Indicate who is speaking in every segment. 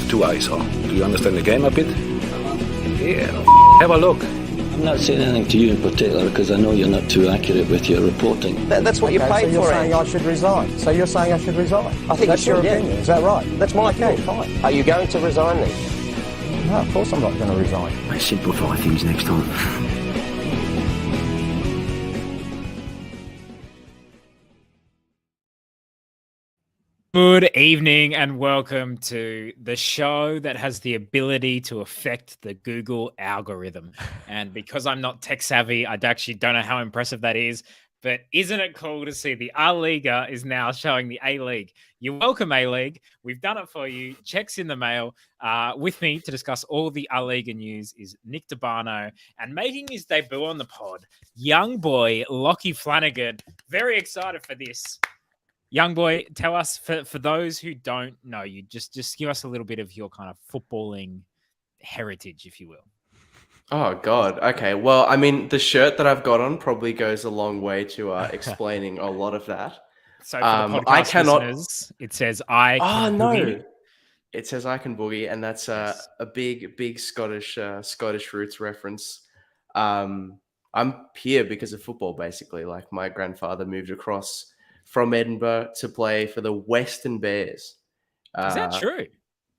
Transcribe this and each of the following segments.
Speaker 1: two eyes on. Do you understand the game a bit? Yeah, have a look.
Speaker 2: I'm not saying anything to you in particular because I know you're not too accurate with your reporting.
Speaker 3: That's what you paid
Speaker 4: so you're
Speaker 3: for.
Speaker 4: saying I should resign. So you're saying I should resign.
Speaker 3: I think
Speaker 4: that's
Speaker 3: you
Speaker 4: your
Speaker 3: should,
Speaker 4: opinion. Is that right?
Speaker 3: That's my
Speaker 4: okay,
Speaker 3: opinion.
Speaker 4: fine.
Speaker 3: Are you going to resign then?
Speaker 4: No, of course I'm not going to resign.
Speaker 5: I simplify things next time.
Speaker 6: Good evening and welcome to the show that has the ability to affect the Google algorithm. And because I'm not tech savvy, I actually don't know how impressive that is. But isn't it cool to see the A-Liga is now showing the A-League? You're welcome, A-League. We've done it for you. Checks in the mail. With me to discuss all the A-Liga news is Nick Debano. And making his debut on the pod, young boy Lachie Flanagan. Very excited for this. Young boy, tell us, for those who don't know you, just give us a little bit of your kind of footballing heritage, if you will.
Speaker 7: Oh, God. Okay. Well, I mean, the shirt that I've got on probably goes a long way to explaining a lot of that.
Speaker 6: So for the podcast listeners, it says I can boogie.
Speaker 7: It says I can boogie, and that's a big Scottish roots reference. I'm here because of football, basically. Like, my grandfather moved across from Edinburgh to play for the Western Bears.
Speaker 6: Is that true?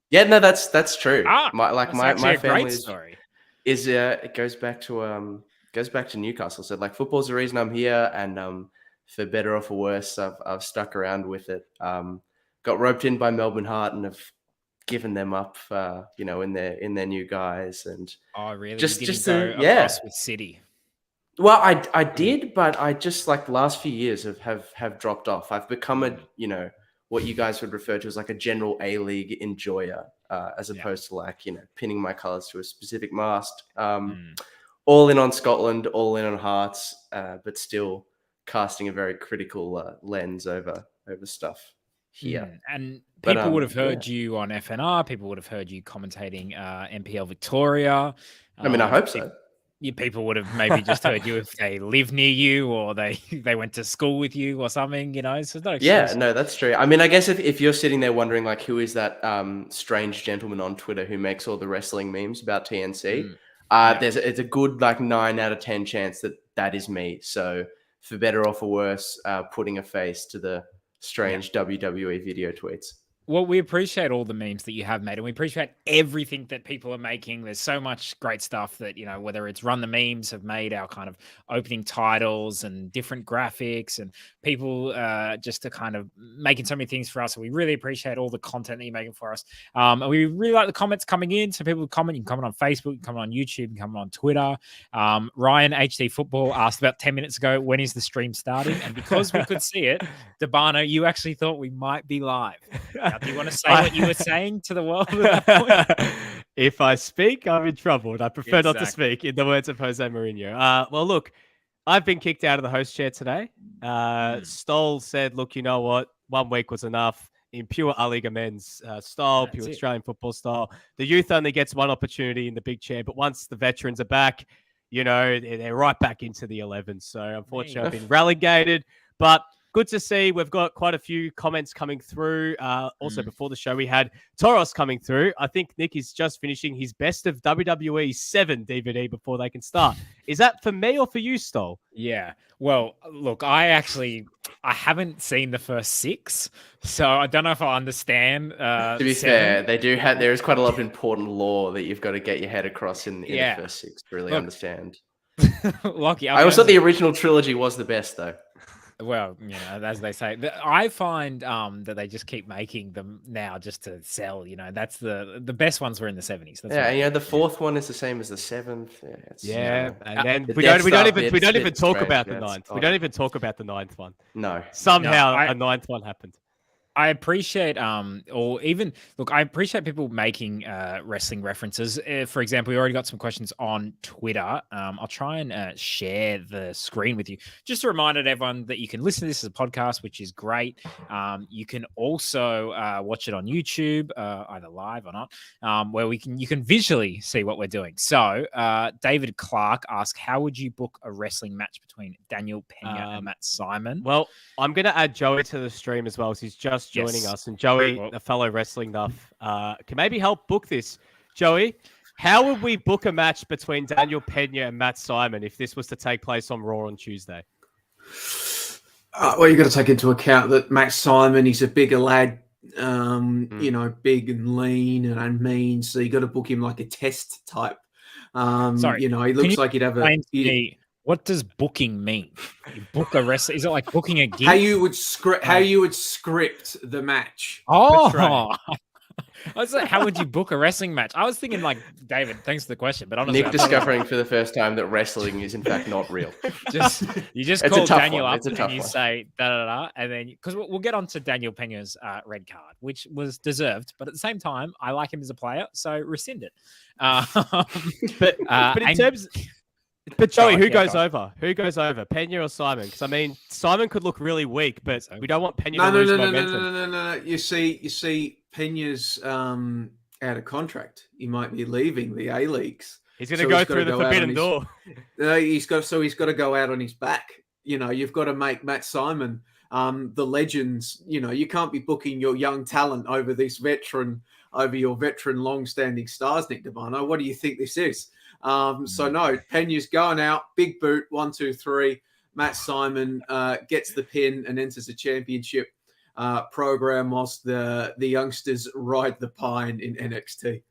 Speaker 7: Yeah, no, that's true.
Speaker 6: My
Speaker 7: family
Speaker 6: story.
Speaker 7: It goes back to Newcastle. So like football's the reason I'm here, and for better or for worse, I've stuck around with it. Got roped in by Melbourne Heart and have given them up, in their new guys. And
Speaker 6: really?
Speaker 7: Just
Speaker 6: go across with City.
Speaker 7: Well, I did, but I just like the last few years have dropped off. I've become what you guys would refer to as like a general A-League enjoyer, as opposed to like, pinning my colours to a specific mast. All in on Scotland, all in on Hearts, but still casting a very critical lens over stuff here.
Speaker 6: And people would have heard you on FNR. People would have heard you commentating NPL Victoria.
Speaker 7: I mean, I hope so.
Speaker 6: People would have maybe just heard you if they live near you or they went to school with you or something, So it's not exclusive.
Speaker 7: Yeah, no, that's true. I mean, I guess if you're sitting there wondering, like, who is that strange gentleman on Twitter who makes all the wrestling memes about TNC? It's a good, like, 9 out of 10 chance that is me. So for better or for worse, putting a face to the strange WWE video tweets.
Speaker 6: Well, we appreciate all the memes that you have made, and we appreciate everything that people are making. There's so much great stuff that, whether it's Run the Memes have made our kind of opening titles and different graphics, and people just to kind of making so many things for us. So we really appreciate all the content that you're making for us. And we really like the comments coming in. So people comment. You can comment on Facebook, you can comment on YouTube, you can comment on Twitter. Ryan HD Football asked about 10 minutes ago, when is the stream starting? And because we could see it, Debano, you actually thought we might be live. Do you want to say what you were saying to the world at that point?
Speaker 8: If I speak, I'm in trouble. And I prefer not to speak, in the words of Jose Mourinho. Well, look, I've been kicked out of the host chair today. Stoll said, look, you know what? 1 week was enough. In pure A-Liga men's style, pure Australian football style. The youth only gets one opportunity in the big chair. But once the veterans are back, they're right back into the 11. So unfortunately, I've been relegated. But good to see. We've got quite a few comments coming through. Also, before the show, we had Toros coming through. I think Nick is just finishing his best of WWE 7 DVD before they can start. Is that for me or for you, Stoll?
Speaker 6: Yeah. Well, look, I haven't seen the first 6, so I don't know if I understand.
Speaker 7: To be fair, there is quite a lot of important lore that you've got to get your head across in the first 6 to really understand.
Speaker 6: Lucky.
Speaker 7: I also thought the original trilogy was the best, though.
Speaker 6: Well, as they say, I find that they just keep making them now just to sell. That's the best ones were in the 70s. That's
Speaker 7: the 4th one is the same as the 7th.
Speaker 8: And then we don't even talk about the 9th. We don't even talk about the 9th one.
Speaker 7: No,
Speaker 8: somehow a 9th one happened.
Speaker 6: I appreciate, I appreciate people making wrestling references. For example, we already got some questions on Twitter. I'll try and share the screen with you. Just a reminder to everyone that you can listen to this as a podcast, which is great. You can also watch it on YouTube, either live or not, where you can visually see what we're doing. So David Clark asked, how would you book a wrestling match between Daniel Pena and Matt Simon?
Speaker 8: Well, I'm going to add Joey to the stream as well, because he's just just joining
Speaker 6: Yes.
Speaker 8: us, and Joey,
Speaker 6: Well-
Speaker 8: a fellow wrestling nuff, can maybe help book this. Joey, how would we book a match between Daniel Pena and Matt Simon if this was to take place on Raw on Tuesday?
Speaker 9: Well, you've got to take into account that Matt Simon, he's a bigger lad, you know, big and lean and mean. So you got to book him like a test type.
Speaker 6: Sorry,
Speaker 9: you know, he looks like he'd have a.
Speaker 6: Explain to me, what does booking mean? You book a wrestler? Is it like booking a gig?
Speaker 9: How you would script the match?
Speaker 6: Oh, I was like, how would you book a wrestling match? I was thinking like, David, thanks for the question, but honestly,
Speaker 7: Nick discovering for the first time that wrestling is in fact not real.
Speaker 6: you just
Speaker 7: It's a
Speaker 6: call
Speaker 7: tough
Speaker 6: Daniel
Speaker 7: one.
Speaker 6: up
Speaker 7: It's a
Speaker 6: and
Speaker 7: tough
Speaker 6: you
Speaker 7: one.
Speaker 6: say da da da, and then because we'll get on to Daniel Pena's red card, which was deserved, but at the same time, I like him as a player, so rescind it.
Speaker 8: But in terms, but Joey,
Speaker 6: Sorry,
Speaker 8: who
Speaker 6: yeah,
Speaker 8: goes
Speaker 6: go on.
Speaker 8: over? Who goes over, Pena or Simon? Because I mean, Simon could look really weak, but we don't want Pena to lose momentum.
Speaker 9: No. You see, Pena's out of contract. He might be leaving the A-Leagues.
Speaker 8: He's going to go through the forbidden door.
Speaker 9: He's got to go out on his back. You know, you've got to make Matt Simon the legends. You know, you can't be booking your young talent over your veteran long-standing stars, Nick Devano. What do you think this is? So no, Pena's going out, big boot, 1, 2, 3. Matt Simon gets the pin and enters the championship program whilst the youngsters ride the pine in NXT.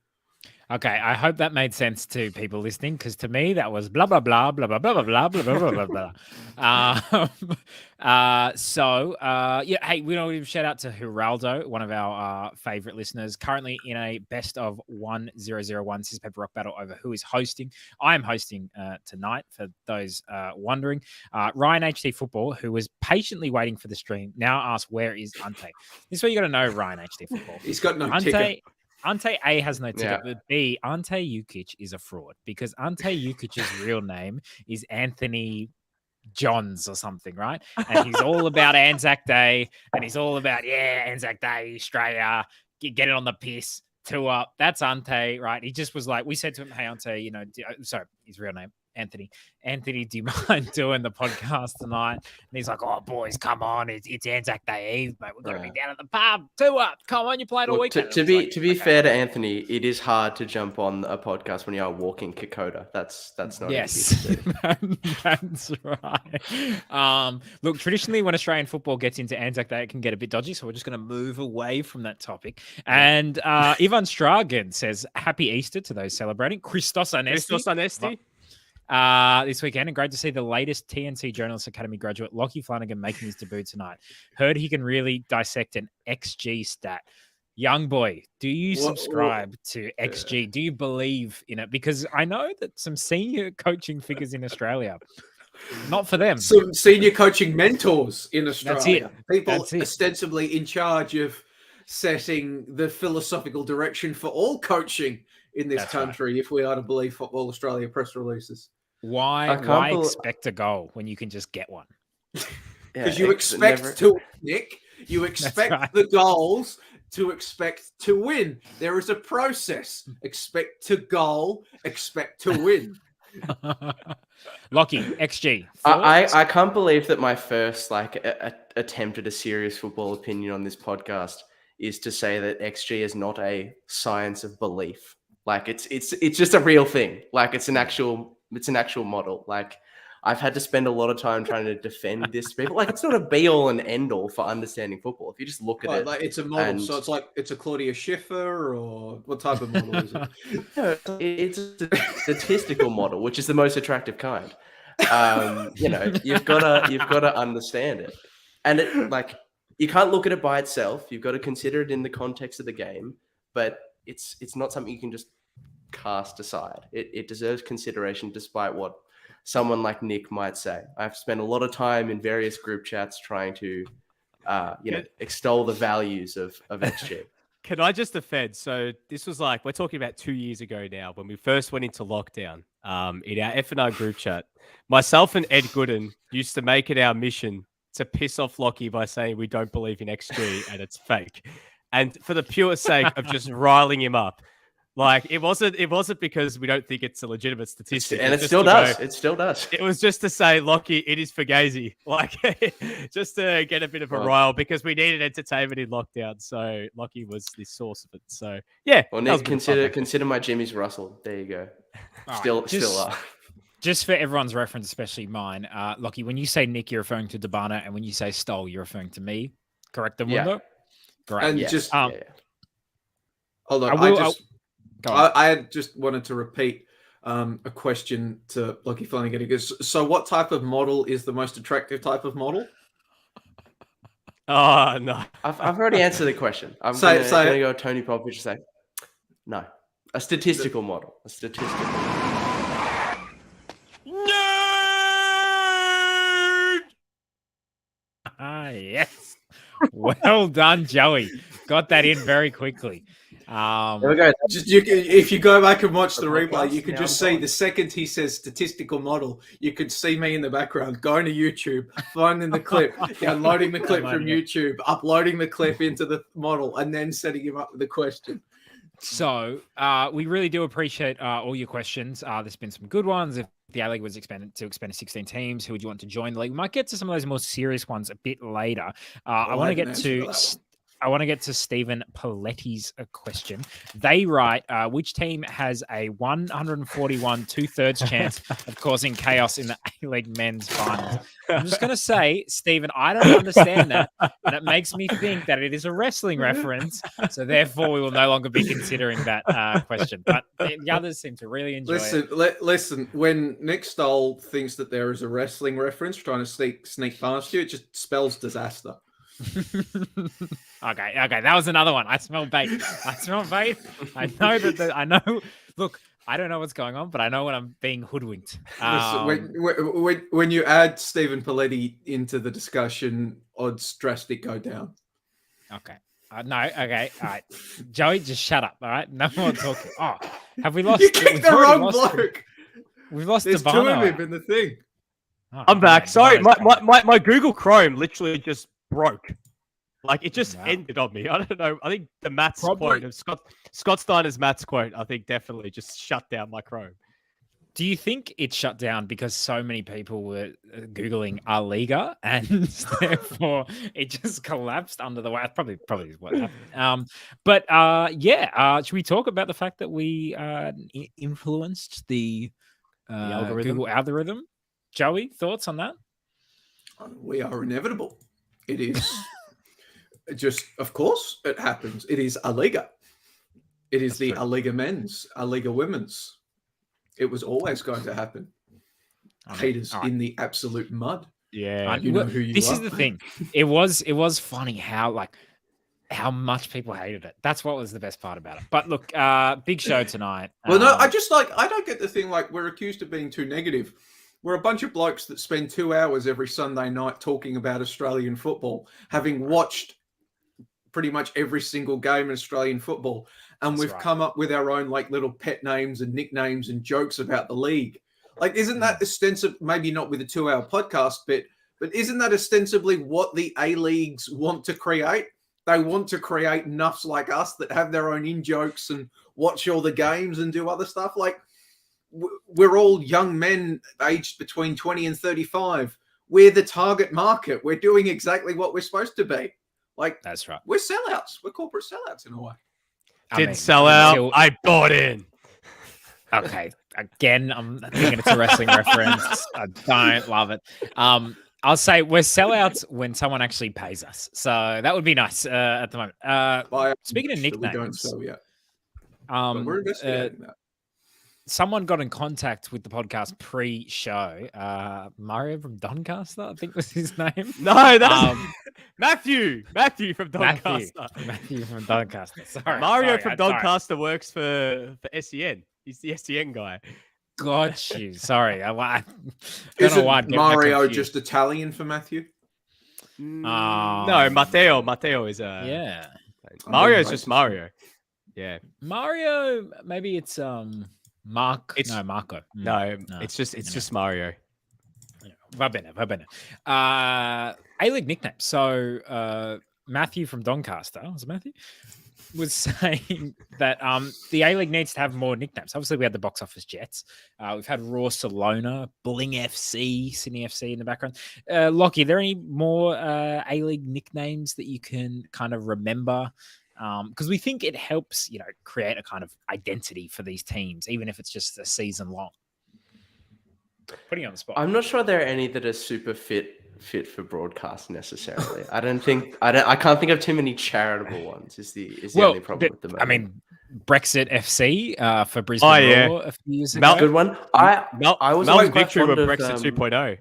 Speaker 6: Okay, I hope that made sense to people listening, because to me that was blah blah blah blah blah blah blah blah blah blah blah blah. Yeah, hey, we don't even shout out to Geraldo, one of our favorite listeners, currently in a best of 1001 Cis Paper Rock battle over who is hosting. I am hosting tonight, for those wondering. Ryan HT Football, who was patiently waiting for the stream, now asks, where is Ante? This is what you got to know, Ryan HT Football.
Speaker 9: He's got no ticket.
Speaker 6: Ante A has no ticket,
Speaker 7: Yeah.
Speaker 6: but B, Ante Jukic is a fraud, because Ante Jukic's real name is Anthony Johns or something, right? And he's all about Anzac Day, and he's all about, Anzac Day, Australia, get it on the piss, tour. That's Ante, right? He just was like, we said to him, hey, Ante, you know, sorry, his real name, Anthony. Anthony, do you mind doing the podcast tonight? And he's like, oh, boys, come on. It's Anzac Day Eve, mate. We've got to be down at the pub. Tour. Come on, you played all
Speaker 7: Well,
Speaker 6: weekend.
Speaker 7: to be fair to Anthony, it is hard to jump on a podcast when you are walking Kokoda. That's not easy to do.
Speaker 6: That's right. Look, traditionally, when Australian football gets into Anzac Day, it can get a bit dodgy. So we're just going to move away from that topic. And Ivan Stragan says, happy Easter to those celebrating. Christos Anesti. This weekend, and great to see the latest TNC Journalists Academy graduate, Lachie Flanagan, making his debut tonight. Heard he can really dissect an XG stat. Young boy, do you subscribe to XG? Do you believe in it? Because I know that some senior coaching figures in Australia, not for them.
Speaker 9: Some senior coaching mentors in Australia.
Speaker 6: That's it.
Speaker 9: People ostensibly in charge of setting the philosophical direction for all coaching in this country, if we are to believe Football Australia press releases.
Speaker 6: Why expect a goal when you can just get one?
Speaker 9: Because you expect to, Nick. You expect the goals to expect to win. There is a process. Expect to goal, expect to win.
Speaker 6: Lachie, XG.
Speaker 7: I can't believe that my first attempt at a serious football opinion on this podcast is to say that XG is not a science of belief. Like it's just a real thing. Like it's an actual model. Like I've had to spend a lot of time trying to defend this to people. Like it's not a be all and end all for understanding football. If you just look at it,
Speaker 9: like it's a model. So it's a Claudia Schiffer, or what type of model is it?
Speaker 7: No, it's a statistical model, which is the most attractive kind. You know, you've got to understand it, and you can't look at it by itself. You've got to consider it in the context of the game, but it's not something you can just cast aside. It deserves consideration, despite what someone like Nick might say. I've spent a lot of time in various group chats trying to, extol the values of XG.
Speaker 8: Can I just defend? So this was we're talking about 2 years ago now, when we first went into lockdown. In our F&R group chat, myself and Ed Gooden used to make it our mission to piss off Lachie by saying we don't believe in XG and it's fake. And for the pure sake of just riling him up, Like it wasn't because we don't think it's a legitimate statistic.
Speaker 7: And it still does. It still does.
Speaker 8: It was just to say, Lachie, it is Fugazi. Like just to get a bit of a rile because we needed entertainment in lockdown. So Lachie was the source of it. So yeah.
Speaker 7: Well, Nick, consider my Jimmy's Russell. There you go. Still are.
Speaker 6: Just for everyone's reference, especially mine, Lachie, when you say Nick, you're referring to debutant, and when you say Stoll, you're referring to me. Correct, Mundo? Great.
Speaker 9: And
Speaker 7: Yeah.
Speaker 9: just
Speaker 7: Yeah.
Speaker 9: hold on. I just wanted to repeat a question to Lachie Flanagan. So what type of model is the most attractive type of model?
Speaker 8: Oh, no.
Speaker 7: I've already answered the question. I'm going to go Tony Popovich and say, no. A statistical model. A statistical model.
Speaker 6: Yes. Well done, Joey. Got that in very quickly.
Speaker 7: There we go.
Speaker 9: If you go back and watch the replay, you could just see the second he says statistical model, you could see me in the background going to YouTube, finding the clip, downloading the clip from YouTube, uploading the clip into the model, and then setting him up with the question.
Speaker 6: So we really do appreciate all your questions. There's been some good ones. If the A-League was expanded to 16 teams, who would you want to join the league? We might get to some of those more serious ones a bit later. I want to get to Stephen Paletti's question. They write, which team has a 141 2/3 chance of causing chaos in the A-League men's finals? I'm just going to say, Stephen, I don't understand that. And it makes me think that it is a wrestling reference. So therefore, we will no longer be considering that question. But the others seem to really enjoy it.
Speaker 9: Listen, when Nick Stoll thinks that there is a wrestling reference trying to sneak past you, it just spells disaster.
Speaker 6: Okay, that was another one. I smell bait. I know that. I know. Look, I don't know what's going on, but I know when I'm being hoodwinked.
Speaker 9: When you add Stephen Paletti into the discussion, odds drastic go down.
Speaker 6: Okay. No. Okay. All right. Joey, just shut up. All right. No more talking. Oh, have we lost?
Speaker 9: You kicked the wrong bloke.
Speaker 6: We've lost.
Speaker 9: There's two of him in the thing.
Speaker 6: Oh,
Speaker 8: I'm back. Sorry, my Google Chrome literally just broke. Like it just ended on me. I don't know. I think the Matt's quote of Scott Steiner's Matt's quote, I think definitely just shut down my Chrome.
Speaker 6: Do you think it shut down because so many people were Googling A-Liga and therefore it just collapsed under the weight? Probably is what happened. Should we talk about the fact that we influenced the Google algorithm? Joey, thoughts on that?
Speaker 9: We are inevitable. It is just, of course, it happens. It is A-Liga. It is the A-Liga men's, A-Liga women's. It was always going to happen. Haters in the absolute mud.
Speaker 8: Yeah,
Speaker 9: you know who you
Speaker 6: this
Speaker 9: are.
Speaker 6: is the thing. It was funny how much people hated it. That's what was the best part about it. But look, big show tonight.
Speaker 9: Well, no, I don't get the thing. Like, we're accused of being too negative. We're a bunch of blokes that spend 2 hours every Sunday night talking about Australian football, having watched pretty much every single game in Australian football. And we've come up with our own like little pet names and nicknames and jokes about the league. Like, isn't that ostensibly, maybe not with a 2-hour podcast bit, but isn't that ostensibly what the A-Leagues want to create? They want to create nuffs like us that have their own in-jokes and watch all the games and do other stuff. Like, we're all young men aged between 20 and 35. We're the target market. We're doing exactly what we're supposed to be. Like,
Speaker 6: that's right.
Speaker 9: We're sellouts. We're corporate sellouts in a way.
Speaker 8: Didn't sell out. I bought in.
Speaker 6: Okay. Again, I'm thinking it's a wrestling reference. I don't love it. I'll say we're sellouts when someone actually pays us. So that would be nice at the moment. Speaking of nicknames.
Speaker 9: We don't sell yet. But we're investigating that.
Speaker 6: Someone got in contact with the podcast pre-show. Mario from Doncaster, I think was his name.
Speaker 8: No, that's Matthew from Doncaster.
Speaker 6: Matthew from Doncaster. Sorry,
Speaker 8: Mario from Doncaster works for SEN. He's the SEN guy.
Speaker 6: Got you. Sorry, I
Speaker 9: don't know why. Mario just Italian for Matthew?
Speaker 8: No, Matteo. Matteo is
Speaker 6: yeah.
Speaker 8: Mario is just Mario. Yeah.
Speaker 6: Mario. Maybe it's Marco.
Speaker 8: No, it's just Mario.
Speaker 6: Va bene. A-League nickname. So Matthew from Doncaster. Was it Matthew? was saying that the A-League needs to have more nicknames. Obviously, we had the box office Jets. We've had Raw Salona, Bling FC, Sydney FC in the background. Lachie, are there any more A-League nicknames that you can kind of remember? Because we think it helps, create a kind of identity for these teams, even if it's just a season long. Putting you on the spot.
Speaker 7: I'm not sure there are any that are super fit for broadcast necessarily. I can't think of too many charitable ones. Is the only problem with the moment.
Speaker 6: I mean, Brexit FC for Brisbane Raw a few years ago.
Speaker 7: Good one. I was
Speaker 8: Melbourne
Speaker 7: quite
Speaker 8: Victory
Speaker 7: fond
Speaker 8: with
Speaker 7: of,
Speaker 8: Brexit 2.0.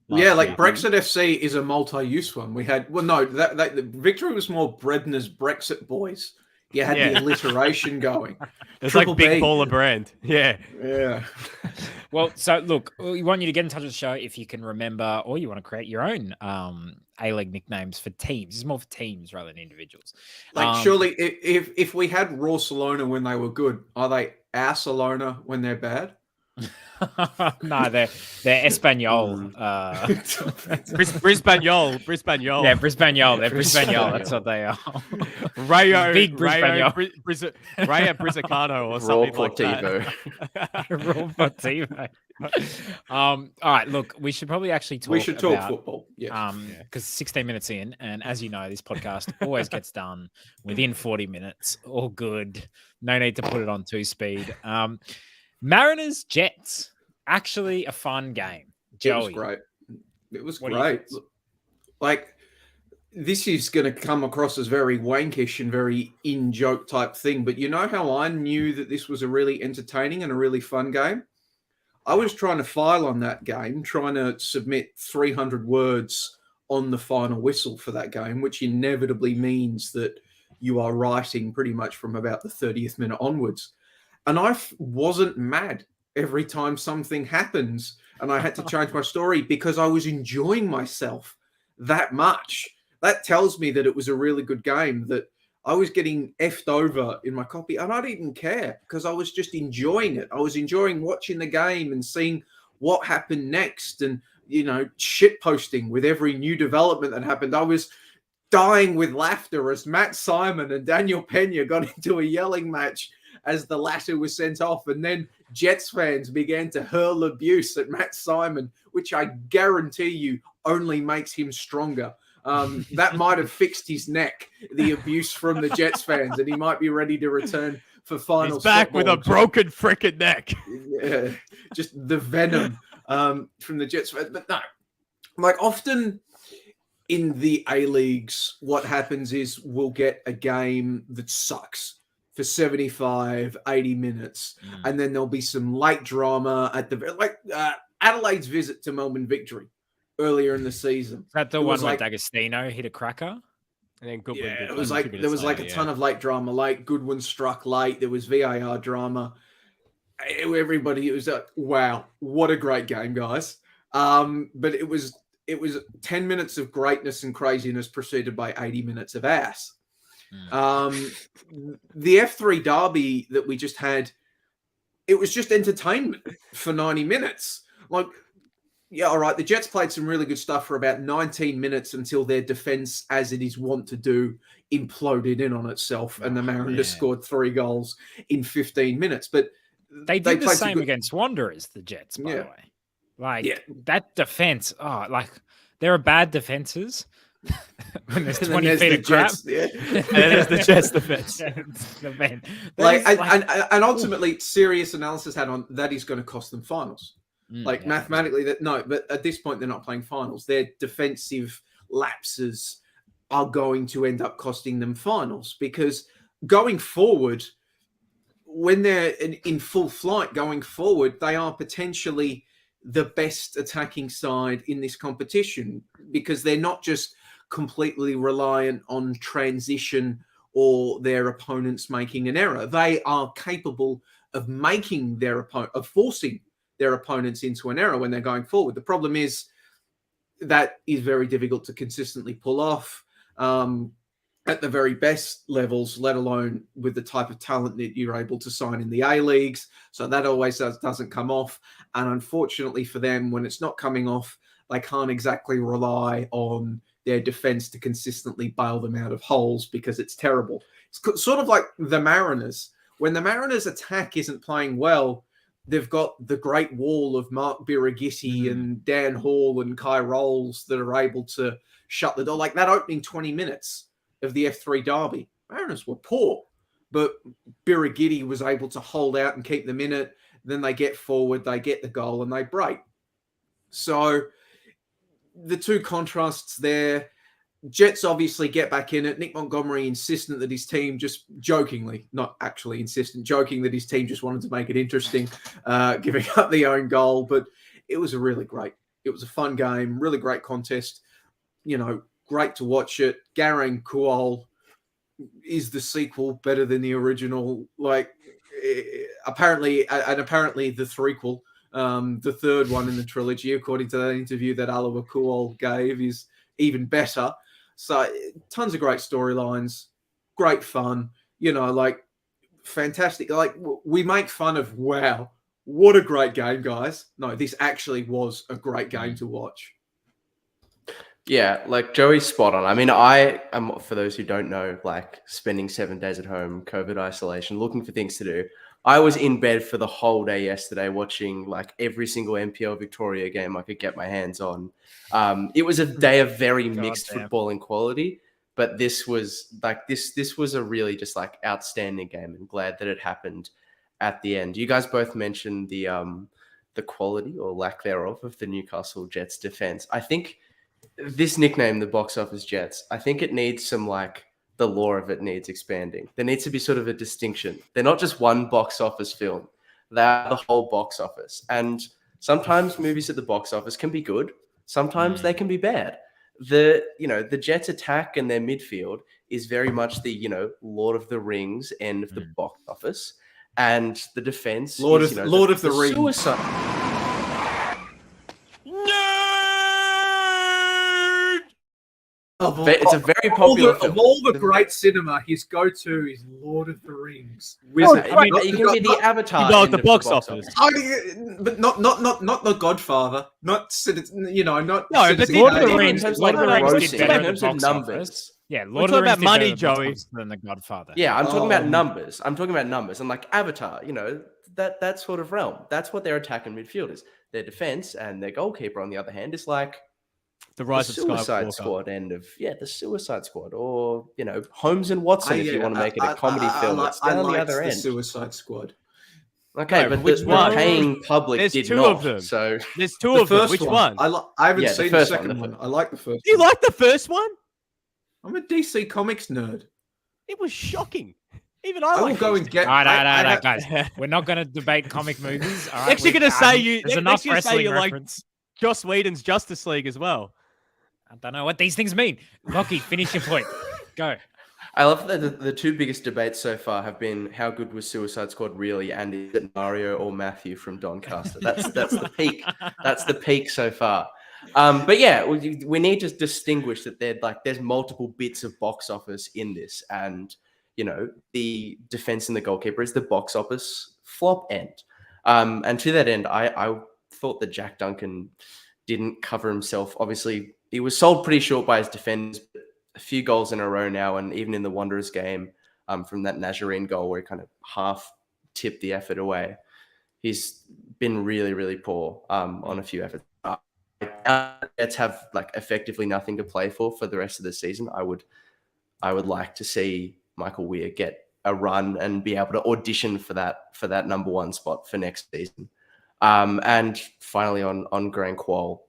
Speaker 9: Yeah, like Brexit FC is a multi-use one. We had the Victory was more Bredner's Brexit Boys. You had the alliteration going.
Speaker 8: It's
Speaker 9: Triple
Speaker 8: like Big
Speaker 9: B.
Speaker 8: Baller brand. Yeah.
Speaker 6: Well, so look, we want you to get in touch with the show if you can remember, or you want to create your own A-League nicknames for teams. It's more for teams rather than individuals.
Speaker 9: Like, surely, if we had Raw Salona when they were good, are they our Salona when they're bad?
Speaker 6: No, they're Espanol.
Speaker 8: Brisbane-Yol.
Speaker 6: Yeah, Brisbane-Yol. They're Brisbane-Yol. That's what they are.
Speaker 8: Big Brisbane-Yol. Rayo Brizzacano or something like that.
Speaker 6: Raw Portivo. All right, look, we should probably actually talk.
Speaker 9: We should talk
Speaker 6: about,
Speaker 9: football. Yeah.
Speaker 6: Because 16 minutes in, and as you know, this podcast always gets done within 40 minutes. All good. No need to put it on 2-speed. Mariners Jets, actually a fun game. Joey.
Speaker 9: It was great. Like, this is going to come across as very wankish and very in-joke type thing, but you know how I knew that this was a really entertaining and a really fun game? I was trying to file on that game, trying to submit 300 words on the final whistle for that game, which inevitably means that you are writing pretty much from about the 30th minute onwards. And I wasn't mad every time something happens and I had to change my story because I was enjoying myself that much. That tells me that it was a really good game, that I was getting effed over in my copy and I didn't care because I was just enjoying it. I was enjoying watching the game and seeing what happened next and, shit posting with every new development that happened. I was dying with laughter as Matt Simon and Daniel Pena got into a yelling match as the latter was sent off. And then Jets fans began to hurl abuse at Matt Simon, which I guarantee you only makes him stronger. That might have fixed his neck, the abuse from the Jets fans, and he might be ready to return for finals.
Speaker 8: He's back with a broken frickin' neck.
Speaker 9: Yeah, just the venom from the Jets fans. But no, like often in the A-Leagues, what happens is we'll get a game that sucks for 75, 80 minutes. And then there'll be some late drama at Adelaide's visit to Melbourne Victory earlier in the season.
Speaker 6: Is that the one where D'Agostino hit a cracker?
Speaker 8: And then Goodwin did
Speaker 9: it was like there was like a ton of late drama. Like Goodwin struck late. There was VAR drama. Everybody, it was wow, what a great game, guys. But it was 10 minutes of greatness and craziness preceded by 80 minutes of ass. The F3 derby that we just had, it was just entertainment for 90 minutes. Like, yeah, all right, the Jets played some really good stuff for about 19 minutes until their defense, as it is wont to do, imploded in on itself, and the Mariners scored 3 goals in 15 minutes. But
Speaker 6: they did the same against Wanderers, the Jets, by the way. Like, that defense, there are bad defenses. When there's 20 feet of crap.
Speaker 8: And there's the Jets defense.
Speaker 9: And ultimately, serious analysis had on that is going to cost them finals. Mathematically, but at this point, they're not playing finals. Their defensive lapses are going to end up costing them finals because going forward, when they're in full flight going forward, they are potentially the best attacking side in this competition because they're not just completely reliant on transition or their opponents making an error. They are capable of forcing their opponents into an error when they're going forward. The problem is that is very difficult to consistently pull off at the very best levels, let alone with the type of talent that you're able to sign in the A-Leagues. So that always doesn't come off. And unfortunately for them, when it's not coming off, they can't exactly rely on their defense to consistently bail them out of holes because it's terrible. It's sort of like the Mariners. When the Mariners' attack isn't playing well, they've got the great wall of Mark Birighitti and Dan Hall and Kai Rolls that are able to shut the door. Like that opening 20 minutes of the F3 derby, Mariners were poor, but Birighitti was able to hold out and keep them in it. Then they get forward, they get the goal, and they break. So the two contrasts there. Jets obviously get back in it. Nick Montgomery insistent that his team just jokingly, not actually insistent, joking that his team just wanted to make it interesting, giving up the own goal. But it was it was a fun game, really great contest. You know, great to watch it. Garang Kuol is the sequel better than the original? Like, apparently the threequel, the third one in the trilogy, according to that interview that Aliwa Kuol gave, is even better. So tons of great storylines, great fun, you know, like fantastic. Like we make fun of, wow, what a great game, guys. No, this actually was a great game to watch.
Speaker 7: Yeah, like Joey's spot on. I mean, I am, for those who don't know, like spending 7 days at home, COVID isolation, looking for things to do. I was in bed for the whole day yesterday watching like every single NPL Victoria game I could get my hands on. It was a day of very mixed footballing quality, but this was like this was a really just like outstanding game, and glad that it happened at the end. You guys both mentioned the quality or lack thereof of the Newcastle Jets defense. I think this nickname, the Box Office Jets, I think it needs some like the lore of it needs expanding. There needs to be sort of a distinction. They're not just one box office film. They're the whole box office. And sometimes movies at the box office can be good. Sometimes they can be bad. The Jets attack and their midfield is very much the, Lord of the Rings end of the box office. And the defense
Speaker 9: Lord
Speaker 7: is,
Speaker 9: of the Rings.
Speaker 7: Suicide. It's a very popular film.
Speaker 9: Of all the great cinema, his go-to is Lord of the Rings.
Speaker 7: Wizard. I mean, you can be the Avatar.
Speaker 8: About the box office.
Speaker 9: But not the Godfather. Not not.
Speaker 8: No, but
Speaker 6: Lord of the Rings.
Speaker 7: Lord of the Rings
Speaker 6: did better
Speaker 7: in
Speaker 6: than
Speaker 7: terms
Speaker 6: the
Speaker 7: of
Speaker 6: box
Speaker 7: numbers.
Speaker 6: office. Yeah,
Speaker 8: We're talking about money, Joey,
Speaker 6: than the Godfather.
Speaker 7: Yeah, I'm talking about numbers. I'm like Avatar, that sort of realm. That's what their attack and midfield is. Their defense and their goalkeeper, on the other hand, is like
Speaker 8: the Rise of
Speaker 7: Suicide Squad end of the Suicide Squad, or Holmes and Watson if you want to make it a comedy film. It's down the other end.
Speaker 9: Suicide Squad.
Speaker 7: Okay,
Speaker 8: no,
Speaker 7: but
Speaker 8: which one?
Speaker 7: Paying public
Speaker 8: There's
Speaker 7: did
Speaker 8: two
Speaker 7: not.
Speaker 8: of them.
Speaker 7: So
Speaker 8: there's two of them. Which one?
Speaker 9: I haven't seen the second one. I like the first.
Speaker 8: You like the first one?
Speaker 9: I'm a DC Comics nerd.
Speaker 8: It was shocking. Even I
Speaker 9: will go and get.
Speaker 6: All right, guys. We're not going to debate comic movies. All right?
Speaker 8: Next, you're going to say
Speaker 6: there's enough wrestling reference.
Speaker 8: Like Joss Whedon's Justice League as well.
Speaker 6: I don't know what these things mean. Lachie, finish your point. Go.
Speaker 7: I love that the two biggest debates so far have been how good was Suicide Squad really, and is it Mario or Matthew from Doncaster? That's the peak. That's the peak so far. But yeah, we need to distinguish that there's multiple bits of box office in this, and the defense and the goalkeeper is the box office flop end. And to that end, I thought that Jack Duncan didn't cover himself. Obviously, he was sold pretty short by his defenders. A few goals in a row now, and even in the Wanderers game, from that Nazarene goal where he kind of half tipped the effort away, he's been really, really poor on a few efforts. Jets have like effectively nothing to play for the rest of the season. I would like to see Michael Weir get a run and be able to audition for that number one spot for next season. And finally on Grant Quoll,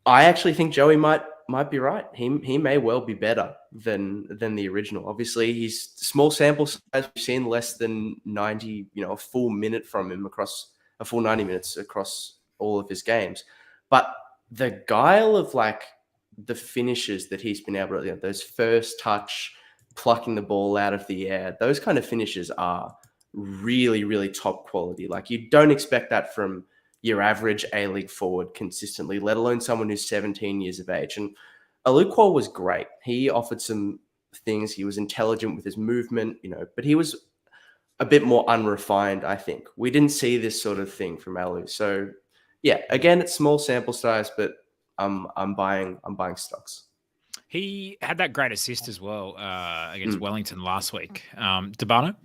Speaker 7: I actually think Joey might be right. He may well be better than the original. Obviously, he's small sample size. We've seen less than 90, a full minute from him across a full 90 minutes across all of his games. But the guile of like the finishes that he's been able to, those first touch, plucking the ball out of the air, those kind of finishes are really, really top quality. Like you don't expect that from your average A-League forward consistently, let alone someone who's 17 years of age. And Aluquo was great. He offered some things. He was intelligent with his movement, but he was a bit more unrefined, I think. We didn't see this sort of thing from Alu. So yeah, again, it's small sample size, but I'm buying stocks.
Speaker 6: He had that great assist as well against Wellington last week. Debano?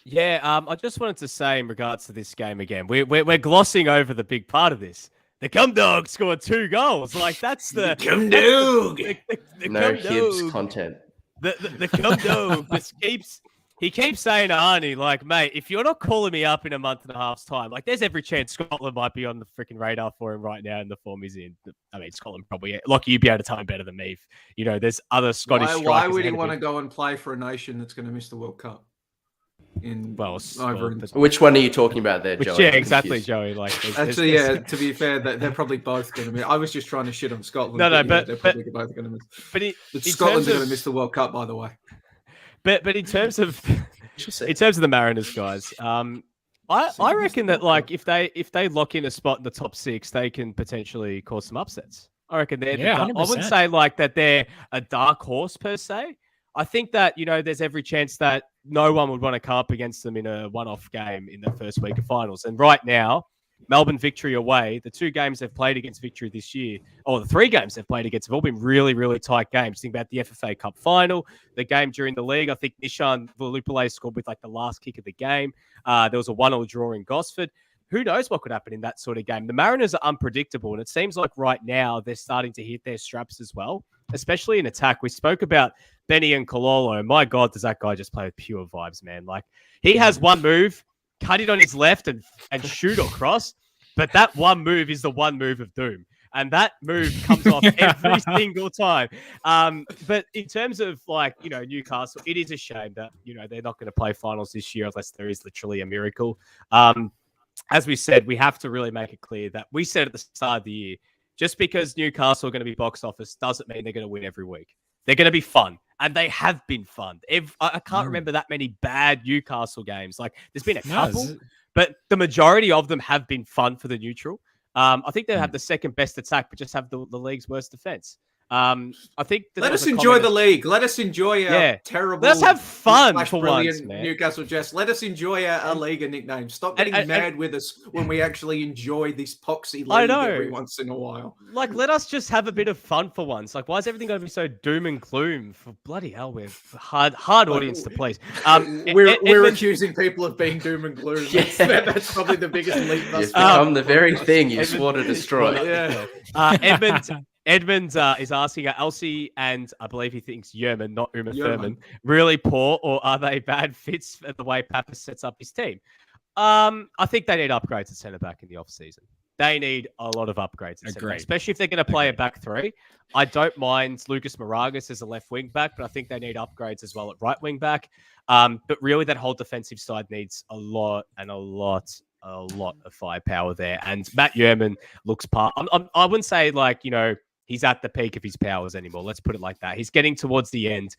Speaker 8: Yeah, I just wanted to say in regards to this game again, we're glossing over the big part of this. The Cum Dog scored 2 goals. Like, that's the
Speaker 6: Cum Dog.
Speaker 8: The
Speaker 7: No
Speaker 8: Cum
Speaker 7: Hibbs
Speaker 8: Dog.
Speaker 7: content.
Speaker 8: The Cum Dog just keeps saying to Arnie, like, mate, if you're not calling me up in a month and a half's time, like, there's every chance Scotland might be on the freaking radar for him right now in the form he's in. I mean, Scotland probably, Lachie, you'd be able to tell him better than me. If, there's other Scottish strikers.
Speaker 9: Why would he want to go and play for a nation that's going to miss the World Cup?
Speaker 7: Which one are you talking about there, Joey?
Speaker 8: Yeah, exactly, Joey. Like,
Speaker 9: actually, yeah. To be fair, they're probably both going to miss. I was just trying to shit on Scotland.
Speaker 8: But
Speaker 9: they're probably both going to miss. But Scotland's going to miss the World Cup, by the way.
Speaker 8: But in terms of the Mariners, guys, I reckon that like if they lock in a spot in the top 6, they can potentially cause some upsets. I reckon I wouldn't say like that they're a dark horse per se. I think that, there's every chance that no one would want to come up against them in a one-off game in the first week of finals. And right now, Melbourne victory away, the 2 games they've played against victory this year, or the 3 games they've played against, have all been really, really tight games. Think about the FFA Cup final, the game during the league. I think Nishan Valupale scored with like the last kick of the game. There was a 1-1 draw in Gosford. Who knows what could happen in that sort of game? The Mariners are unpredictable, and it seems like right now they're starting to hit their straps as well, especially in attack. We spoke about Benny and Kololo. My God, does that guy just play with pure vibes, man? Like, he has one move, cut it on his left and shoot or cross, but that one move is the one move of doom. And that move comes off every single time. But in terms of, like, Newcastle, it is a shame that, they're not going to play finals this year unless there is literally a miracle. As we said, we have to really make it clear that we said at the start of the year, just because Newcastle are going to be box office doesn't mean they're going to win every week. They're going to be fun, and they have been fun. I can't remember that many bad Newcastle games. Like, there's been a couple, but the majority of them have been fun for the neutral. I think they have the second best attack, but just have the league's worst defense. I think
Speaker 9: let us enjoy the league. Let us enjoy our terrible.
Speaker 8: Let's have fun for once, man.
Speaker 9: Newcastle Jets. Let us enjoy our Liga nickname. Stop getting mad with us when we actually enjoy this poxy league every once in a while.
Speaker 8: Like, let us just have a bit of fun for once. Like, why is everything going to be so doom and gloom? For bloody hell, we're hard audience to please.
Speaker 9: We're accusing people of being doom and gloom. That's probably the biggest league.
Speaker 7: It's become the very thing you swore to destroy.
Speaker 8: Edmund is asking, are Elsie and I believe he thinks Yerman, not Uma Thurman, really poor, or are they bad fits for the way Papa sets up his team? I think they need upgrades at centre back in the off season. They need a lot of upgrades at centre back, especially if they're going to play a back 3. I don't mind Lucas Moragas as a left wing back, but I think they need upgrades as well at right wing back. But really, that whole defensive side needs a lot of firepower there. And Matt Yerman looks I wouldn't say like, he's at the peak of his powers anymore. Let's put it like that. He's getting towards the end.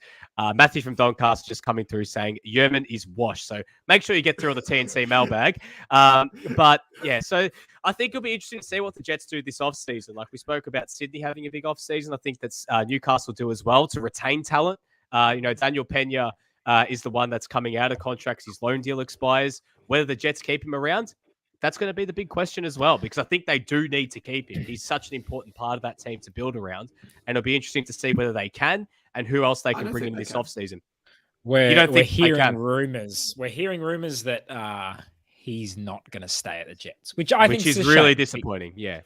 Speaker 8: Matthew from Doncaster just coming through saying Yerman is washed. So make sure you get through on the TNC mailbag. But yeah, so I think it'll be interesting to see what the Jets do this offseason. Like we spoke about Sydney having a big offseason. I think that's Newcastle do as well to retain talent. Daniel Pena is the one that's coming out of contracts. His loan deal expires. Whether the Jets keep him around, that's going to be the big question as well, because I think they do need to keep him. He's such an important part of that team to build around, and it'll be interesting to see whether they can and who else they can bring in this offseason.
Speaker 6: We're hearing rumors. We're hearing rumors that he's not going to stay at the Jets, which I think is
Speaker 8: really disappointing. Yeah,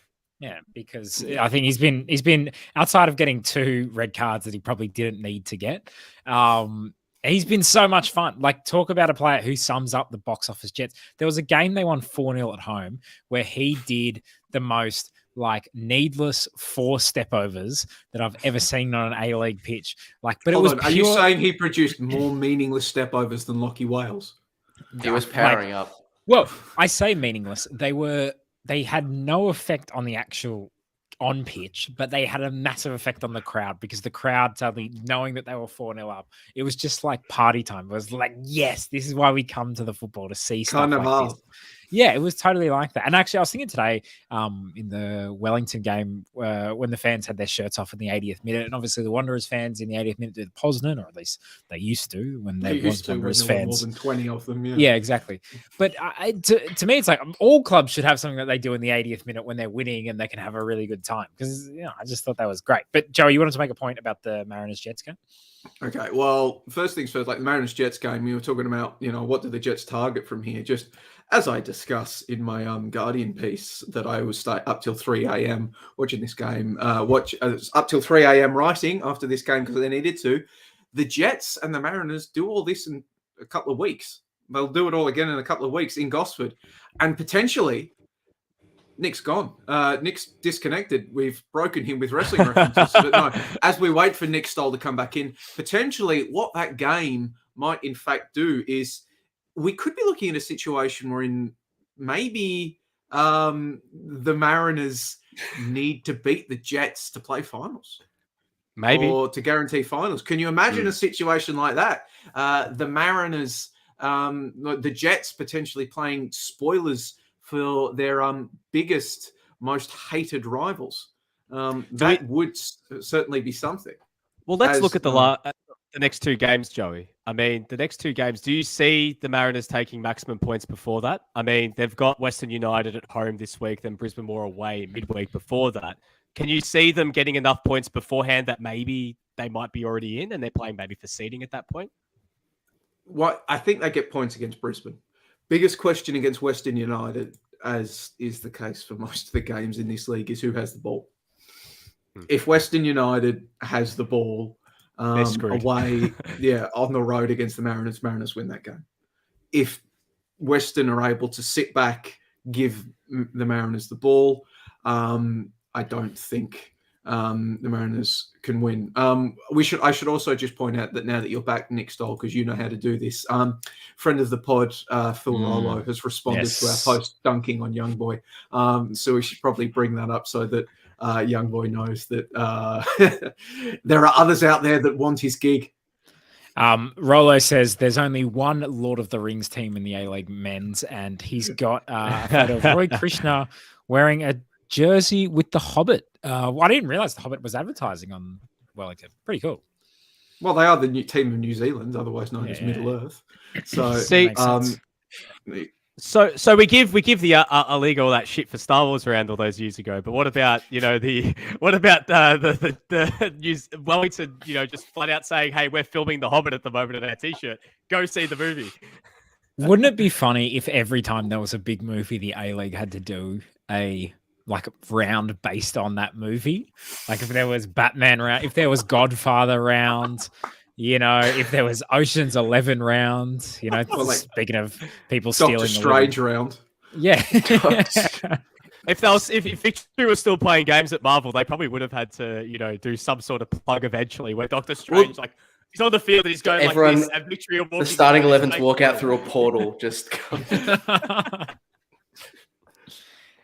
Speaker 6: because I think he's been outside of getting 2 red cards that he probably didn't need to get. He's been so much fun. Like, talk about a player who sums up the box office Jets. There was a game they won 4-0 at home where he did the most like needless 4 stepovers that I've ever seen on an A-League pitch. Like, but
Speaker 9: Hold on. Are you saying he produced more meaningless stepovers than Lachie Wales?
Speaker 7: He was powering up.
Speaker 6: Well, I say meaningless. They had no effect on the actual on pitch, but they had a massive effect on the crowd because the crowd suddenly, knowing that they were 4-0 up, it was just like party time. It was like, yes, this is why we come to the football, to see stuff like this. Yeah, it was totally like that. And actually, I was thinking today in the Wellington game when the fans had their shirts off in the 80th minute, and obviously the Wanderers fans in the 80th minute did Poznan, or at least they used to when they was Wanderers fans.
Speaker 9: More than 20 of them, yeah.
Speaker 6: Yeah, exactly. But to me, it's like all clubs should have something that they do in the 80th minute when they're winning and they can have a really good time. Because I just thought that was great. But Joey, you wanted to make a point about the Mariners-Jets game?
Speaker 9: Okay, well, first things first, like the Mariners-Jets game, we were talking about, what do the Jets target from here? Just as I discuss in my Guardian piece that I was stay up till 3 a.m. watching this game, up till 3 a.m. writing after this game because they needed to. The Jets and the Mariners do all this in a couple of weeks. They'll do it all again in a couple of weeks in Gosford. And potentially, Nick's gone. Nick's disconnected. We've broken him with wrestling references. But no, as we wait for Nick Stoll to come back in, potentially what that game might in fact do is we could be looking at a situation wherein maybe the Mariners need to beat the Jets to play finals.
Speaker 8: Maybe.
Speaker 9: Or to guarantee finals. Can you imagine a situation like that? The Mariners, the Jets potentially playing spoilers for their biggest, most hated rivals. That would certainly be something.
Speaker 8: Well, let's look at the next two games, Joey. I mean, the next two games, do you see the Mariners taking maximum points before that? I mean, they've got Western United at home this week, then Brisbane Moore away midweek before that. Can you see them getting enough points beforehand that maybe they might be already in and they're playing maybe for seeding at that point?
Speaker 9: What I think they get points against Brisbane. Biggest question against Western United, as is the case for most of the games in this league, is who has the ball. If Western United has the ball away, on the road against the Mariners, Mariners win that game. If Western are able to sit back, give the Mariners the ball, I don't think the Mariners can win. I should also just point out that now that you're back, Nick Stoll, because you know how to do this. Friend of the pod, Phil Rollo, has responded to our post dunking on Young Boy. So we should probably bring that up so that Young Boy knows that there are others out there that want his gig.
Speaker 6: Rollo says there's only one Lord of the Rings team in the A-League men's, and he's got a photo of Roy Krishna wearing a jersey with the Hobbit. I didn't realize the Hobbit was advertising on Wellington. Pretty cool.
Speaker 9: Well, they are the new team of New Zealand, otherwise known as Middle Earth. So,
Speaker 8: so we give the A-Liga all that shit for Star Wars around all those years ago. But what about the Wellington? Just flat out saying, "Hey, we're filming the Hobbit at the moment in our T-shirt. Go see the movie."
Speaker 6: Wouldn't it be funny if every time there was a big movie, the A-League had to do a round based on that movie? Like if there was Batman round, if there was Godfather round, if there was Ocean's 11 round, speaking of people stealing
Speaker 9: Doctor Strange round.
Speaker 6: Yeah.
Speaker 8: If Victory was still playing games at Marvel, they probably would have had to, do some sort of plug eventually where Doctor Strange, he's on the field and he's going
Speaker 7: everyone,
Speaker 8: like this, and Victory
Speaker 7: the starting 11s walk out through a portal. Just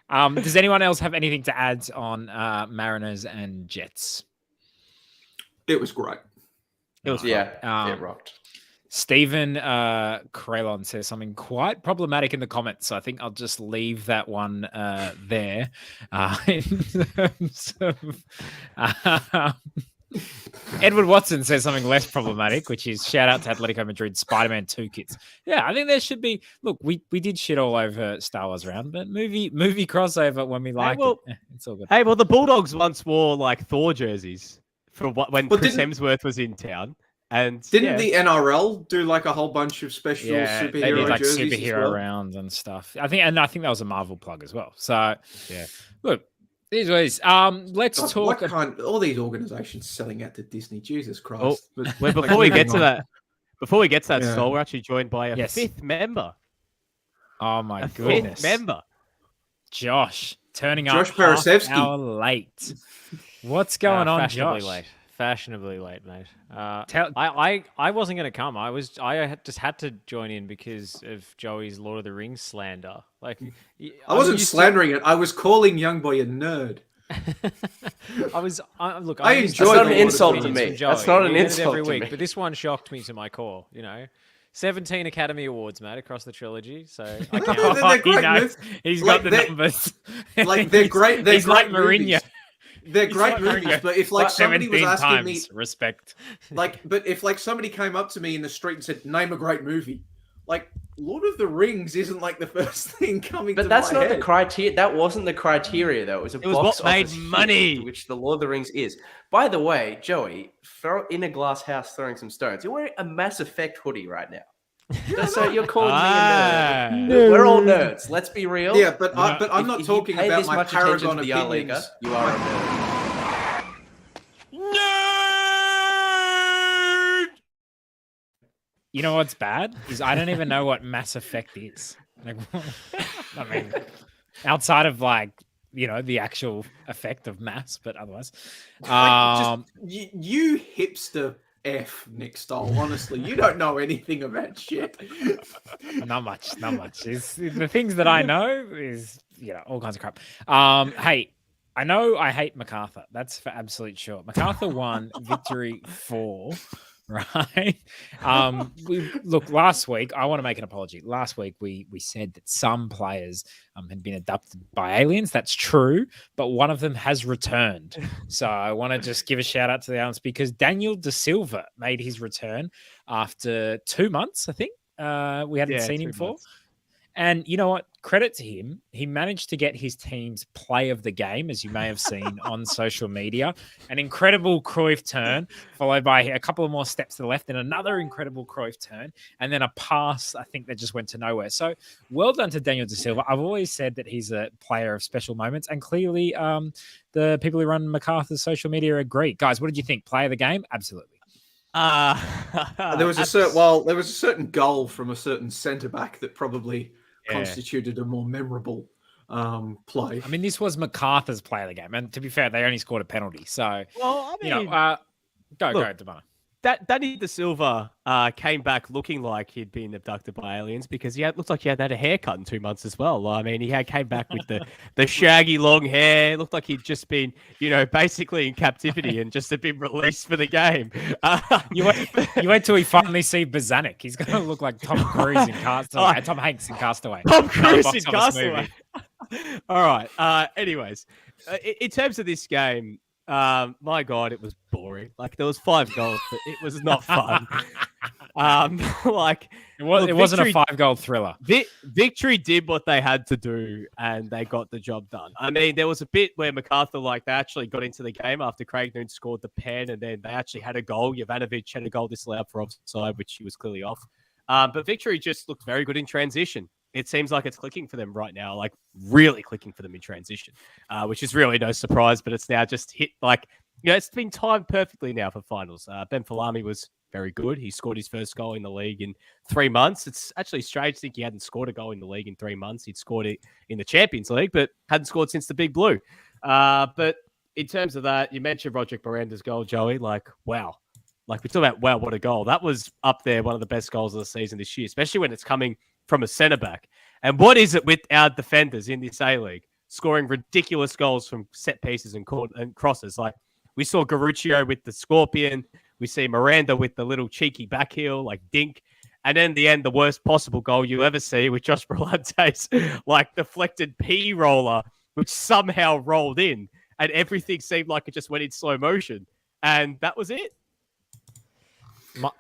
Speaker 6: does anyone else have anything to add on Mariners and Jets?
Speaker 9: It was great.
Speaker 6: It was
Speaker 7: it rocked.
Speaker 6: Stephen Krelon says something quite problematic in the comments, so I think I'll just leave that one there. In terms of, Edward Watson says something less problematic, which is shout out to Atletico Madrid Spider-Man 2 kits. Yeah, I think there should be. Look, we did shit all over Star Wars round, but movie crossover when we like it. It's all good.
Speaker 8: Hey, well, the Bulldogs once wore Thor jerseys for when Chris Hemsworth was in town. And
Speaker 9: didn't the NRL do a whole bunch of special superhero jerseys
Speaker 6: superhero rounds and stuff? I think that was a Marvel plug as well. So look, these ways. Let's talk.
Speaker 9: All these organizations selling out to Disney. Jesus Christ!
Speaker 8: Before we get to that, Stoll, we're actually joined by a fifth member.
Speaker 6: Oh my goodness!
Speaker 8: Fifth member,
Speaker 6: Josh, turning
Speaker 9: up
Speaker 6: half hour late. What's going on, Josh?
Speaker 10: Fashionably late, mate. I wasn't going to come. I just had to join in because of Joey's Lord of the Rings slander.
Speaker 9: I wasn't slandering it. I was calling Young Boy a nerd.
Speaker 7: I enjoy. That's not an insult to me. That's not an insult
Speaker 10: every
Speaker 7: to
Speaker 10: week,
Speaker 7: me.
Speaker 10: but this one shocked me to my core. 17 Academy Awards, mate, across the trilogy. So I
Speaker 9: No,
Speaker 10: count.
Speaker 9: they're great
Speaker 6: knows.
Speaker 9: movies.
Speaker 6: He's
Speaker 9: Like,
Speaker 6: got the
Speaker 9: they're-
Speaker 6: numbers.
Speaker 9: Like they're great. They're
Speaker 6: He's
Speaker 9: great
Speaker 6: like Mourinho.
Speaker 9: movies. They're
Speaker 6: He's
Speaker 9: great
Speaker 6: like
Speaker 9: movies,
Speaker 6: Mourinho.
Speaker 9: but if like somebody was
Speaker 6: 17
Speaker 9: asking me,
Speaker 6: times, respect.
Speaker 9: but if like somebody came up to me in the street and said, "Name a great movie," like Lord of the Rings isn't like the first thing coming.
Speaker 7: But
Speaker 9: to
Speaker 7: that's
Speaker 9: my
Speaker 7: not
Speaker 9: head.
Speaker 7: the criteria. That wasn't the criteria, though. It was
Speaker 8: what made
Speaker 7: office hit,
Speaker 8: money.
Speaker 7: which the Lord of the Rings is. By the way, Joey, throw in a glass house, throwing some stones. You're wearing a Mass Effect hoodie right now. So you're calling me a nerd. We're all nerds. Let's be real.
Speaker 9: Yeah, but I'm not
Speaker 7: If you
Speaker 9: talking
Speaker 7: pay
Speaker 9: about
Speaker 7: this
Speaker 9: my
Speaker 7: much attention
Speaker 9: paragon
Speaker 7: to the
Speaker 9: opinions.
Speaker 7: A-Liga, you are a nerd.
Speaker 6: You know what's bad is I don't even know what Mass Effect is. Like, I mean, outside of like the actual effect of mass, but otherwise,
Speaker 9: You hipster F, Nick Stoll. Honestly, you don't know anything about shit.
Speaker 6: not much. It's, the things that I know is all kinds of crap. Hey, I know I hate MacArthur. That's for absolute sure. MacArthur won, victory 4. Right. Look, last week, I want to make an apology. Last week, we said that some players had been abducted by aliens. That's true, but one of them has returned. So I want to just give a shout out to the aliens because Daniel De Silva made his return after 2 months, I think. We hadn't seen him for. And you know what? Credit to him. He managed to get his team's play of the game, as you may have seen on social media. An incredible Cruyff turn, followed by a couple of more steps to the left, and another incredible Cruyff turn, and then a pass, I think, that just went to nowhere. So well done to Daniel De Silva. I've always said that he's a player of special moments, and clearly the people who run MacArthur's social media agree. Guys, what did you think? Play of the game? Absolutely.
Speaker 9: There was a certain goal from a certain centre back that probably constituted a more memorable play.
Speaker 6: I mean, this was MacArthur's play of the game, and to be fair, they only scored a penalty. So,
Speaker 8: Well, I mean,
Speaker 6: go,
Speaker 8: look,
Speaker 6: Damana.
Speaker 8: Danny De Silva came back looking like he'd been abducted by aliens because he looked like he had a haircut in 2 months as well. I mean, came back with the shaggy long hair. It looked like he'd just been, basically in captivity and just had been released for the game.
Speaker 6: You wait till we finally see Bazanik. He's going to look like Tom Cruise in Castaway. Tom Hanks in Castaway.
Speaker 8: Tom Cruise in Castaway. All right. Anyways, in terms of this game, my God, it was boring. Like there was 5 goals, but it was not fun.
Speaker 6: It wasn't a 5-goal thriller.
Speaker 8: Victory did what they had to do, and they got the job done. I mean, there was a bit where MacArthur, they actually got into the game after Craig Noon scored the pen, and then they actually had a goal. Jovanovic had a goal disallowed for offside, which he was clearly off. But Victory just looked very good in transition. It seems like it's clicking for them right now, like really clicking for them in transition, which is really no surprise, but it's now just hit it's been timed perfectly now for finals. Ben Falami was very good. He scored his first goal in the league in 3 months. It's actually strange to think he hadn't scored a goal in the league in 3 months. He'd scored it in the Champions League, but hadn't scored since the Big Blue. But in terms of that, you mentioned Roderick Miranda's goal, Joey. Wow. We talk about, wow, what a goal. That was up there, one of the best goals of the season this year, especially when it's coming from a centre-back. And what is it with our defenders in this A-League scoring ridiculous goals from set pieces and crosses? We saw Garuccio with the Scorpion. We see Miranda with the little cheeky backheel, Dink. And then the end, the worst possible goal you ever see with Josh Brolante's, deflected P roller, which somehow rolled in. And everything seemed like it just went in slow motion. And that was it.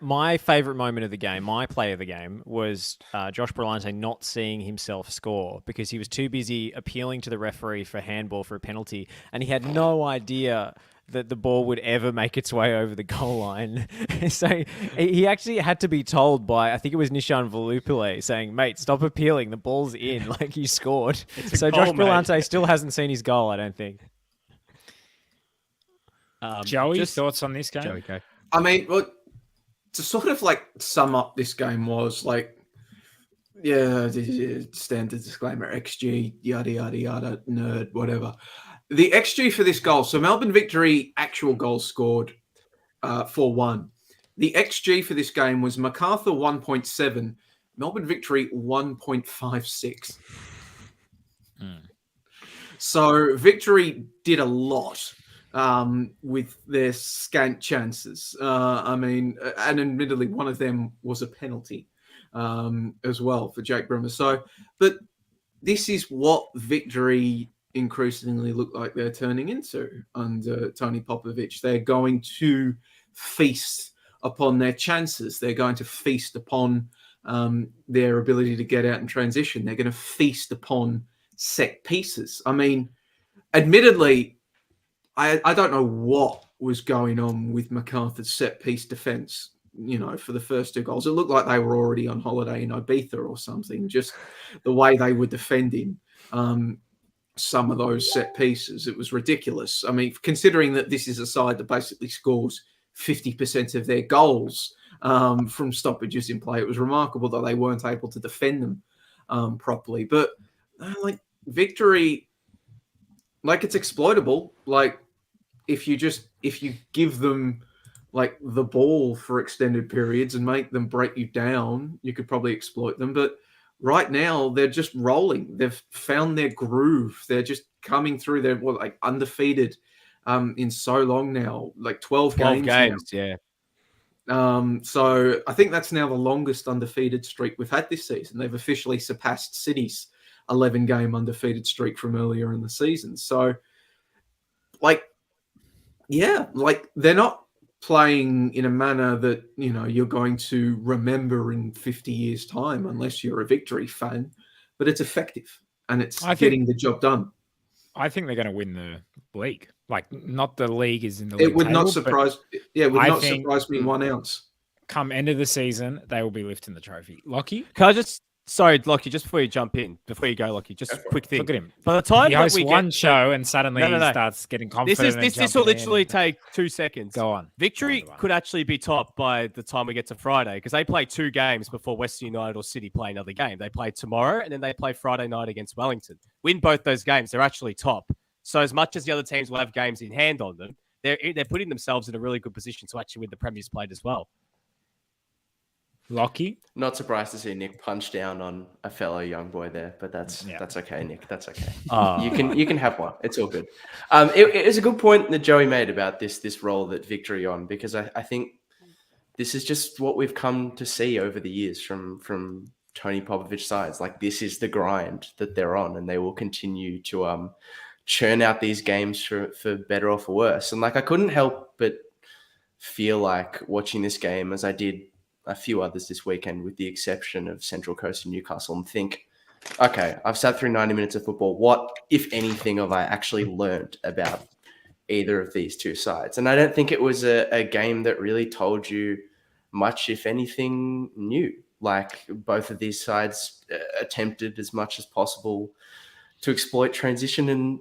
Speaker 10: My favourite moment of the game, my play of the game, was Josh Brolante not seeing himself score because he was too busy appealing to the referee for handball for a penalty, and he had no idea that the ball would ever make its way over the goal line. So he actually had to be told by, I think it was Nishan Volupile, saying, mate, stop appealing, the ball's in, you scored. So goal, Josh Brolante still hasn't seen his goal, I don't think.
Speaker 6: Joey, thoughts on this game?
Speaker 8: Joey, go.
Speaker 9: I mean, look, to sort of sum up this game was standard disclaimer, XG, yada, yada, yada, nerd, whatever. The XG for this goal, so Melbourne Victory actual goals scored 4-1. The XG for this game was MacArthur 1.7, Melbourne Victory 1.56. So Victory did a lot with their scant chances. And admittedly, one of them was a penalty. as well for Jake Brimmer. So, but this is what victory increasingly look like they're turning into under Tony Popovich. They're going to feast upon their chances. They're going to feast upon their ability to get out and transition. They're going to feast upon set pieces. I mean, admittedly, I don't know what was going on with MacArthur's set piece defense, for the first 2 goals. It looked like they were already on holiday in Ibiza or something, just the way they were defending some of those set pieces. It was ridiculous. I mean, considering that this is a side that basically scores 50% of their goals from stoppages in play, it was remarkable that they weren't able to defend them properly. But victory, it's exploitable. If you give them the ball for extended periods and make them break you down, you could probably exploit them. But right now they're just rolling. They've found their groove. They're just coming through. They're undefeated in so long now, 12 games now.
Speaker 8: Yeah.
Speaker 9: So I think that's now the longest undefeated streak we've had this season. They've officially surpassed City's 11-game undefeated streak from earlier in the season. So, they're not playing in a manner that, you're going to remember in 50 years' time, unless you're a victory fan, but it's effective and it's getting the job done.
Speaker 6: I think they're going to win the league. Not the league is in the league.
Speaker 9: It would
Speaker 6: table,
Speaker 9: not surprise. Yeah, it would not surprise me 1 ounce.
Speaker 6: Come end of the season, they will be lifting the trophy. Lachie?
Speaker 8: Can I just... Sorry, Lachie, just before you jump in, before you go, Lachie, just a quick thing.
Speaker 6: Look at him.
Speaker 8: By the time
Speaker 6: he
Speaker 8: that
Speaker 6: hosts
Speaker 8: we
Speaker 6: one
Speaker 8: get
Speaker 6: show and suddenly he starts getting confident.
Speaker 8: This will literally take 2 seconds.
Speaker 6: Go on.
Speaker 8: Victory could actually be topped by the time we get to Friday because they play 2 games before Western United or City play another game. They play tomorrow and then they play Friday night against Wellington. Win both those games, they're actually top. So as much as the other teams will have games in hand on them, they're putting themselves in a really good position to actually win the Premier's Plate as well.
Speaker 6: Lachie?
Speaker 7: Not surprised to see Nick punch down on a fellow young boy there, but that's okay, Nick. That's okay. You can have one. It's all good. It was a good point that Joey made about this role that victory on, because I think this is just what we've come to see over the years from Tony Popovich sides. This is the grind that they're on, and they will continue to churn out these games for better or for worse. And I couldn't help but feel like watching this game, as I did a few others this weekend, with the exception of Central Coast and Newcastle, and think, okay, I've sat through 90 minutes of football. What, if anything, have I actually learned about either of these two sides? And I don't think it was a game that really told you much, if anything, new. Both of these sides attempted as much as possible to exploit transition, and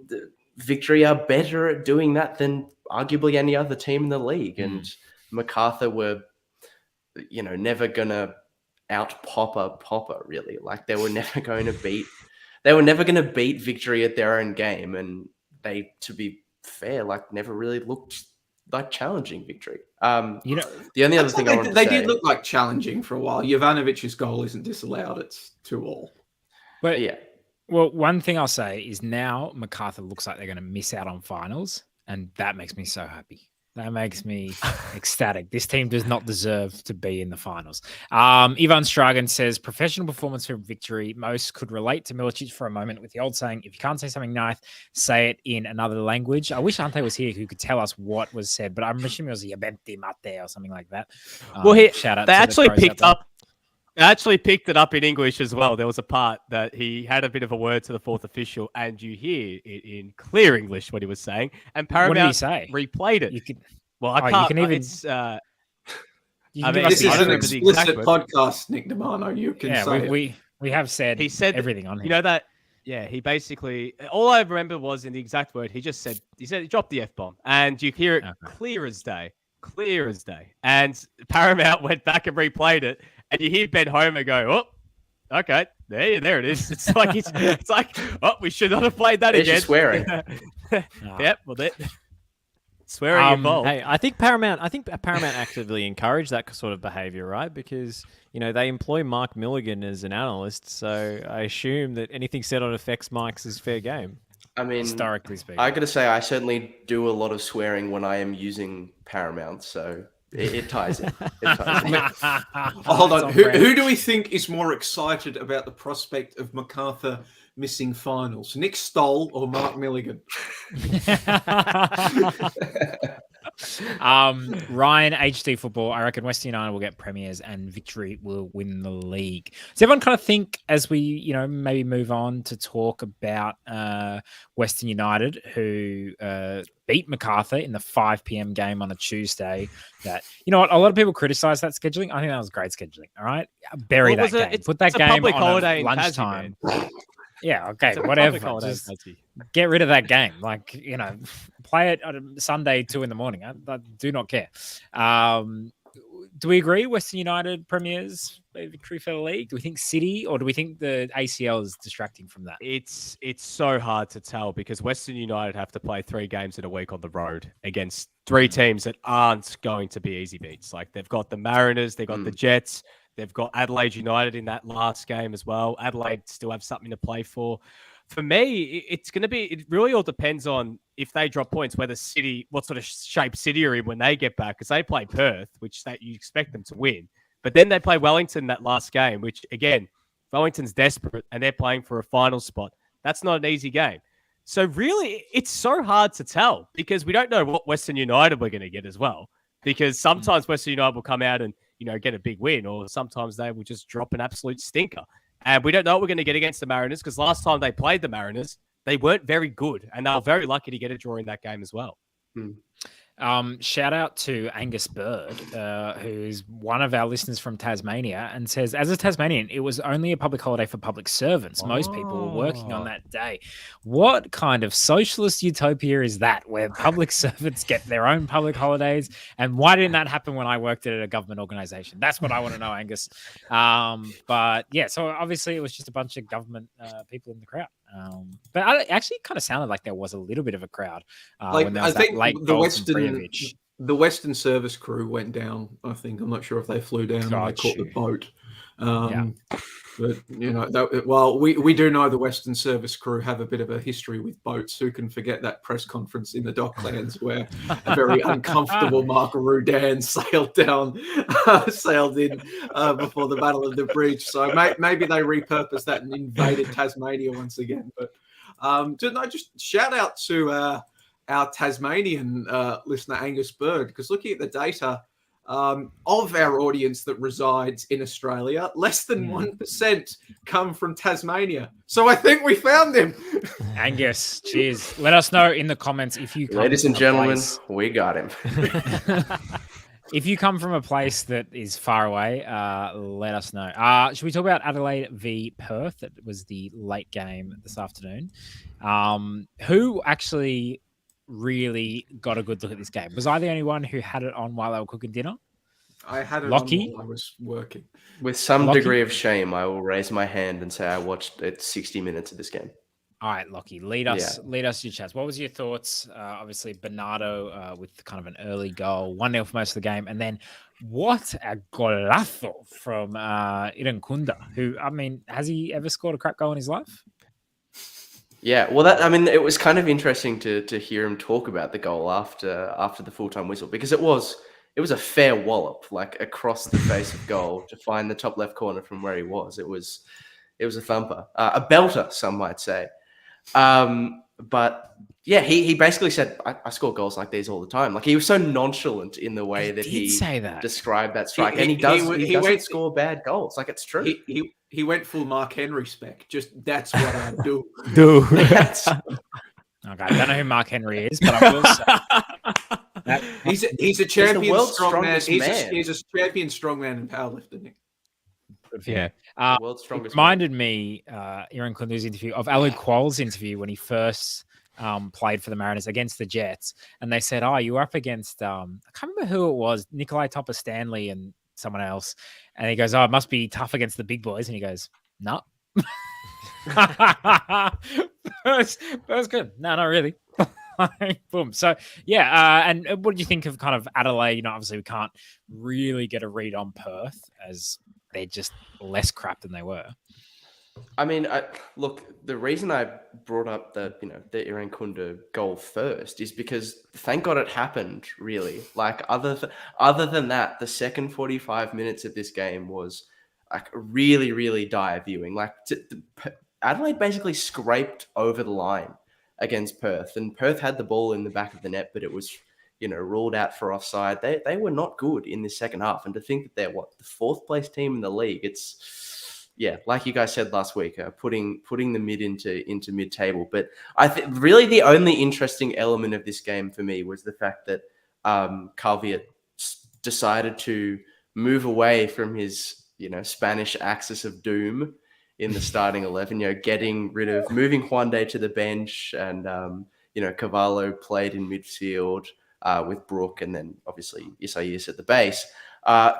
Speaker 7: Victory are better at doing that than arguably any other team in the league. And MacArthur were never gonna out Popper really. They were never going to beat Victory at their own game, and they, to be fair, never really looked like challenging Victory. The only other thing
Speaker 9: they did look like challenging for a while. Jovanovic's goal isn't disallowed; it's 2-2.
Speaker 6: But yeah, well, one thing I'll say is now MacArthur looks like they're going to miss out on finals, and that makes me so happy. That makes me ecstatic. This team does not deserve to be in the finals. Ivan Stragan says, professional performance for Victory. Most could relate to Milicic for a moment with the old saying, if you can't say something nice, say it in another language. I wish Ante was here who could tell us what was said, but I'm assuming it was Yabenti Mate or something like that.
Speaker 8: Shout out. They actually picked it up in English as well. There was a part that he had a bit of a word to the fourth official, and you hear it in clear English what he was saying. And Paramount replayed it. I can't. You can even.
Speaker 9: This is an explicit podcast, Nick DeMano. You can say
Speaker 6: we have said.
Speaker 8: He said
Speaker 6: everything on here.
Speaker 8: You know that. Yeah, he basically. All I remember was in the exact word he just said. He said he dropped the F-bomb, and you hear it clear as day. Clear as day. And Paramount went back and replayed it. And you hear Ben Homer go, oh, okay, there it is. It's like, oh, we should not have played that again.
Speaker 7: Swearing.
Speaker 8: Yep, well, swearing involved.
Speaker 10: Hey, I think Paramount actively encourage that sort of behavior, right? Because they employ Mark Milligan as an analyst, so I assume that anything said on affects Mike's is fair game.
Speaker 7: I mean,
Speaker 6: historically speaking,
Speaker 7: I got to say, I certainly do a lot of swearing when I am using Paramount, so It ties in. It ties in.
Speaker 9: Hold on. Who do we think is more excited about the prospect of MacArthur missing finals? Nick Stoll or Mark Milligan?
Speaker 6: Ryan, HD football. I reckon Western United will get premiers and Victory will win the league. Does everyone kind of think as we, maybe move on to talk about Western United, who beat MacArthur in the 5 p.m. game on a Tuesday, that, a lot of people criticize that scheduling. I think that was great scheduling. All right. Bury that game. Put that game on a lunchtime. Yeah, okay, whatever. Just get rid of that game. Play it on a Sunday 2 a.m. I do not care. Do we agree Western United premiers victory for the league? Do we think City, or do we think the ACL is distracting from that?
Speaker 8: It's so hard to tell because Western United have to play 3 games in a week on the road against 3 teams that aren't going to be easy beats. Like they've got the Mariners, they've got the Jets, they've got Adelaide United in that last game as well. Adelaide still have something to play for. For me, it's going to be, it really all depends on if they drop points, whether City, what sort of shape City are in when they get back, because they play Perth, which you expect them to win. But then they play Wellington that last game, which again, Wellington's desperate and they're playing for a final spot. That's not an easy game. So really, it's so hard to tell because we don't know what Western United we're going to get as well. Because sometimes Western United will come out and, get a big win, or sometimes they will just drop an absolute stinker. And we don't know what we're going to get against the Mariners because last time they played the Mariners, they weren't very good. And they were very lucky to get a draw in that game as well.
Speaker 6: Shout out to Angus Bird, who's one of our listeners from Tasmania, and says, as a Tasmanian, it was only a public holiday for public servants. Most people were working on that day. What kind of socialist utopia is that, where public servants get their own public holidays? And why didn't that happen when I worked at a government organization? That's what I want to know, Angus. But yeah, so obviously it was just a bunch of government people in the crowd. But it actually kind of sounded like there was a little bit of a crowd when there was that late goal from Prijovic.
Speaker 9: The Western service crew went down. I think I'm not sure if they flew down or they caught the boat. But we do know the Western service crew have a bit of a history with boats. Who can forget that press conference in the Docklands where a very uncomfortable Mark Rudan sailed in before the Battle of the Bridge. So maybe they repurposed that and invaded Tasmania once again. But just shout out to our Tasmanian listener Angus Bird, because looking at the data. Of our audience that resides in Australia, less than 1% come from Tasmania. So I think we found him.
Speaker 6: Angus, cheers. Let us know in the comments if you come
Speaker 7: Ladies and gentlemen, we got him.
Speaker 6: If you come from a place that is far away, let us know. Should we talk about Adelaide v Perth? That was the late game this afternoon. Who actually really got a good look at this game? Was I the only one who had it on while they were cooking dinner?
Speaker 9: I had it
Speaker 6: Lachie?
Speaker 9: on while I was working.
Speaker 7: With some degree of shame, I will raise my hand and say I watched 60 minutes of this game.
Speaker 6: All right, Lachie, lead us your chats. What was your thoughts? Obviously, Bernardo with kind of an early goal, 1-0 for most of the game. And then what a golazo from Irankunda, who, has he ever scored a crap goal in his life?
Speaker 7: Yeah, well, it was kind of interesting to hear him talk about the goal after the full-time whistle, because it was a fair wallop, like across the face of goal to find the top left corner from where he was. It was a thumper, a belter, some might say. But yeah, he basically said, I score goals like these all the time. Like, he was so nonchalant in the way that he described that strike, and he doesn't score bad goals. Like, it's true.
Speaker 9: He went full Mark Henry spec. Just that's what I do.
Speaker 6: Okay, I don't know who Mark Henry is, but I will say
Speaker 9: he's a champion strongman. He's a champion strongman in powerlifting. Nick.
Speaker 6: Yeah.
Speaker 7: World's strongest.
Speaker 6: Reminded me, Irankunda's interview of Alu Kual's interview when he first played for the Mariners against the Jets, and they said, "Oh, you were up against I can't remember who it was, Nikolai Topper-Stanley and someone else," and he goes, "Oh, it must be tough against the big boys," and he goes, "No." That's good. No, not really. Boom. So yeah, and what did you think of kind of Adelaide? Obviously we can't really get a read on Perth as they're just less crap than they were.
Speaker 7: I mean, look, the reason I brought up the Irankunda goal first is because thank God it happened, really. Like, other than that, the second 45 minutes of this game was like really, really dire viewing. Like, Adelaide basically scraped over the line against Perth, and Perth had the ball in the back of the net, but it was, ruled out for offside. They were not good in the second half. And to think that they're the fourth place team in the league, it's, yeah, like you guys said last week, putting the mid into mid-table. But I think really the only interesting element of this game for me was the fact that Calviat decided to move away from his, Spanish axis of doom in the starting 11, moving Juande to the bench, and Cavallo played in midfield with Brooke, and then obviously Isaias at the base.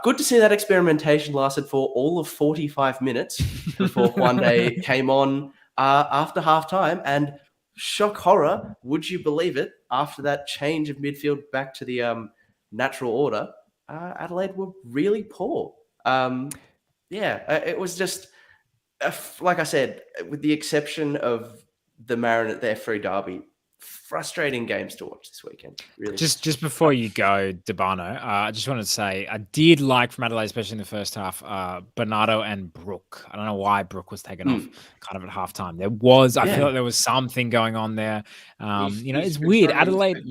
Speaker 7: Good to see that experimentation lasted for all of 45 minutes before Juande came on after halftime. And shock horror, would you believe it? After that change of midfield back to the natural order, Adelaide were really poor. It was just, like I said, with the exception of the Marinette, their free derby, frustrating games to watch this weekend. Really.
Speaker 6: Just before you go, Debano, I just wanted to say I did like from Adelaide, especially in the first half, Bernardo and Brooke. I don't know why Brooke was taken off kind of at halftime. I feel like there was something going on there. It's weird. Adelaide,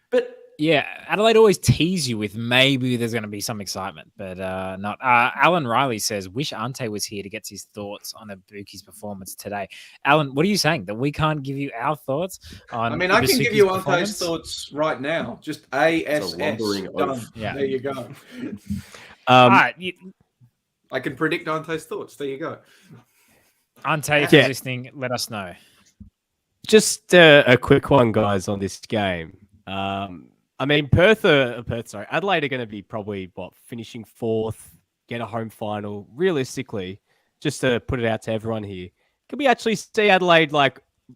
Speaker 6: but yeah, Adelaide always tease you with maybe there's going to be some excitement, but not. Alan Riley says, wish Ante was here to get his thoughts on Ibuki's performance today. Alan, what are you saying? That we can't give you our thoughts on
Speaker 9: I can give you Ante's thoughts right now. Just ASS. Done.
Speaker 6: Yeah.
Speaker 9: There you go.
Speaker 6: All right.
Speaker 9: I can predict Ante's thoughts. There you go.
Speaker 6: Ante, if you're listening, let us know.
Speaker 8: Just a quick one, guys, on this game. Adelaide are going to be probably finishing fourth, get a home final. Realistically, just to put it out to everyone here, can we actually see Adelaide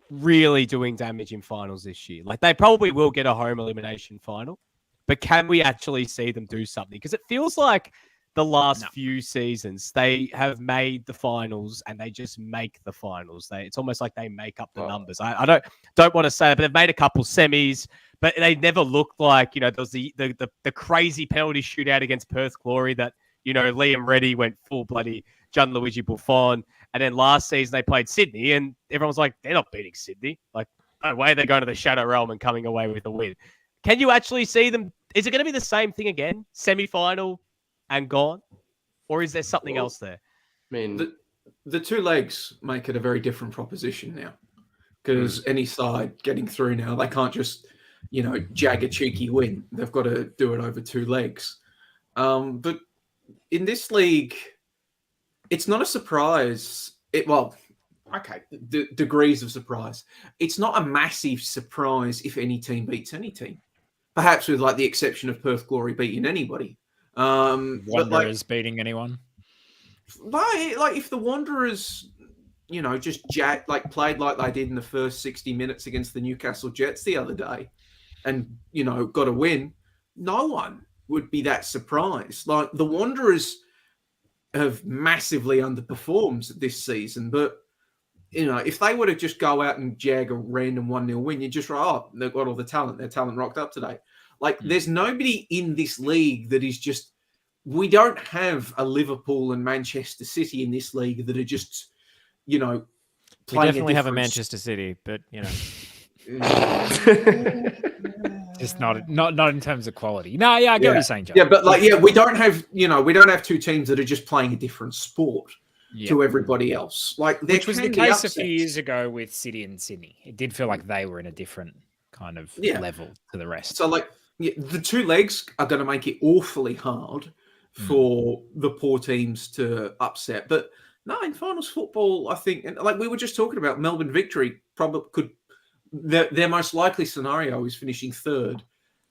Speaker 8: really doing damage in finals this year? They probably will get a home elimination final, but can we actually see them do something? Because it feels like the last few seasons they have made the finals and they just make the finals. It's almost like they make up the numbers. I don't want to say it, but they've made a couple semis. But they never looked like, there was the crazy penalty shootout against Perth Glory that, Liam Reddy went full bloody Gianluigi Buffon. And then last season they played Sydney and everyone was like, they're not beating Sydney. No way they're going to the Shadow Realm and coming away with a win. Can you actually see them? Is it going to be the same thing again? Semi-final and gone? Or is there something else there?
Speaker 7: I mean,
Speaker 9: the two legs make it a very different proposition now. Because any side getting through now, they can't just... jag a cheeky win. They've got to do it over two legs. But in this league, it's not a surprise. Degrees of surprise. It's not a massive surprise if any team beats any team. Perhaps with the exception of Perth Glory beating anybody.
Speaker 6: Wanderers beating anyone?
Speaker 9: If the Wanderers... just played like they did in the first 60 minutes against the Newcastle Jets the other day and, got a win, no one would be that surprised. The Wanderers have massively underperformed this season, but, if they were to just go out and jag a random 1-0 win, you just they've got all the talent. Their talent rocked up today. There's nobody in this league that is just... We don't have a Liverpool and Manchester City in this league that are just...
Speaker 10: we definitely have a Manchester City, but
Speaker 6: just not in terms of quality. No, I get what you're saying, Joe.
Speaker 9: Yeah, but we don't have two teams that are just playing a different sport to everybody else.
Speaker 6: Which was the case a few years ago with City and Sydney. It did feel like they were in a different kind of level to the rest.
Speaker 9: So the two legs are going to make it awfully hard for the poor teams to upset, but. No, in finals football, I think, and we were just talking about, Melbourne Victory probably could. Their most likely scenario is finishing third.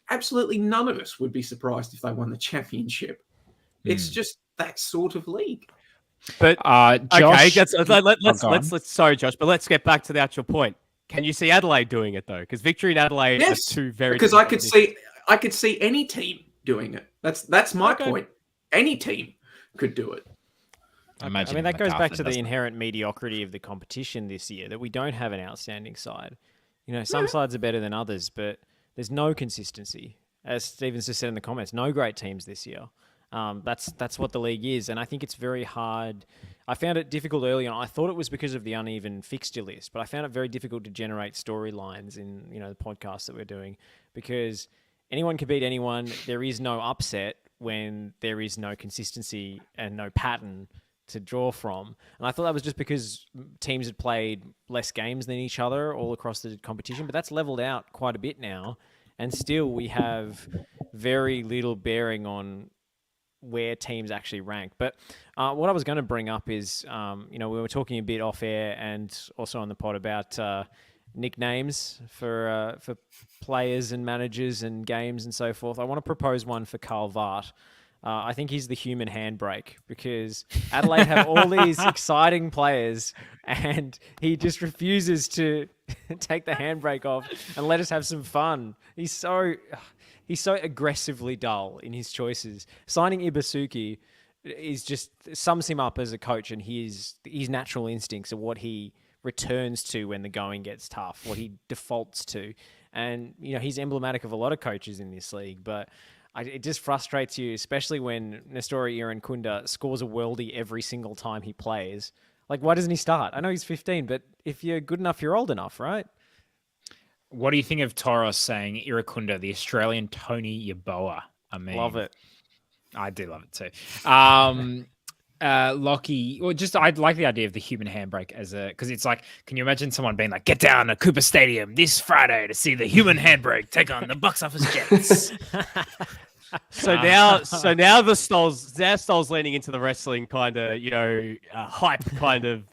Speaker 9: Absolutely none of us would be surprised if they won the championship. It's just that sort of league.
Speaker 8: But
Speaker 6: Josh,
Speaker 8: let's sorry, Josh, but let's get back to the actual point. Can you see Adelaide doing it though? Because Victory and Adelaide are two very
Speaker 9: because I could see any team doing it. That's my point. Any team could do it.
Speaker 10: I mean, that goes back to the inherent mediocrity of the competition this year, that we don't have an outstanding side. You know, some sides are better than others, but there's no consistency. As Stevens just said in the comments, no great teams this year. That's what the league is, and I think it's very hard. I found it difficult early on. I thought it was because of the uneven fixture list, but I found it very difficult to generate storylines in the podcast that we're doing, because anyone can beat anyone. There is no upset when there is no consistency and no pattern to draw from. And I thought that was just because teams had played less games than each other all across the competition, but that's leveled out quite a bit now. And still we have very little bearing on where teams actually rank. But what I was going to bring up is, we were talking a bit off air and also on the pod about nicknames for players and managers and games and so forth. I want to propose one for Carl Vart. I think he's the human handbrake, because Adelaide have all these exciting players and he just refuses to take the handbrake off and let us have some fun. He's so aggressively dull in his choices. Signing Ibasuki is just sums him up as a coach, and his natural instincts are what he returns to when the going gets tough, what he defaults to. And, he's emblematic of a lot of coaches in this league, but it just frustrates you, especially when Nestori Irankunda scores a worldie every single time he plays. Like, why doesn't he start? I know he's 15, but if you're good enough, you're old enough, right?
Speaker 6: What do you think of Toros saying Irakunda, the Australian Tony Yeboah? I mean,
Speaker 10: love it.
Speaker 6: I do love it too. Lachie, I'd like the idea of the human handbrake because it's like, can you imagine someone being like, get down to Cooper Stadium this Friday to see the human handbrake take on the box office Jets?
Speaker 8: So now Stoll's leaning into the wrestling kind of, hype kind of.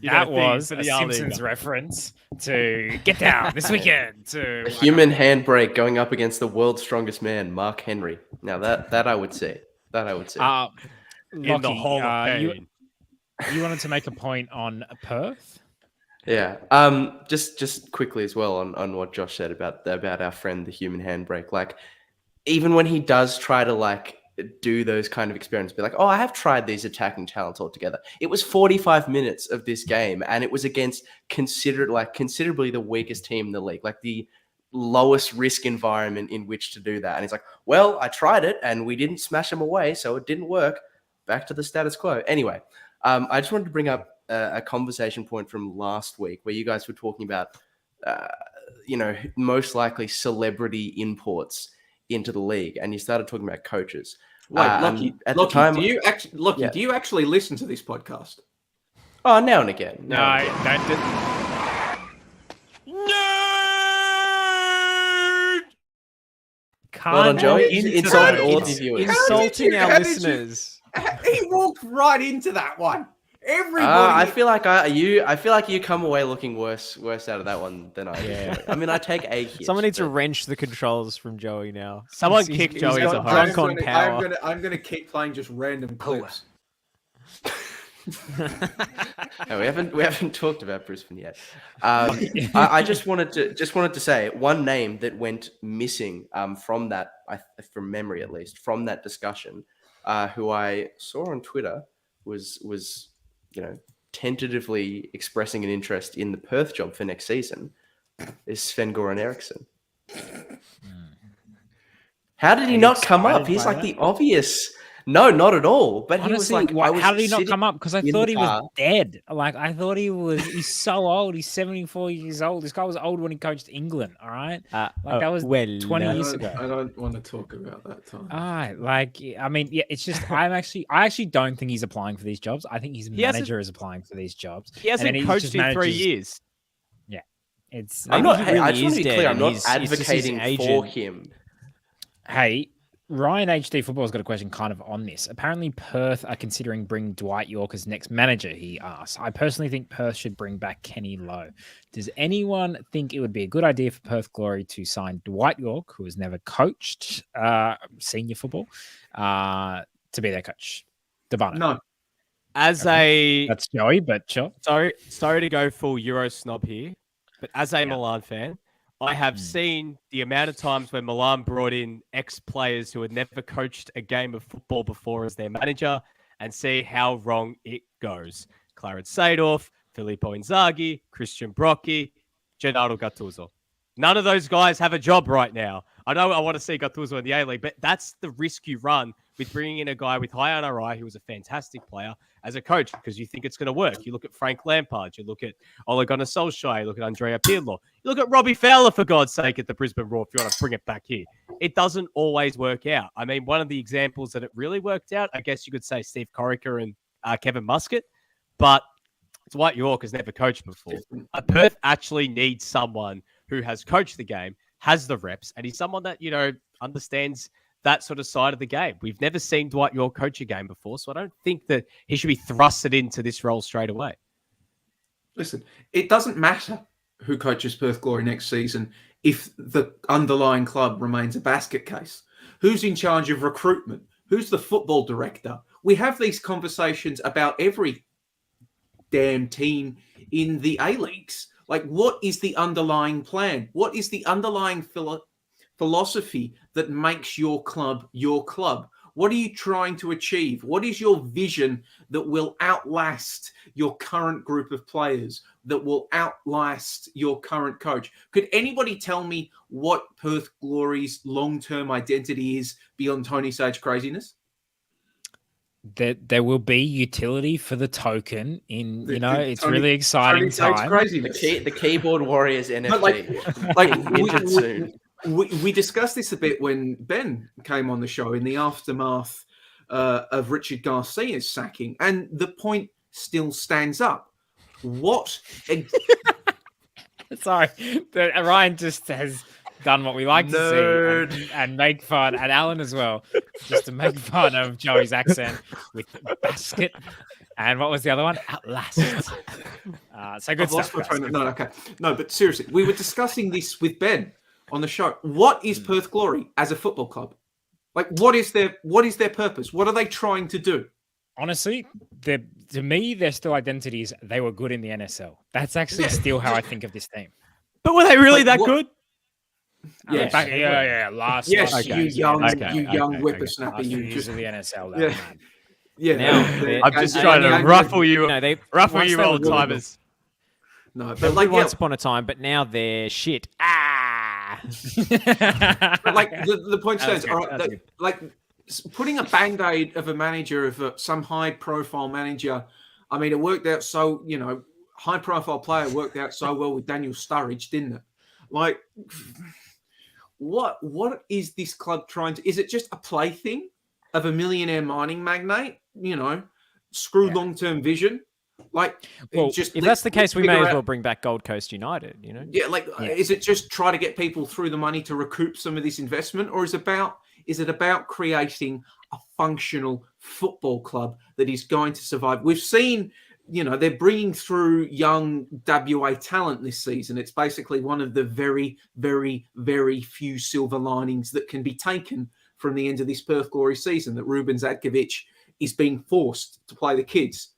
Speaker 6: That was a Simpsons reference to get down this weekend. To
Speaker 7: a human handbrake going up against the world's strongest man, Mark Henry. Now that I would say.
Speaker 6: Lachie,
Speaker 8: in the Hall of Fame.
Speaker 6: You wanted to make a point on Perth?
Speaker 7: Yeah. Just quickly as well on what Josh said about our friend, the human handbrake. Like, even when he does try to do those kind of experiments, be like, oh, I have tried these attacking talents altogether. It was 45 minutes of this game, and it was against considerably the weakest team in the league, like the lowest risk environment in which to do that. And he's like, well, I tried it and we didn't smash them away, so it didn't work. Back to the status quo. Anyway, I just wanted to bring up a conversation point from last week where you guys were talking about, most likely celebrity imports into the league, and you started talking about coaches.
Speaker 9: Wait, Lachie, do you actually listen to this podcast?
Speaker 7: Oh, now and again.
Speaker 6: No.
Speaker 7: Well done, Joey. Insulted all the viewers.
Speaker 10: Insulting our listeners.
Speaker 9: He walked right into that one. Everybody.
Speaker 7: I feel like you come away looking worse out of that one than I did. I mean, I take a hit.
Speaker 10: Someone needs to wrench the controls from Joey now.
Speaker 8: Someone kick Joey
Speaker 10: he's
Speaker 8: to
Speaker 10: drunk on power.
Speaker 9: I'm gonna keep playing just random clips.
Speaker 7: No, we haven't talked about Brisbane yet. I just wanted to say one name that went missing from that, from memory at least, from that discussion, who I saw on Twitter was tentatively expressing an interest in the Perth job for next season, is Sven-Goran Eriksson. How did he not come up? He's like the obvious. No, not at all. But
Speaker 6: honestly,
Speaker 7: he was like,
Speaker 6: how did he not come up? Because I thought he was dead. Like, I thought he's so old. He's 74 years old. This guy was old when he coached England. All right. That was 20 years ago.
Speaker 9: I don't want to talk about that time.
Speaker 6: It's just, I actually don't think he's applying for these jobs. I think his manager is applying for these jobs.
Speaker 8: He hasn't coached in 3 years.
Speaker 6: Yeah.
Speaker 7: I just want to be clear. I'm not advocating for him.
Speaker 6: Hey, Ryan HD Football's got a question kind of on this. Apparently, Perth are considering bringing Dwight York as next manager, he asks. I personally think Perth should bring back Kenny Lowe. Does anyone think it would be a good idea for Perth Glory to sign Dwight York, who has never coached senior football, to be their coach? Debutant.
Speaker 9: No.
Speaker 6: That's Joey, but sure.
Speaker 8: Sorry to go full Euro snob here, but as a Milan fan, I have seen the amount of times when Milan brought in ex-players who had never coached a game of football before as their manager, and see how wrong it goes. Clarence Seedorf, Filippo Inzaghi, Christian Brocchi, Gennaro Gattuso. None of those guys have a job right now. I know I want to see Gattuso in the A-League, but that's the risk you run with bringing in a guy with high NRI who was a fantastic player as a coach because you think it's going to work. You look at Frank Lampard, you look at Ole Gunnar Solskjaer, you look at Andrea Pirlo, you look at Robbie Fowler, for God's sake, at the Brisbane Roar, if you want to bring it back here. It doesn't always work out. I mean, one of the examples that it really worked out, I guess you could say Steve Corica and Kevin Muscat, but Dwight York has never coached before. Perth actually needs someone who has coached the game, has the reps, and he's someone that, understands that sort of side of the game. We've never seen Dwight York coach a game before, so I don't think that he should be thrusted into this role straight away.
Speaker 9: Listen, it doesn't matter who coaches Perth Glory next season if the underlying club remains a basket case. Who's in charge of recruitment? Who's the football director? We have these conversations about every damn team in the A-Leagues. Like, what is the underlying plan? What is the underlying philosophy that makes your club your club? What are you trying to achieve? What is your vision that will outlast your current group of players, that will outlast your current coach? Could anybody tell me what Perth Glory's long-term identity is beyond Tony Sage craziness?
Speaker 6: There will be utility for the token in, it's really exciting time.
Speaker 7: The keyboard warriors NFT.
Speaker 9: We discussed this a bit when Ben came on the show in the aftermath of Richard Garcia's sacking, and the point still stands up. What?
Speaker 6: Sorry, Ryan just has done what we like to see and make fun, and Alan as well, just to make fun of Joey's accent with basket. And what was the other one? Outlast. So good stuff.
Speaker 9: No, but seriously, we were discussing this with Ben on the show. What is Perth Glory as a football club? Like, what is their purpose? What are they trying to do?
Speaker 6: Honestly, to me, their still identity is they were good in the NSL. That's actually still how I think of this team.
Speaker 8: But were they really that good?
Speaker 9: Yes.
Speaker 6: Last.
Speaker 9: Yes,
Speaker 6: okay.
Speaker 9: you young whippersnapper. You just
Speaker 6: the NSL.
Speaker 9: Yeah.
Speaker 8: I'm just trying to ruffle you. Ruffle you, old timers.
Speaker 9: No,
Speaker 10: but like once upon a time, but now they're shit.
Speaker 9: But like the point stands. All right, like putting a band-aid of a manager of some high-profile manager. I mean, it worked out so high-profile player worked out so well with Daniel Sturridge, didn't it? Like, what is this club trying to? Is it just a plaything of a millionaire mining magnate? Screw long-term vision. Like,
Speaker 10: well, if that's the case, we may as well bring back Gold Coast United.
Speaker 9: Is it just try to get people through the money to recoup some of this investment, or is it about creating a functional football club that is going to survive? We've seen, they're bringing through young WA talent this season. It's basically one of the very, very, very few silver linings that can be taken from the end of this Perth Glory season, that Ruben Zadkovic is being forced to play the kids.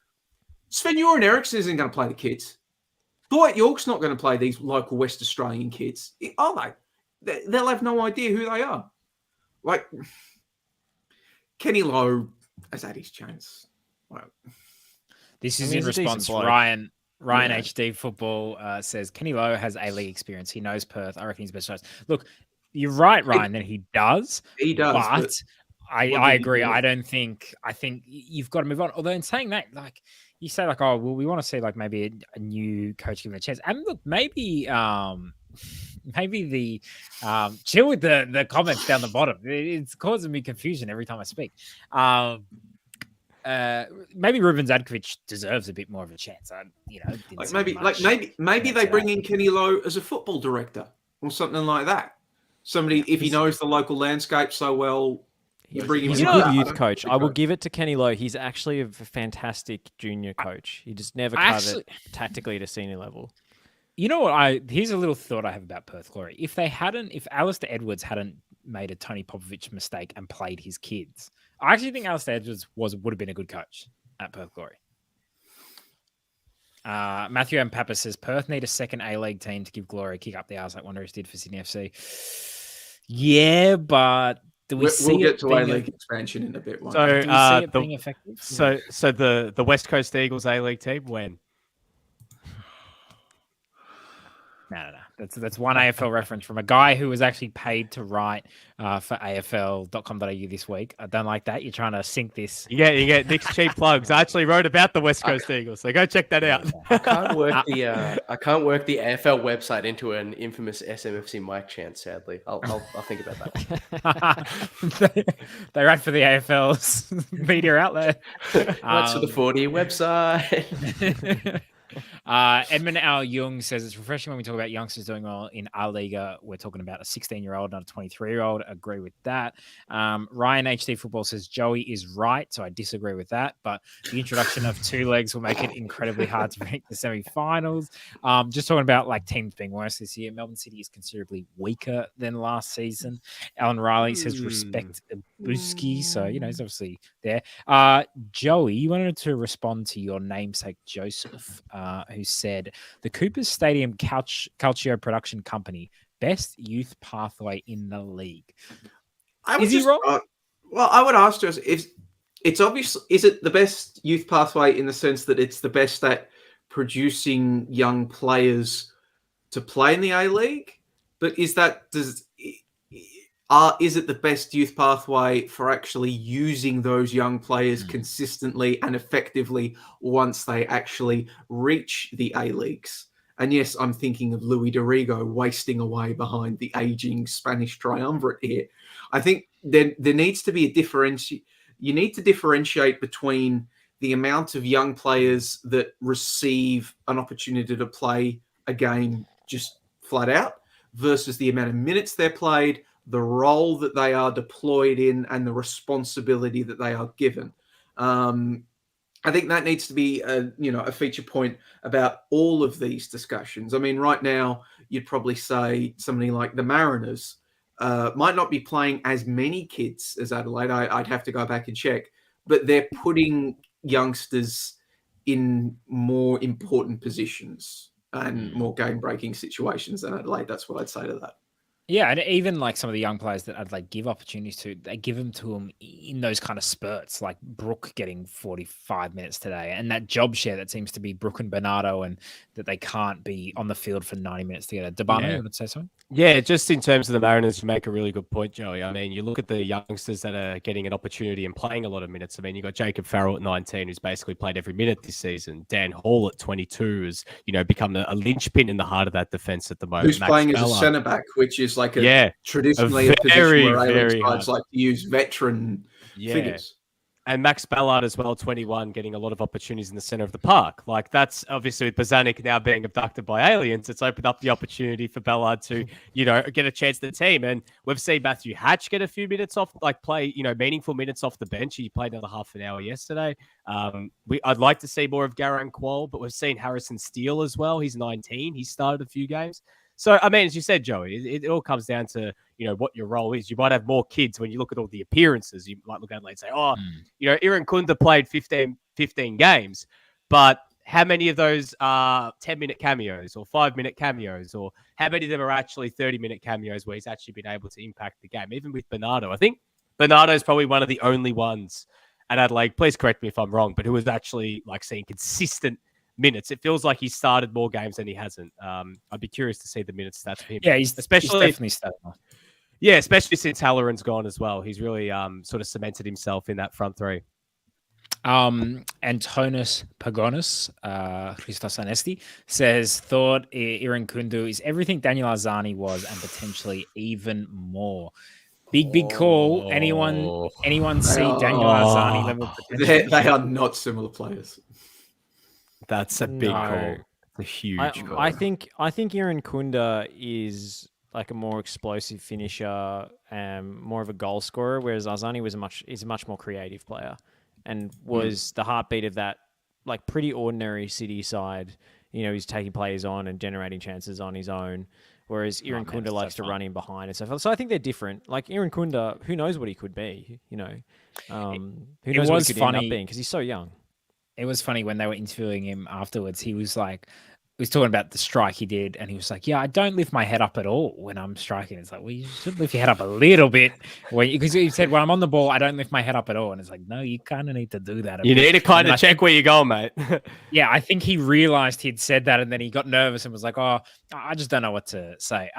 Speaker 9: Sven-Göran Eriksson isn't going to play the kids. Dwight York's not going to play these local West Australian kids. Are they? They'll have no idea who they are. Like, Kenny Lowe has had his chance.
Speaker 6: This is in response to Ryan HD Football says, Kenny Lowe has A-League experience. He knows Perth. I reckon he's best choice. Look, you're right, Ryan, that he does.
Speaker 9: He does.
Speaker 6: But I agree. I think you've got to move on. Although in saying that, like, you say like, oh, well, we want to see like maybe a new coach given a chance. And look, maybe the chill with the comments down the bottom. It's causing me confusion every time I speak. Maybe Ruben Zadkovic deserves a bit more of a chance.
Speaker 9: Maybe they bring in Kenny Lowe as a football director or something like that. Somebody, if he knows the local landscape so well.
Speaker 10: He's a good youth coach. I will give it to Kenny Lowe. He's actually a fantastic junior coach. He just never cut it tactically to senior level.
Speaker 6: You know what? Here's a little thought I have about Perth Glory. If Alistair Edwards hadn't made a Tony Popovich mistake and played his kids, I actually think Alistair Edwards would have been a good coach at Perth Glory. Matthew M. Papa says Perth need a second A-League team to give Glory a kick up the arse like Wanderers did for Sydney FC. Yeah, but Do we
Speaker 9: We'll
Speaker 6: see
Speaker 9: get
Speaker 6: it
Speaker 9: to
Speaker 6: being
Speaker 9: A-League expansion in a bit. One.
Speaker 8: So,
Speaker 6: do we see it being effective?
Speaker 8: So the West Coast Eagles A-League team, when?
Speaker 6: No. That's one AFL reference from a guy who was actually paid to write for AFL.com.au this week. I don't like that. You're trying to sink this.
Speaker 8: You get Nick's cheap plugs. I actually wrote about the West Coast Eagles, so go check that out.
Speaker 7: I can't work the AFL website into an infamous SMFC mic chant. Sadly, I'll think about that.
Speaker 6: They write for the AFL's media outlet.
Speaker 7: That's for the 40 website.
Speaker 6: Edmund Al Jung says it's refreshing when we talk about youngsters doing well in A-Liga. We're talking about a 16-year-old, not a 23-year-old. Agree with that. Ryan HD Football says Joey is right, so I disagree with that. But the introduction of two legs will make it incredibly hard to make the semi-finals. Just talking about like teams being worse this year. Melbourne City is considerably weaker than last season. Alan Riley says respect Ibuski, so he's obviously there. Joey, you wanted to respond to your namesake Joseph. Who said the Coopers Stadium Calcio Production Company best youth pathway in the league? Is he wrong?
Speaker 9: Well, I would ask Joseph if it's obvious. Is it the best youth pathway in the sense that it's the best at producing young players to play in the A-League? But is it the best youth pathway for actually using those young players consistently and effectively once they actually reach the A-Leagues? And yes, I'm thinking of Luis Dorigo wasting away behind the aging Spanish triumvirate here. I think there needs to be a differentiate. You need to differentiate between the amount of young players that receive an opportunity to play a game just flat out versus the amount of minutes they're played, the role that they are deployed in, and the responsibility that they are given. I think that needs to be a feature point about all of these discussions. I mean, right now, you'd probably say somebody like the Mariners might not be playing as many kids as Adelaide. I'd have to go back and check. But they're putting youngsters in more important positions and more game-breaking situations than Adelaide. That's what I'd say to that.
Speaker 6: Yeah, and even like some of the young players that Adelaide give opportunities to, they give them to them in those kind of spurts, like Brooke getting 45 minutes today, and that job share that seems to be Brooke and Bernardo, and that they can't be on the field for 90 minutes together. Debano, you would say something?
Speaker 8: Yeah, just in terms of the Mariners, you make a really good point, Joey. I mean, you look at the youngsters that are getting an opportunity and playing a lot of minutes. I mean, you got Jacob Farrell at 19, who's basically played every minute this season. Dan Hall at 22 has, become a linchpin in the heart of that defense at the moment.
Speaker 9: Who's playing as a centre back, which is like traditionally a position where A-League sides like to use veteran figures.
Speaker 8: And Max Ballard as well, 21, getting a lot of opportunities in the center of the park. Like, that's obviously with Bozanic now being abducted by aliens, it's opened up the opportunity for Ballard to, get a chance at the team. And we've seen Matthew Hatch get a few minutes off, play, meaningful minutes off the bench. He played another half an hour yesterday. I'd like to see more of Garang Kuol, but we've seen Harrison Steele as well. He's 19. He started a few games. So, I mean, as you said, Joey, it all comes down to, what your role is. You might have more kids when you look at all the appearances. You might look at it and say, Iran Kunda played 15 games, but how many of those are 10-minute cameos or 5-minute cameos, or how many of them are actually 30-minute cameos where he's actually been able to impact the game? Even with Bernardo, I think Bernardo is probably one of the only ones at Adelaide, please correct me if I'm wrong, but who was actually seeing consistent minutes. It feels like he started more games than he hasn't. I'd be curious to see the minutes stats for him.
Speaker 6: Yeah, he's definitely started.
Speaker 8: Yeah, especially since Halloran's gone as well. He's really sort of cemented himself in that front three.
Speaker 6: Antonis Pagonis, Christos Anesti, says, thought Iran Kundu is everything Daniel Arzani was and potentially even more. Big call. Anyone see Daniel Arzani level potential?
Speaker 9: They are not similar players.
Speaker 8: That's a big call. It's a huge call.
Speaker 10: I think Iran Kunda is like a more explosive finisher, more of a goal scorer, whereas Arzani is a much more creative player, and was the heartbeat of that pretty ordinary City side. He's taking players on and generating chances on his own, whereas Iran Kunda likes to run in behind and stuff. So I think they're different. Like Iran Kunda, who knows what he could be? Who knows what he could end up being, because he's so young.
Speaker 6: It was funny when they were interviewing him afterwards. He was like, was talking about the strike he did, and he was like, "Yeah, I don't lift my head up at all when I'm striking." It's like, well, you should lift your head up a little bit, because he said, "When I'm on the ball, I don't lift my head up at all." And it's like, no, you kind of need to do that.
Speaker 8: You need to kind of check where you're going, mate.
Speaker 6: Yeah, I think he realized he'd said that, and then he got nervous and was like, "Oh, I just don't know what to say."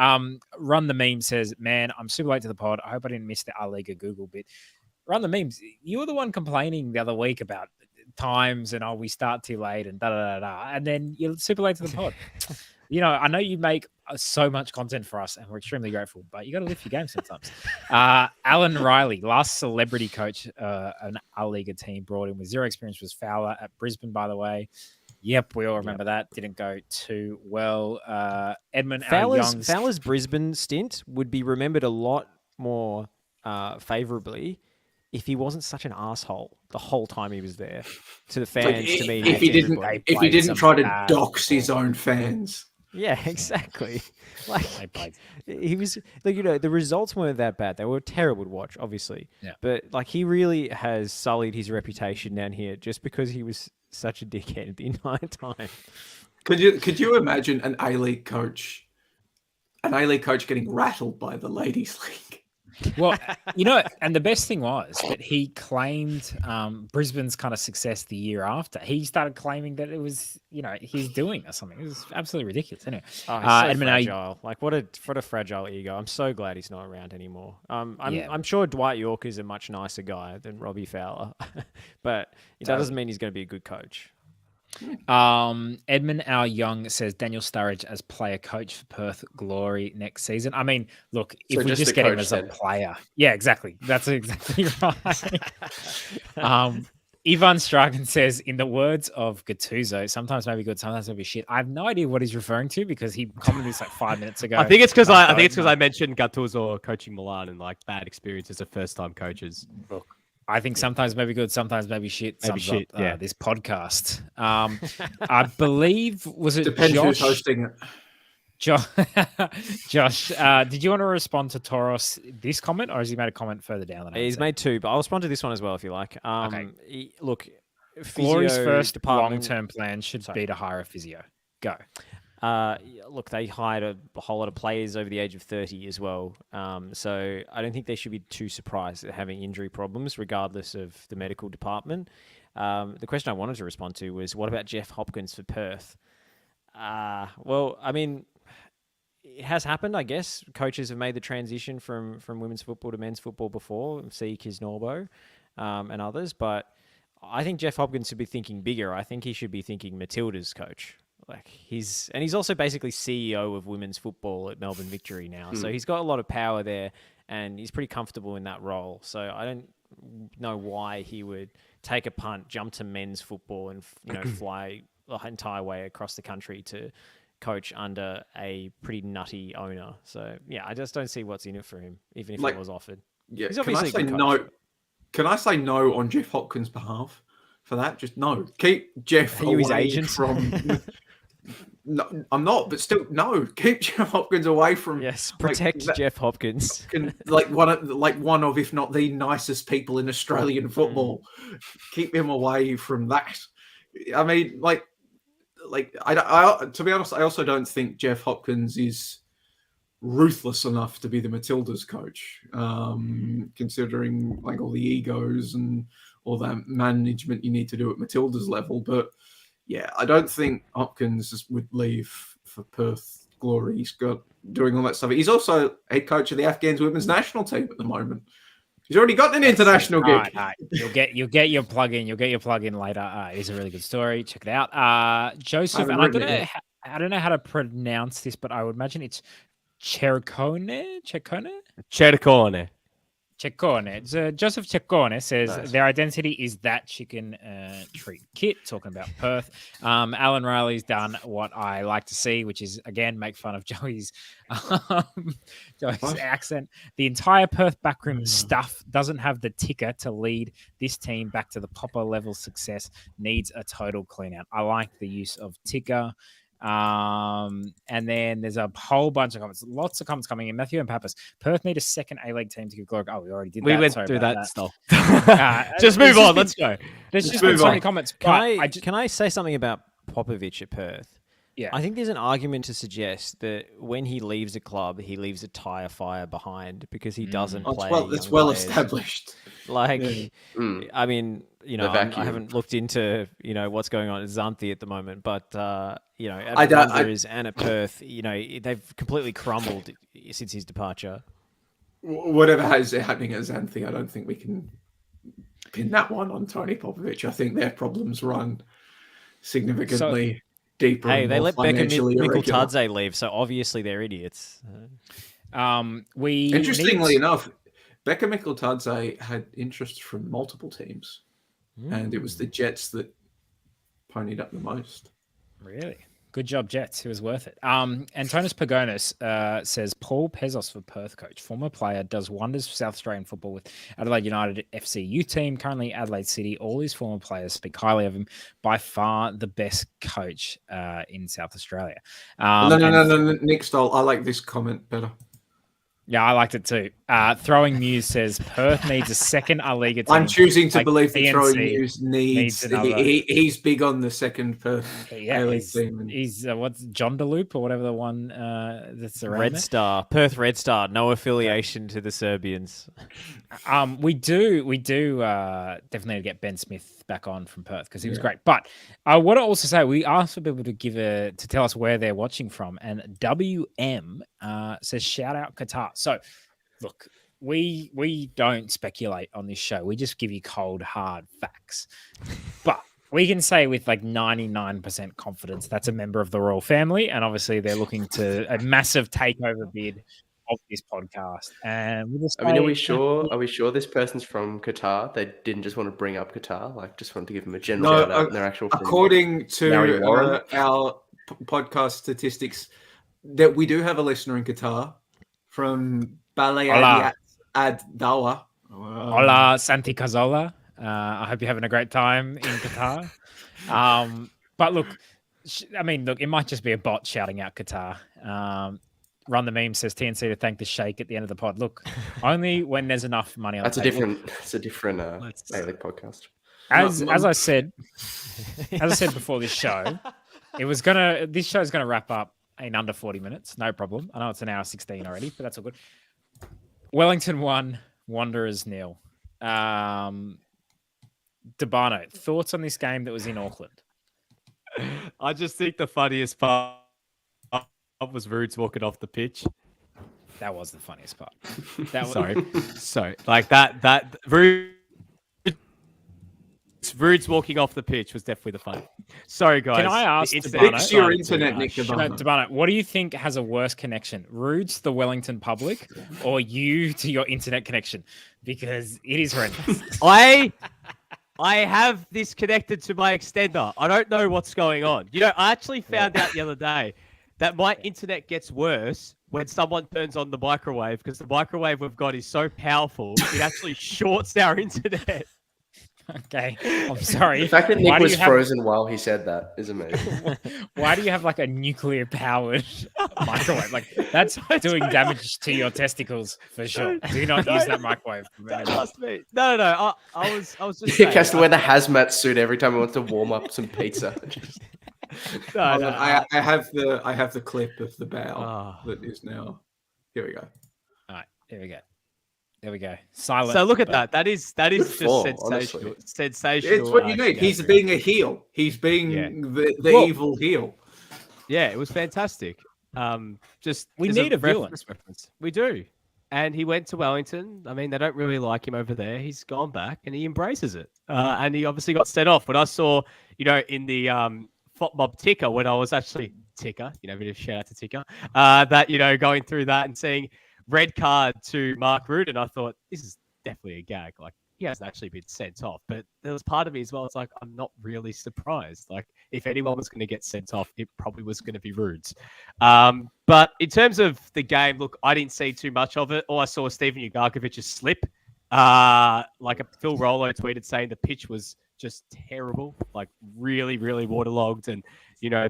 Speaker 6: Run the Meme says, "Man, I'm super late to the pod. I hope I didn't miss the A-Liga Google bit." Run the Memes, you were the one complaining the other week about times and we start too late and and then you're super late to the pod. I know you make so much content for us and we're extremely grateful, but you got to lift your game sometimes. Alan Riley, last celebrity coach an A-Liga team brought in with zero experience, was Fowler at Brisbane, by the way. Yep, we all remember that. Didn't go too well. Edmund
Speaker 10: Fowler's Brisbane stint would be remembered a lot more favourably if he wasn't such an asshole the whole time he was there to the fans, to me.
Speaker 9: If he didn't try to dox his own fans.
Speaker 10: Yeah, exactly. Like he was, the results weren't that bad. They were terrible to watch, obviously.
Speaker 6: Yeah.
Speaker 10: But he really has sullied his reputation down here just because he was such a dickhead the entire time.
Speaker 9: Could you imagine an A-League coach getting rattled by the ladies' league?
Speaker 6: Well, and the best thing was that he claimed Brisbane's kind of success the year after. He started claiming that it was, he's doing or something. It was absolutely ridiculous, isn't it?
Speaker 10: He's so fragile. What a fragile ego. I'm so glad he's not around anymore. I'm sure Dwight York is a much nicer guy than Robbie Fowler, but that doesn't mean he's going to be a good coach.
Speaker 6: Edmund Our Young says Daniel Sturridge as player coach for Perth Glory next season. I mean, look, if we just get him as a player. Yeah, exactly. That's exactly right. Ivan Stragan says, in the words of Gattuso, sometimes maybe good, sometimes maybe shit. I have no idea what he's referring to because he commented this like 5 minutes ago.
Speaker 8: I think it's because I mentioned Gattuso coaching Milan and bad experiences of first time coaches.
Speaker 6: Look, I think sometimes maybe good, sometimes maybe shit.
Speaker 8: Maybe shit. Yeah.
Speaker 6: This podcast. I believe
Speaker 9: Depends
Speaker 6: Josh,
Speaker 9: who's hosting it.
Speaker 6: Josh, did you want to respond to Toros this comment, or has he made a comment further down?
Speaker 10: He's made two, but I'll respond to this one as well if you like.
Speaker 6: Okay.
Speaker 10: Glory's
Speaker 6: first long-term plan should be to hire a physio. Go.
Speaker 10: Look, they hired a whole lot of players over the age of 30 as well. So I don't think they should be too surprised at having injury problems, regardless of the medical department. The question I wanted to respond to was, what about Jeff Hopkins for Perth? Well, I mean, it has happened, I guess. Coaches have made the transition from women's football to men's football before, see Kisnorbo and others. But I think Jeff Hopkins should be thinking bigger. I think he should be thinking Matilda's coach. He's also basically CEO of women's football at Melbourne Victory now. So he's got a lot of power there and he's pretty comfortable in that role. So I don't know why he would take a punt, jump to men's football and, fly the entire way across the country to coach under a pretty nutty owner. So yeah, I just don't see what's in it for him, even if it was offered.
Speaker 9: Yeah,
Speaker 10: he's obviously
Speaker 9: Can I say no on Jeff Hopkins' behalf for that? Just no. Keep Jeff away
Speaker 10: his agent?
Speaker 9: From... No, I'm not, but still, no. Keep Jeff Hopkins away from.
Speaker 10: Yes, protect Jeff Hopkins.
Speaker 9: One of, if not the nicest people in Australian football. Keep him away from that. I mean, to be honest, I also don't think Jeff Hopkins is ruthless enough to be the Matildas coach, considering all the egos and all that management you need to do at Matildas level. But yeah, I don't think Hopkins would leave for Perth Glory. He's got doing all that stuff. He's also head coach of the Afghans women's national team at the moment. He's already got an international gig.
Speaker 6: Right. You'll get your plug in. You'll get your plug in later. It is a really good story. Check it out. Joseph, and I don't know how to pronounce this, but I would imagine it's Cercone. Joseph Ceccone says their identity is that chicken treat kit, talking about Perth. Alan Riley's done what I like to see, which is, again, make fun of Joey's accent. The entire Perth backroom staff doesn't have the ticker to lead this team back to the proper level success, needs a total clean out. I like the use of ticker. And then there's a whole bunch of comments, lots of comments coming in. Matthew and Pappas, Perth need a second A-League team to give glory. Oh, we already did that.
Speaker 8: We went
Speaker 6: Sorry
Speaker 8: through
Speaker 6: about
Speaker 8: that stuff. Just move on. Let's go.
Speaker 6: There's just been so many comments.
Speaker 10: Can I say something about Popovich at Perth?
Speaker 6: Yeah.
Speaker 10: I think there's an argument to suggest that when he leaves a club, he leaves a tire fire behind because he doesn't play.
Speaker 9: It's
Speaker 10: young
Speaker 9: well
Speaker 10: players.
Speaker 9: established.
Speaker 10: Like,
Speaker 7: Mm.
Speaker 10: I mean,
Speaker 7: The vacuum.
Speaker 10: I haven't looked into, what's going on at Xanthi at the moment, but, at
Speaker 9: I don't-
Speaker 10: Wanderers and at Perth, they've completely crumbled since his departure.
Speaker 9: Whatever is happening at Xanthi, I don't think we can pin that one on Tony Popovich. I think their problems run significantly deeper.
Speaker 10: Hey,
Speaker 9: and
Speaker 10: they
Speaker 9: more
Speaker 10: let Becca
Speaker 9: financially irregular.
Speaker 10: Mikkeltadze leave, so obviously they're idiots.
Speaker 9: Interestingly enough, Becca Mikkeltadze had interest from multiple teams, and it was the Jets that ponied up the most.
Speaker 6: Really? Good job, Jets. It was worth it. Antonis Pagonis says, Paul Pezos for Perth coach. Former player, does wonders for South Australian football with Adelaide United FCU team. Currently Adelaide City. All his former players speak highly of him. By far the best coach in South Australia.
Speaker 9: No, Nick Stoll. I like this comment better.
Speaker 6: Yeah, I liked it too. Throwing News says Perth needs a second A-Liga team.
Speaker 9: I'm choosing to
Speaker 6: like
Speaker 9: believe that
Speaker 6: PNC
Speaker 9: Throwing News needs
Speaker 6: another.
Speaker 9: he's big on the second Perth A-League team.
Speaker 6: He's what's John DeLoop or whatever the one that's around
Speaker 10: Red
Speaker 6: there.
Speaker 10: Star, Perth Red Star, no affiliation to the Serbians.
Speaker 6: We do definitely get Ben Smith back on from Perth because he was great. But I want to also say we asked for people to tell us where they're watching from, and WM says shout out Qatar. So look, we don't speculate on this show. We just give you cold hard facts. But we can say with like 99% confidence that's a member of the royal family, and obviously they're looking to a massive takeover bid of this podcast. And we'll just
Speaker 7: are we sure? Are we sure this person's from Qatar? They didn't just want to bring up Qatar, like just wanted to give them a general shout out in their actual.
Speaker 9: According to our podcast statistics, that we do have a listener in Qatar from Balai Ad Dawa.
Speaker 6: Hola, Santi Cazzola. I hope you're having a great time in Qatar. But look, it might just be a bot shouting out Qatar. Run the Meme says TNC to thank the Sheikh at the end of the pod. Look, only when there's enough money on the table.
Speaker 7: It's a different A-League podcast.
Speaker 6: As I said before this show, this show's gonna wrap up in under 40 minutes. No problem. I know it's an hour 16 already, but that's all good. Wellington 1, Wanderers 0. Debano, thoughts on this game that was in Auckland?
Speaker 8: I just think the funniest part was Roots walking off the pitch.
Speaker 6: That was the funniest part.
Speaker 8: Sorry, like that Roots walking off the pitch was definitely the fun. Sorry, guys.
Speaker 6: Can I ask
Speaker 9: Fix your internet, Nick
Speaker 6: Debano, what do you think has a worse connection? Roots, the Wellington public, or you to your internet connection? Because it is horrendous.
Speaker 8: I have this connected to my extender. I don't know what's going on. I actually found out the other day that my internet gets worse when someone turns on the microwave because the microwave we've got is so powerful, it actually shorts our internet.
Speaker 6: Okay, I'm sorry.
Speaker 7: The fact that Nick was frozen while he said that is amazing.
Speaker 6: Why do you have like a nuclear powered microwave? Like that's doing damage to your testicles for sure. Do not use that microwave.
Speaker 8: Don't ask me. No. I was just
Speaker 7: Nick
Speaker 8: saying.
Speaker 7: has to wear the hazmat suit every time he wants to warm up some pizza.
Speaker 8: No.
Speaker 9: I have the clip of the bow that is now. Here we go.
Speaker 6: All right, here we go. There we go. Silent.
Speaker 8: So look at that. That is just
Speaker 7: form,
Speaker 8: sensational.
Speaker 7: honestly.
Speaker 8: Sensational.
Speaker 9: It's what you need. He's being a heel. He's being the evil heel.
Speaker 8: Yeah, it was fantastic. Just
Speaker 6: we
Speaker 8: as
Speaker 6: need a villain.
Speaker 8: Reference. We do. And he went to Wellington. I mean, they don't really like him over there. He's gone back and he embraces it. And he obviously got sent off. When I saw, in the FOTMob ticker, when I was actually ticker, bit of shout out to ticker, that, going through that and seeing red card to Mark Root, and I thought this is definitely a gag. Like he hasn't actually been sent off, but there was part of me as well. It's like I'm not really surprised. Like if anyone was going to get sent off, it probably was going to be Roots. But in terms of the game, look, I didn't see too much of it. All I saw was Steven Ugarkovic's slip. Phil Rollo tweeted saying the pitch was just terrible, like really, really waterlogged, and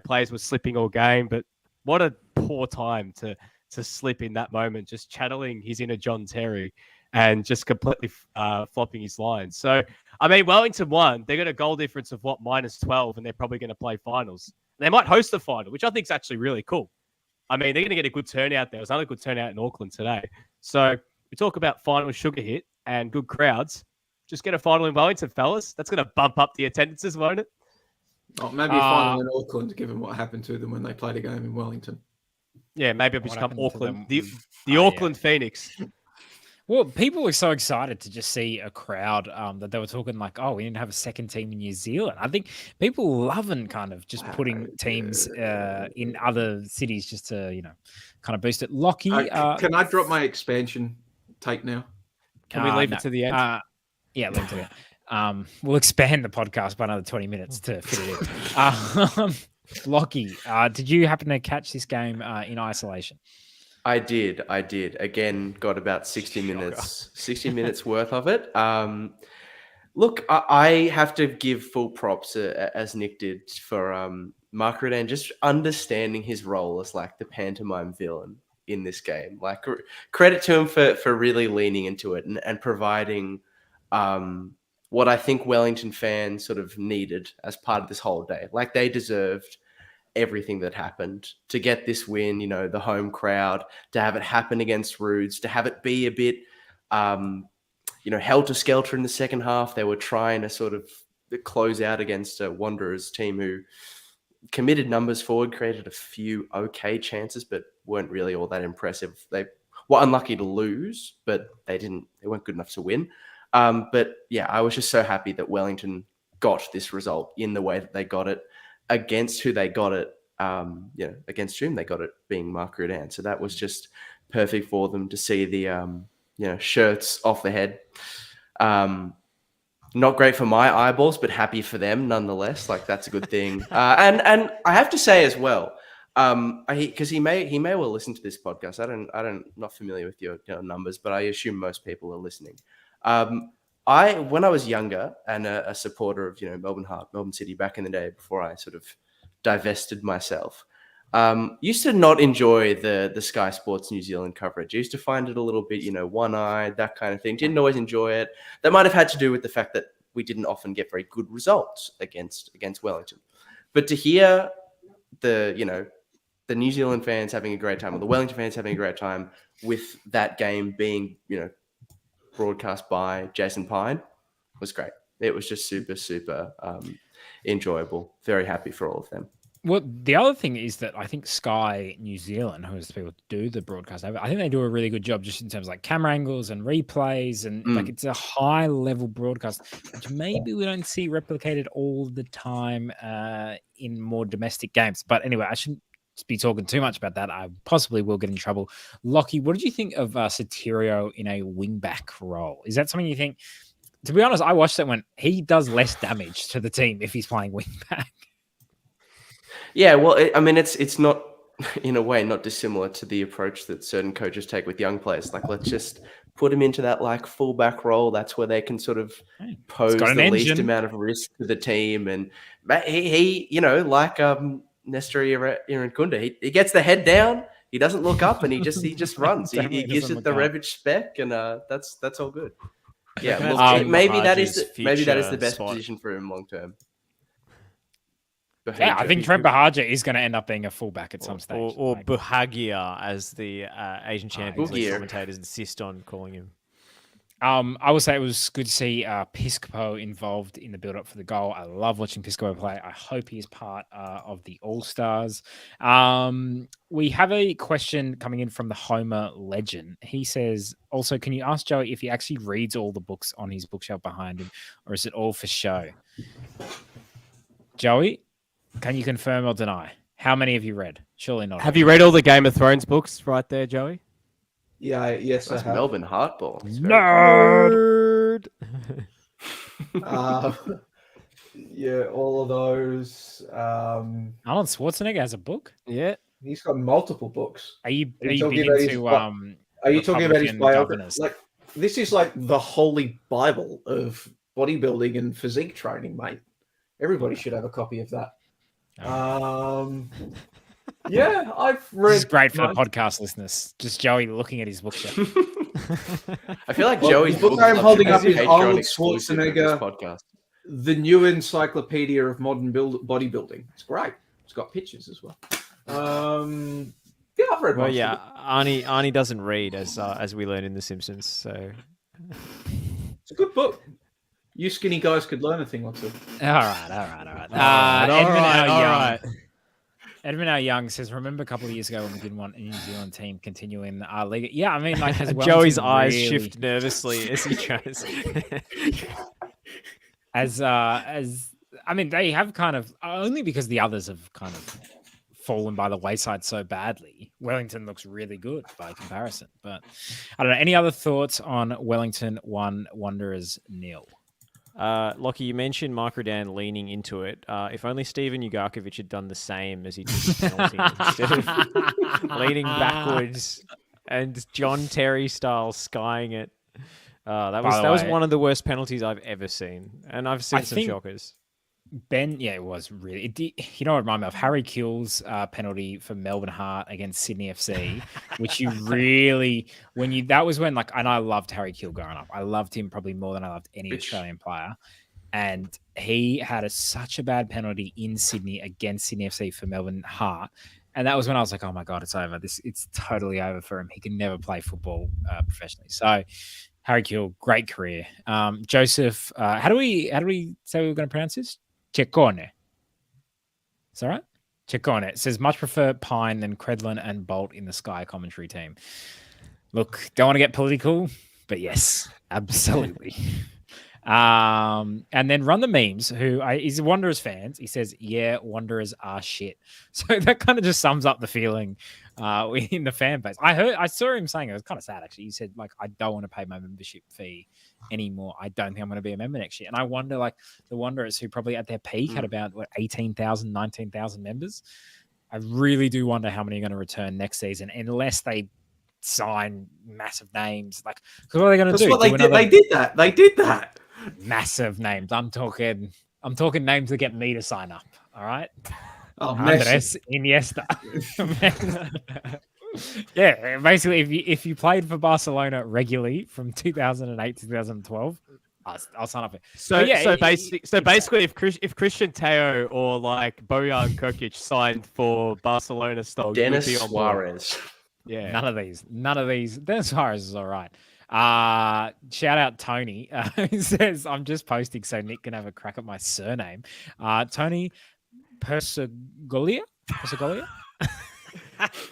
Speaker 8: players were slipping all game. But what a poor time to slip in that moment, just channeling his inner John Terry and just completely flopping his lines. So, I mean, Wellington won. They got a goal difference of -12, and they're probably going to play finals. They might host the final, which I think is actually really cool. I mean, they're going to get a good turnout there. It was another good turnout in Auckland today. So we talk about final sugar hit and good crowds. Just get a final in Wellington, fellas. That's going to bump up the attendances, won't it?
Speaker 9: Oh, maybe a final in Auckland, given what happened to them when they played a game in Wellington.
Speaker 8: Yeah, maybe it'll become Auckland. The Auckland Phoenix.
Speaker 6: Well, people were so excited to just see a crowd that they were talking like, oh, we didn't have a second team in New Zealand. I think people loving kind of just putting teams in other cities just to, kind of boost it. Lachie.
Speaker 9: Can I drop my expansion take now?
Speaker 8: Can we leave it to the end?
Speaker 6: Yeah, leave it to the end. We'll expand the podcast by another 20 minutes to fit it in. Lachie, did you happen to catch this game in isolation?
Speaker 7: I did. Again, got about 60 minutes worth of it. Look, I have to give full props, as Nick did, for Mark Rudan just understanding his role as like the pantomime villain in this game. Like, credit to him for really leaning into it and providing what I think Wellington fans sort of needed as part of this whole day. Like, they deserved everything that happened to get this win, the home crowd, to have it happen against Rudes, to have it be a bit, helter-skelter in the second half. They were trying to sort of close out against a Wanderers team who committed numbers forward, created a few okay chances, but weren't really all that impressive. They were unlucky to lose, but they weren't good enough to win. But yeah, I was just so happy that Wellington got this result in the way that they got it, against who they got it, against whom they got it, being Mark Rudan. So that was just perfect for them to see the, shirts off the head. Not great for my eyeballs, but happy for them nonetheless. Like, that's a good thing. And I have to say as well, because he may well listen to this podcast. Not familiar with your numbers, but I assume most people are listening. When I was younger and a supporter of Melbourne City back in the day, before I sort of divested myself, used to not enjoy the Sky Sports New Zealand coverage. I used to find it a little bit one-eyed, that kind of thing. Didn't always enjoy it. That might have had to do with the fact that we didn't often get very good results against Wellington. But to hear the New Zealand fans having a great time, or the Wellington fans having a great time with that game being broadcast by Jason Pine, was great. It was just super, super enjoyable. Very happy for all of them.
Speaker 6: Well, the other thing is that I think Sky New Zealand, who is the people who do the broadcast, I think they do a really good job just in terms of like camera angles and replays, and like it's a high level broadcast, which maybe we don't see replicated all the time in more domestic games. But anyway, I shouldn't be talking too much about that. I possibly will get in trouble. Lachie, what did you think of Sotirio in a wingback role? Is that something you think? To be honest, I watched that when he does less damage to the team if he's playing wingback.
Speaker 7: Yeah, well, it's not, in a way, not dissimilar to the approach that certain coaches take with young players. Like, let's just put him into that like fullback role. That's where they can sort of pose the least amount of risk to the team. And he like Nestor Irankunda, he gets the head down, he doesn't look up, and he just runs. He gives it the Revic spec, and that's all good. Yeah, look, maybe that is the best position for him long term.
Speaker 6: Yeah, I think Trent Bahagia is going to end up being a fullback at some stage.
Speaker 10: Or Buhagia, as the Asian Champions League commentators insist on calling him.
Speaker 6: I would say it was good to see Piscopo involved in the build-up for the goal. I love watching Piscopo play. I hope he is part of the All-Stars. We have a question coming in from the Homer legend. He says, also, can you ask Joey if he actually reads all the books on his bookshelf behind him, or is it all for show? Joey, can you confirm or deny? How many have you read? Surely not.
Speaker 8: Have you read all the Game of Thrones books right there, Joey?
Speaker 9: Yeah, yes,
Speaker 7: that's
Speaker 9: I have.
Speaker 7: Melbourne Hardball.
Speaker 6: Nerd!
Speaker 9: Yeah, all of those.
Speaker 6: Arnold Schwarzenegger has a book?
Speaker 8: Yeah.
Speaker 9: He's got multiple books.
Speaker 6: Are you big
Speaker 9: talking
Speaker 6: into
Speaker 9: Are you talking about his biography?
Speaker 6: governors?
Speaker 9: Like, this is like the holy Bible of bodybuilding and physique training, mate. Everybody should have a copy of that. Yeah, I've read.
Speaker 6: This is great for the podcast listeners. Just Joey looking at his bookshelf.
Speaker 7: I feel like Joey's
Speaker 9: book I'm holding up is Arnold Schwarzenegger
Speaker 7: podcast.
Speaker 9: The New Encyclopedia of Modern Bodybuilding. It's great. It's got pictures as well. Yeah, I've read
Speaker 10: Well,
Speaker 9: most
Speaker 10: yeah,
Speaker 9: of it.
Speaker 10: Arnie doesn't read as we learn in The Simpsons. So
Speaker 9: It's a good book. You skinny guys could learn a thing or two.
Speaker 6: All right. Edmund R. Young says, remember a couple of years ago when we didn't want a New Zealand team continuing the A-Liga? Yeah, I mean, like, has
Speaker 10: Joey's
Speaker 6: Wellington
Speaker 10: eyes
Speaker 6: really...
Speaker 10: shift nervously as he tries.
Speaker 6: I mean, they have kind of, only because the others have kind of fallen by the wayside so badly. Wellington looks really good by comparison. But I don't know. Any other thoughts on Wellington 1, Wanderers 0?
Speaker 10: Lachie, you mentioned Mike Redan leaning into it. If only Steven Ugarkovic had done the same as he did the penalty instead of leaning backwards and John Terry style skying it. That was one of the worst penalties I've ever seen, and I've seen some shockers.
Speaker 6: Ben, yeah, it was really. You know what it reminded me of? Harry Kill's penalty for Melbourne Heart against Sydney FC, which you really, that was when, like, and I loved Harry Kill growing up. I loved him probably more than I loved any Australian player. And he had such a bad penalty in Sydney against Sydney FC for Melbourne Heart. And that was when I was like, oh my God, it's over. It's totally over for him. He can never play football professionally. So, Harry Kill, great career. Joseph, how do we say we were going to pronounce this? Ceccone. Is that right? Ceccone. It says, much prefer Pine than Credlin and Bolt in the Sky commentary team. Look, don't want to get political, but yes, absolutely. And then Run the Memes, who is Wanderers fans. He says, yeah, Wanderers are shit. So that kind of just sums up the feeling in the fan base. I saw him saying, it was kind of sad actually. He said, like, I don't want to pay my membership fee anymore. I don't think I'm going to be a member next year. And I wonder, like, the Wanderers, who probably at their peak had about 18,000, 19,000 members. I really do wonder how many are going to return next season, unless they sign massive names. Like, because what are they going to do?
Speaker 9: That's what they did. They did that.
Speaker 6: Massive names. I'm talking names that get me to sign up. All right.
Speaker 9: Oh,
Speaker 6: Andres Iniesta. Yeah, basically, if you played for Barcelona regularly from 2008 to 2012, I'll sign up.
Speaker 8: So basically, if Christian Teo or like Bojan Krkic signed for Barcelona, Stoll,
Speaker 7: Dennis Suarez.
Speaker 6: Yeah, none of these. Dennis Suarez is all right. Shout out Tony. He says, I'm just posting so Nick can have a crack at my surname. Tony Persegolia?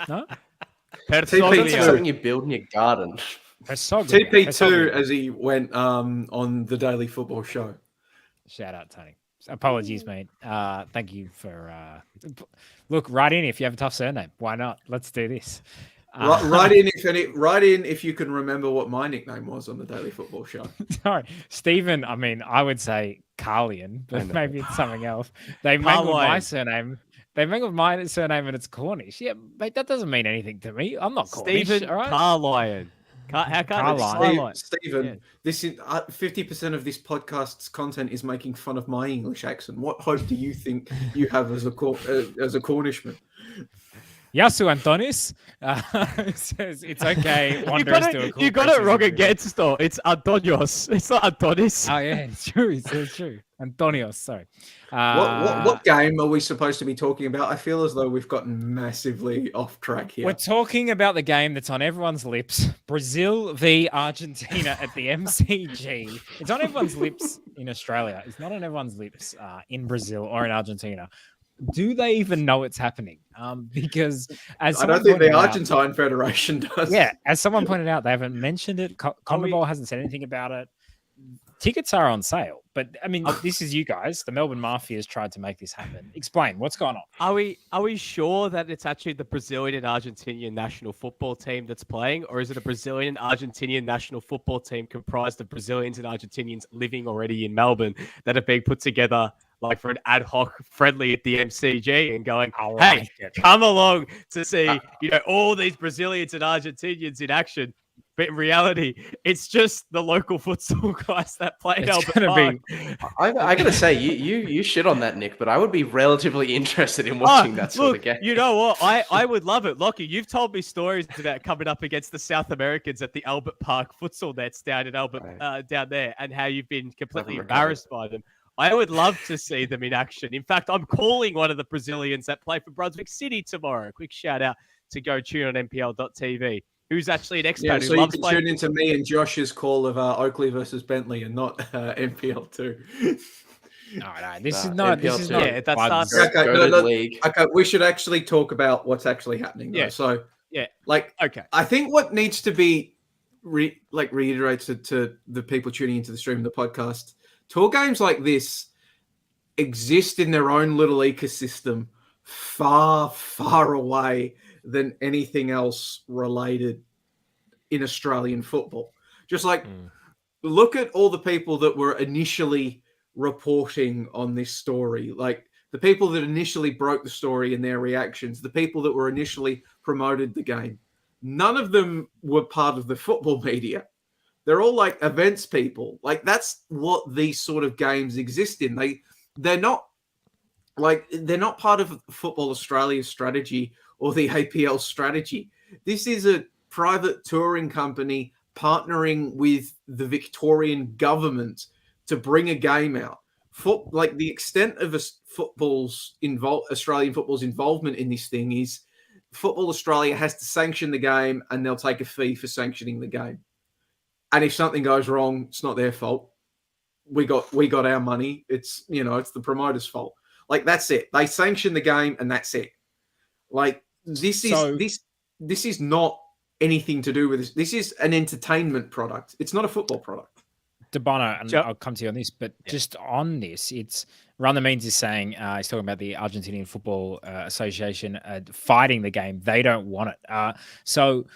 Speaker 6: No?
Speaker 7: TP2 something you build in your garden.
Speaker 9: TP2 as he went on the Daily Football Show.
Speaker 6: Shout out Tony. Apologies, mate. Thank you for look, write in if you have a tough surname. Why not? Let's do this.
Speaker 9: Write in if you can remember what my nickname was on the Daily Football Show.
Speaker 6: Sorry, Stephen. I mean, I would say Carlian, but maybe it's something else. They mangled my surname. They mangled my surname and it's Cornish. Yeah, mate, that doesn't mean anything to me. I'm not Cornish.
Speaker 8: Stephen
Speaker 6: all right?
Speaker 8: Carlion. How can
Speaker 9: Stephen, this is 50% of this podcast's content is making fun of my English accent. What hope do you think you have as a Cornishman?
Speaker 6: Yasu Antonis says it's okay.
Speaker 8: You got it wrong again, Stoll. It's Antonios. It's not Antonis.
Speaker 6: Oh yeah, it's true. It's true. Antonios. Sorry.
Speaker 9: What game are we supposed to be talking about? I feel as though we've gotten massively off track here.
Speaker 6: We're talking about the game that's on everyone's lips: Brazil v Argentina at the MCG. It's on everyone's lips in Australia. It's not on everyone's lips in Brazil or in Argentina. Do they even know it's happening? Because I don't think
Speaker 9: the Argentine Federation does.
Speaker 6: Yeah, as someone pointed out, they haven't mentioned it. CONMEBOL hasn't said anything about it. Tickets are on sale, but I mean, this is you guys. The Melbourne Mafia has tried to make this happen. Explain what's going on.
Speaker 8: Are we sure that it's actually the Brazilian and Argentinian national football team that's playing, or is it a Brazilian Argentinian national football team comprised of Brazilians and Argentinians living already in Melbourne that have been put together like for an ad hoc friendly at the MCG and going, hey, come along to see, all these Brazilians and Argentinians in action. But in reality, it's just the local futsal guys that play at Albert Park.
Speaker 7: I gotta say, you shit on that, Nick, but I would be relatively interested in watching that sort of game.
Speaker 8: You know what? I would love it. Lachie, you've told me stories about coming up against the South Americans at the Albert Park futsal nets down in down there, and how you've been completely embarrassed by them. I would love to see them in action. In fact, I'm calling one of the Brazilians that play for Brunswick City tomorrow. Quick shout out to go tune on NPL.tv, who's actually an expat
Speaker 9: so
Speaker 8: who
Speaker 9: you
Speaker 8: loves
Speaker 9: can
Speaker 8: playing.
Speaker 9: tune into me and Josh's call of Oakley versus Bentley and not NPL2.
Speaker 6: No, this is not. This is not.
Speaker 8: Yeah, that's not.
Speaker 7: League.
Speaker 9: Okay, we should actually talk about what's actually happening. Though.
Speaker 8: Yeah.
Speaker 9: So,
Speaker 8: Yeah.
Speaker 9: okay. I think what needs to be reiterated to the people tuning into the stream and the podcast, tour games like this exist in their own little ecosystem, far, far away than anything else related in Australian football. Just look at all the people that were initially reporting on this story, like the people that initially broke the story and their reactions, the people that were initially promoted the game. None of them were part of the football media. They're all like events people. Like that's what these sort of games exist in. They're not part of Football Australia's strategy or the APL strategy. This is a private touring company partnering with the Victorian government to bring a game out. Like the extent of Australian football's involvement in this thing is Football Australia has to sanction the game and they'll take a fee for sanctioning the game. And if something goes wrong, it's not their fault. We got our money. It's the promoter's fault. Like that's it. They sanction the game and that's it. Like this is not anything to do with this. This is an entertainment product. It's not a football product.
Speaker 6: DeBono, and I'll come to you on this, but just on this, it's Run the Means is saying, he's talking about the Argentinian Football Association fighting the game. They don't want it. So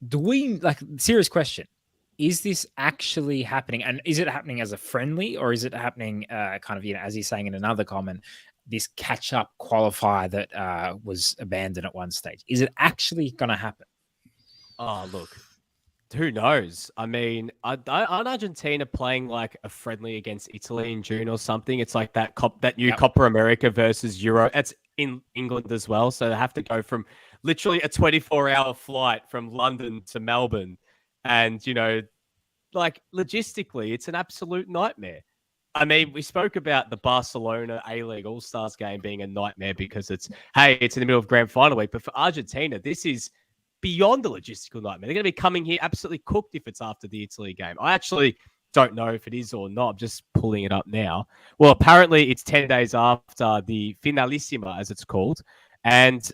Speaker 6: do we, serious question, is this actually happening? And is it happening as a friendly, or is it happening as he's saying in another comment, this catch-up qualifier that was abandoned at one stage? Is it actually going to happen?
Speaker 8: Oh, look. Who knows? I mean, aren't Argentina playing like a friendly against Italy in June or something? It's like that new Copa America versus Euro. It's in England as well. So they have to go from literally a 24-hour flight from London to Melbourne. And, logistically, it's an absolute nightmare. I mean, we spoke about the Barcelona A-League All-Stars game being a nightmare because it's in the middle of grand final week. But for Argentina, this is beyond the logistical nightmare. They're going to be coming here absolutely cooked if it's after the Italy game. I actually don't know if it is or not. I'm just pulling it up now. Well, apparently it's 10 days after the Finalissima, as it's called. And,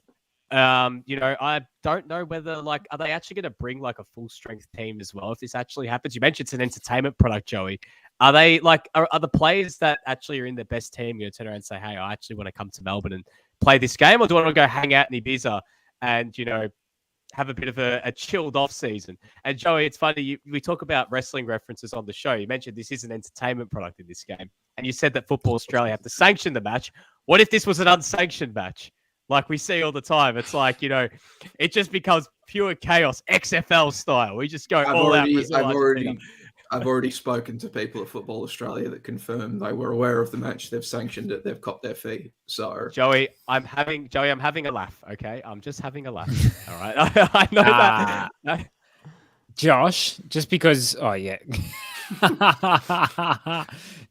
Speaker 8: I don't know whether, are they actually going to bring, a full-strength team as well if this actually happens? You mentioned it's an entertainment product, Joey. Are they, are the players that actually are in their best team going to turn around and say, hey, I actually want to come to Melbourne and play this game? Or do I want to go hang out in Ibiza and, have a bit of a chilled off season? And Joey, it's funny, we talk about wrestling references on the show. You mentioned this is an entertainment product in this game. And you said that Football Australia have to sanction the match. What if this was an unsanctioned match? Like we see all the time. It's it just becomes pure chaos, XFL style. We just go all out.
Speaker 9: I've already spoken to people at Football Australia that confirm they were aware of the match. They've sanctioned it. They've copped their fee. So
Speaker 8: Joey, I'm having a laugh. Okay, I'm just having a laugh. All right, I know that. No.
Speaker 6: Josh, just because. Oh yeah,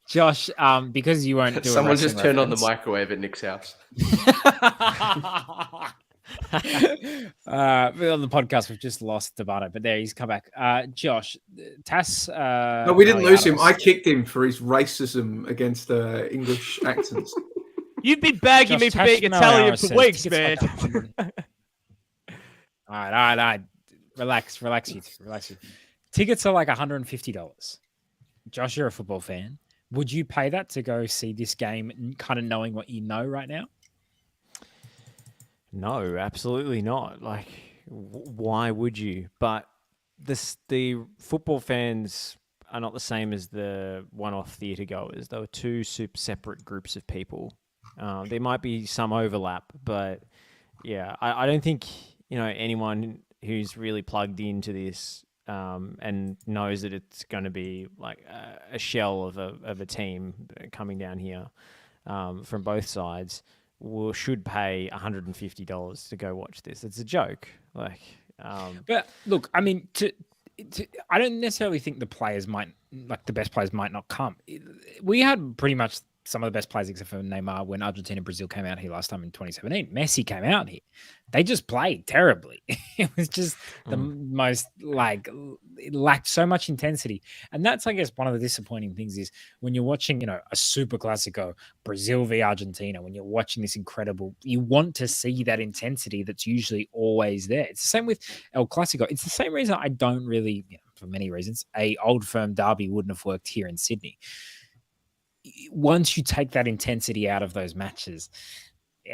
Speaker 6: Josh. Because you won't do.
Speaker 7: Someone just turned on the microwave at Nick's house.
Speaker 6: On the podcast, we've just lost Debutant, but there he's come back. Josh, Tass.
Speaker 9: No, we didn't lose him. I kicked him for his racism against English accents.
Speaker 8: You've been bagging me for being Italian for weeks, man.
Speaker 6: All right. Relax, you two. Tickets are like $150. Josh, you're a football fan. Would you pay that to go see this game, kind of knowing what you know right now?
Speaker 10: No, absolutely not. Why would you? But the football fans are not the same as the one-off theatre goers. They were two separate groups of people. There might be some overlap, but yeah, I don't think anyone who's really plugged into this and knows that it's going to be like a shell of a team coming down here from both sides should pay $150 to go watch this. It's a joke.
Speaker 6: But look, I mean, I don't necessarily think the best players might not come. We had pretty much some of the best players except for Neymar when Argentina Brazil came out here last time in 2017. Messi came out here. They just played terribly. It was just the most it lacked so much intensity. And that's, I guess, one of the disappointing things is when you're watching, a Super Classico, Brazil v Argentina, when you're watching this incredible, you want to see that intensity that's usually always there. It's the same with El Clasico. It's the same reason I don't really, for many reasons, a Old Firm derby wouldn't have worked here in Sydney. Once you take that intensity out of those matches,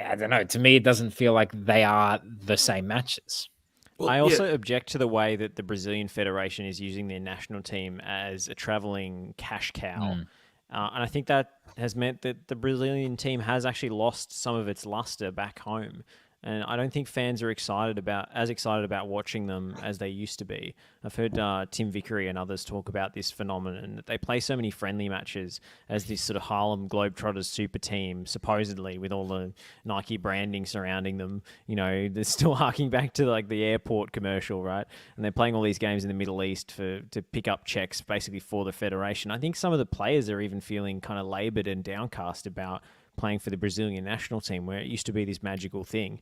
Speaker 6: I don't know. To me, it doesn't feel like they are the same matches.
Speaker 10: Well, I also object to the way that the Brazilian Federation is using their national team as a traveling cash cow. And I think that has meant that the Brazilian team has actually lost some of its luster back home. And I don't think fans are excited about watching them as they used to be. I've heard Tim Vickery and others talk about this phenomenon that they play so many friendly matches as this sort of Harlem Globetrotters super team, supposedly with all the Nike branding surrounding them. They're still harking back to like the airport commercial, right? And they're playing all these games in the Middle East to pick up checks basically for the federation. I think some of the players are even feeling kind of laboured and downcast about playing for the Brazilian national team, where it used to be this magical thing.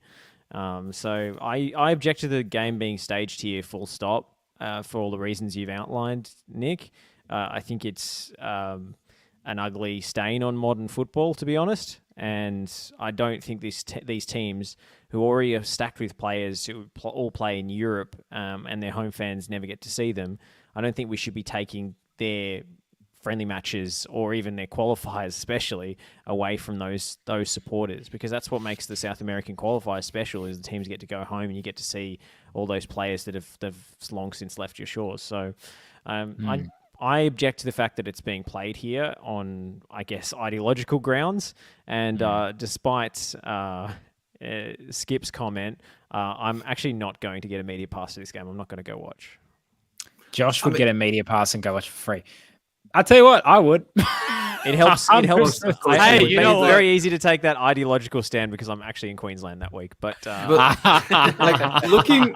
Speaker 10: So I object to the game being staged here, full stop, for all the reasons you've outlined, Nick. I think it's an ugly stain on modern football, to be honest. And I don't think these teams, who already are stacked with players who all play in Europe and their home fans never get to see them, I don't think we should be taking their friendly matches or even their qualifiers especially away from those supporters, because that's what makes the South American qualifiers special, is the teams get to go home and you get to see all those players that have long since left your shores. So I object to the fact that it's being played here on, I guess, ideological grounds. And despite Skip's comment, I'm actually not going to get a media pass to this game. I'm not going to go watch.
Speaker 6: Josh would get a media pass and go watch for free. I'll tell you what, I would.
Speaker 10: It helps. It helps.
Speaker 8: Hey,
Speaker 10: you know, very easy to take that ideological stand because I'm actually in Queensland that week. But
Speaker 9: like looking,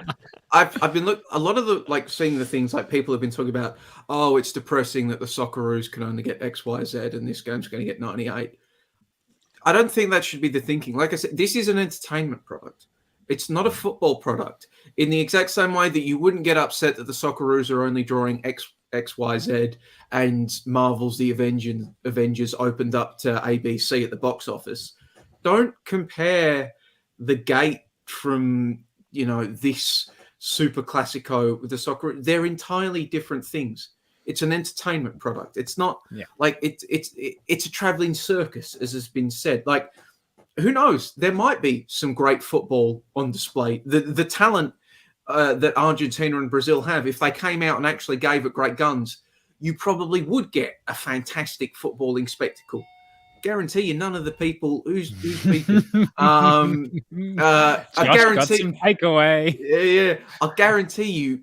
Speaker 9: I've been a lot of the seeing the things like people have been talking about. Oh, it's depressing that the Socceroos can only get X, Y, Z, and this game's going to get 98. I don't think that should be the thinking. Like I said, this is an entertainment product. It's not a football product. In the exact same way that you wouldn't get upset that the Socceroos are only drawing X, Y, Z, and Marvel's The Avengers opened up to ABC at the box office. Don't compare the gate from, this Super Classico with the soccer. They're entirely different things. It's an entertainment product. It's not like it's a traveling circus, as has been said. Like, who knows? There might be some great football on display. The talent that Argentina and Brazil have, if they came out and actually gave it great guns, you probably would get a fantastic footballing spectacle. Guarantee you, none of the people who's people. I guarantee
Speaker 6: got some takeaway.
Speaker 9: Yeah. I guarantee you,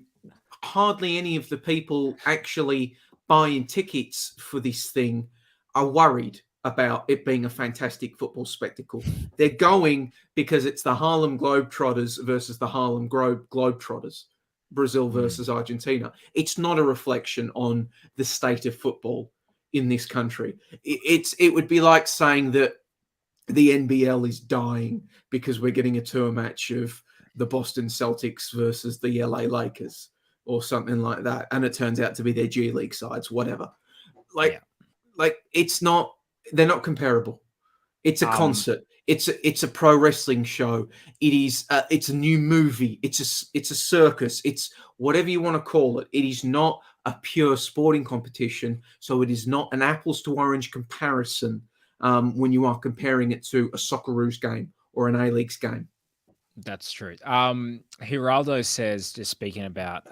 Speaker 9: hardly any of the people actually buying tickets for this thing are worried about it being a fantastic football spectacle. They're going because it's the Harlem Globetrotters versus the Harlem Globetrotters, Brazil versus Argentina. It's not a reflection on the state of football in this country. It would be like saying that the NBL is dying because we're getting a tour match of the Boston Celtics versus the LA Lakers or something like that, and it turns out to be their G League sides, whatever. Like it's not. They're not comparable. It's a concert. It's a pro wrestling show. It is. It's a new movie. It's a circus. It's whatever you want to call it. It is not a pure sporting competition. So it is not an apples to orange comparison when you are comparing it to a Socceroos game or an A-Leagues game.
Speaker 6: That's true. Geraldo says, just speaking about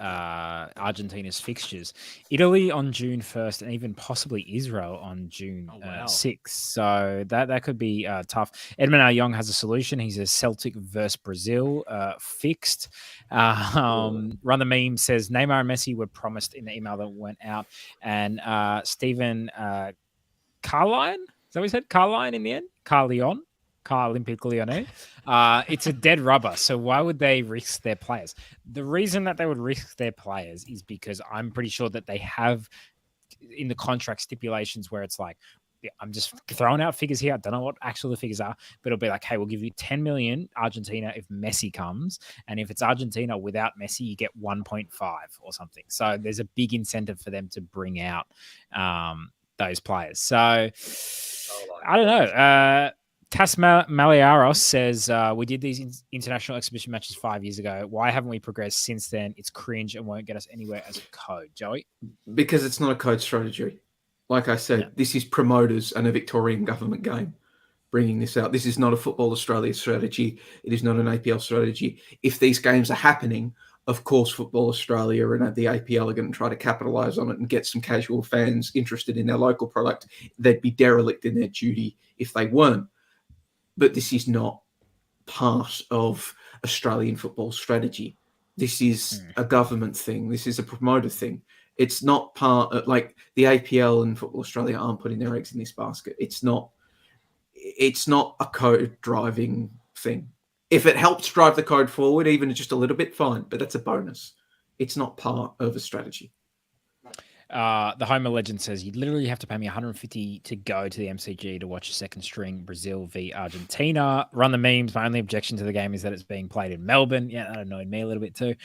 Speaker 6: Argentina's fixtures, Italy on June 1st and even possibly Israel on June 6th. So that could be tough. Edmund R. Young has a solution. He says Celtic versus Brazil fixed. Run the Meme says Neymar and Messi were promised in the email that went out. And Stephen Carline, is that what he said? Carline in the end? Carleon? Olympic Lyonnais. It's a dead rubber. So why would they risk their players? The reason that they would risk their players is because I'm pretty sure that they have in the contract stipulations where it's like, I'm just throwing out figures here. I don't know what actual the figures are, but it'll be like, hey, we'll give you 10 million Argentina if Messi comes. And if it's Argentina without Messi, you get 1.5 or something. So there's a big incentive for them to bring out those players. So I don't know. Tas Maliaros says, we did these international exhibition matches 5 years ago. Why haven't we progressed since then? It's cringe and won't get us anywhere as a code. Joey?
Speaker 9: Because it's not a code strategy. Like I said, This is promoters and a Victorian government game bringing this out. This is not a Football Australia strategy. It is not an APL strategy. If these games are happening, of course, Football Australia and the APL are going to try to capitalise on it and get some casual fans interested in their local product. They'd be derelict in their duty if they weren't. But this is not part of Australian football strategy. This is a government thing. This is a promoter thing. It's not part of, like, the APL and Football Australia aren't putting their eggs in this basket. It's not a code driving thing. If it helps drive the code forward, even just a little bit, fine, but that's a bonus. It's not part of a strategy.
Speaker 6: The Homer Legend says, you literally have to pay me $150 to go to the MCG to watch a second string Brazil v Argentina. Run the memes. My only objection to the game is that it's being played in Melbourne. Yeah, that annoyed me a little bit too.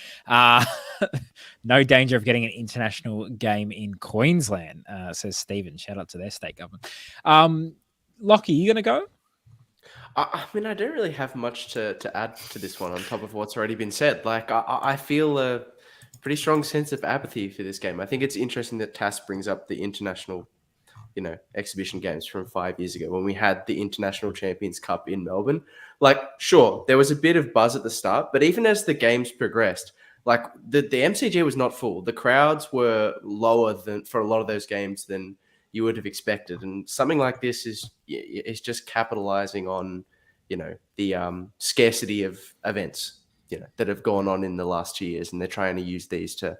Speaker 6: No danger of getting an international game in Queensland, says Stephen. Shout out to their state government. Lachie, you going to go?
Speaker 7: I mean, I don't really have much to add to this one on top of what's already been said. Like, I feel a pretty strong sense of apathy for this game. I think it's interesting that Tas brings up the international, exhibition games from 5 years ago when we had the International Champions Cup in Melbourne. Like, sure, there was a bit of buzz at the start, but even as the games progressed, like the MCG was not full. The crowds were lower than for a lot of those games than you would have expected. And something like this is just capitalizing on, the scarcity of events, that have gone on in the last 2 years. And they're trying to use these to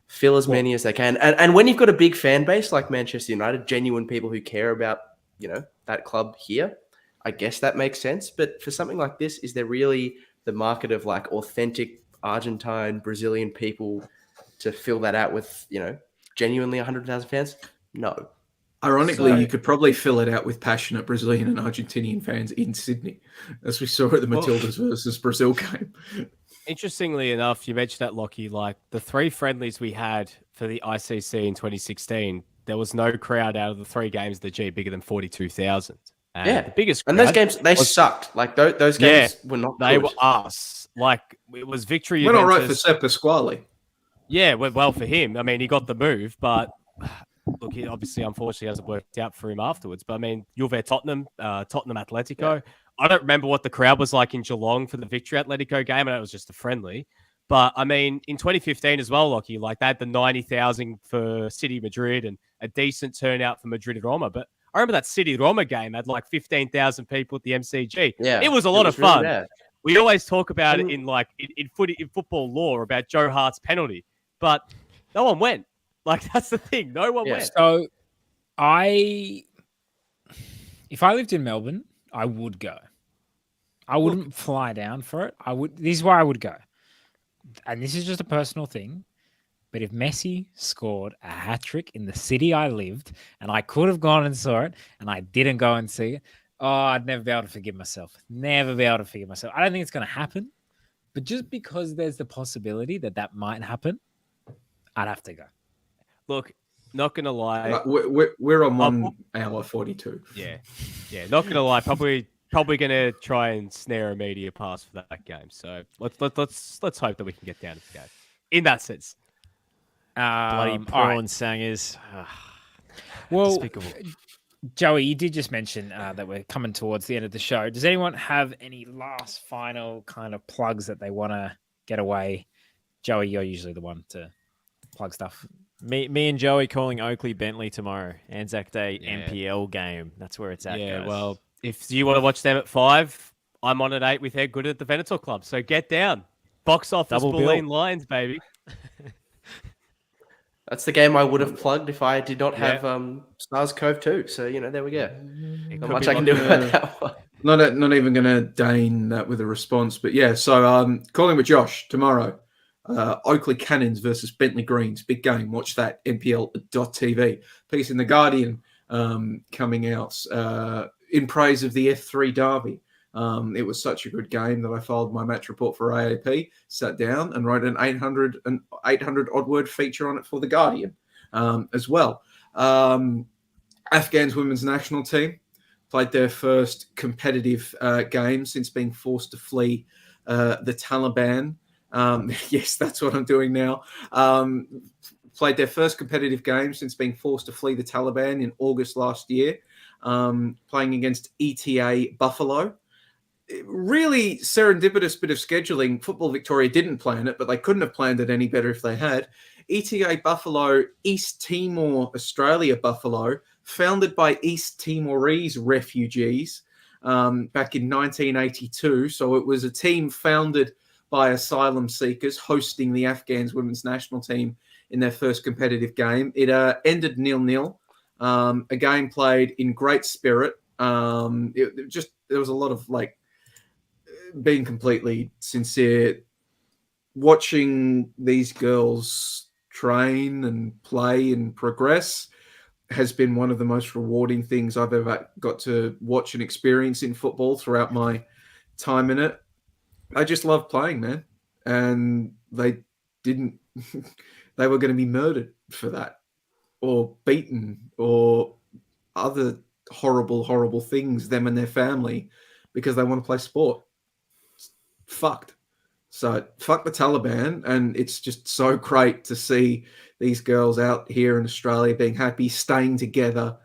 Speaker 7: fill as many as they can. And when you've got a big fan base like Manchester United, genuine people who care about, that club here, I guess that makes sense. But for something like this, is there really the market of like authentic Argentine, Brazilian people to fill that out with, genuinely 100,000 fans? No.
Speaker 9: Ironically, you could probably fill it out with passionate Brazilian and Argentinian fans in Sydney, as we saw at the Matildas versus Brazil game.
Speaker 8: Interestingly enough, you mentioned that, Lachie, like the 3 friendlies we had for the ICC in 2016, there was no crowd out of the 3 games of the G bigger than 42,000.
Speaker 7: Yeah,
Speaker 8: the biggest
Speaker 7: and those games, they sucked. Like those games were not good.
Speaker 8: They were us. Like, it was victory.
Speaker 9: Went all right for Sepp Pasquale.
Speaker 8: Yeah, went well for him. I mean, he got the move, but look, he obviously, unfortunately, hasn't worked out for him afterwards. But I mean, Juve Tottenham, Tottenham Atletico. Yeah. I don't remember what the crowd was like in Geelong for the Victory Atletico game. I know it was just a friendly. But I mean, in 2015 as well, Lachie, like they had the 90,000 for City Madrid and a decent turnout for Madrid Roma. But I remember that City Roma game had like 15,000 people at the MCG. Yeah, it was a lot of fun. Really we always talk about it in like in football lore about Joe Hart's penalty, but no one went. Like, that's the thing. No one went.
Speaker 6: So if I lived in Melbourne, I would go. I wouldn't fly down for it. This is why I would go. And this is just a personal thing. But if Messi scored a hat-trick in the city I lived and I could have gone and saw it and I didn't go and see it, I'd never be able to forgive myself. Never be able to forgive myself. I don't think it's going to happen. But just because there's the possibility that might happen, I'd have to go.
Speaker 8: Look, not going to lie.
Speaker 9: Like, we're on 1 hour 42.
Speaker 8: Yeah. Not going to lie. Probably going to try and snare a media pass for that game. So let's hope that we can get down to the game. In that sense.
Speaker 10: Bloody prawn sangers.
Speaker 6: Well, despicable. Joey, you did just mention that we're coming towards the end of the show. Does anyone have any last final kind of plugs that they want to get away? Joey, you're usually the one to plug stuff.
Speaker 10: Me and Joey calling Oakley Bentley tomorrow. Anzac Day NPL game. That's where it's at, guys.
Speaker 8: Well, if you want to watch them at 5, I'm on at 8 with Ed Good at the Venator Club. So get down. Box office Bulleen Lions, baby.
Speaker 7: That's the game I would have plugged if I did not have Stars Cove 2. So, there we go. Not much I can do about that one.
Speaker 9: Not even going to deign that with a response, but yeah. So calling with Josh tomorrow. Oakley Cannons versus Bentley Greens, big game. Watch that. NPL.tv. Piece in the Guardian coming out in praise of the F3 derby. It was such a good game that I filed my match report for AAP, sat down and wrote an 800 odd word feature on it for the Guardian as well. Afghan's women's national team played their first competitive game since being forced to flee the Taliban. Yes, that's what I'm doing now. Played their first competitive game since being forced to flee the Taliban in August last year, playing against ETA Buffalo. Really serendipitous bit of scheduling. Football Victoria didn't plan it, but they couldn't have planned it any better if they had. ETA Buffalo, East Timor, Australia Buffalo, founded by East Timorese refugees back in 1982. So it was a team founded by asylum seekers hosting the Afghans women's national team in their first competitive game. It ended 0-0. A game played in great spirit. There was a lot of being completely sincere. Watching these girls train and play and progress has been one of the most rewarding things I've ever got to watch and experience in football throughout my time in it. I just love playing, man. And they were going to be murdered for that, or beaten, or other horrible, horrible things, them and their family, because they want to play sport. It's fucked. So fuck the Taliban. And it's just so great to see these girls out here in Australia being happy, staying together,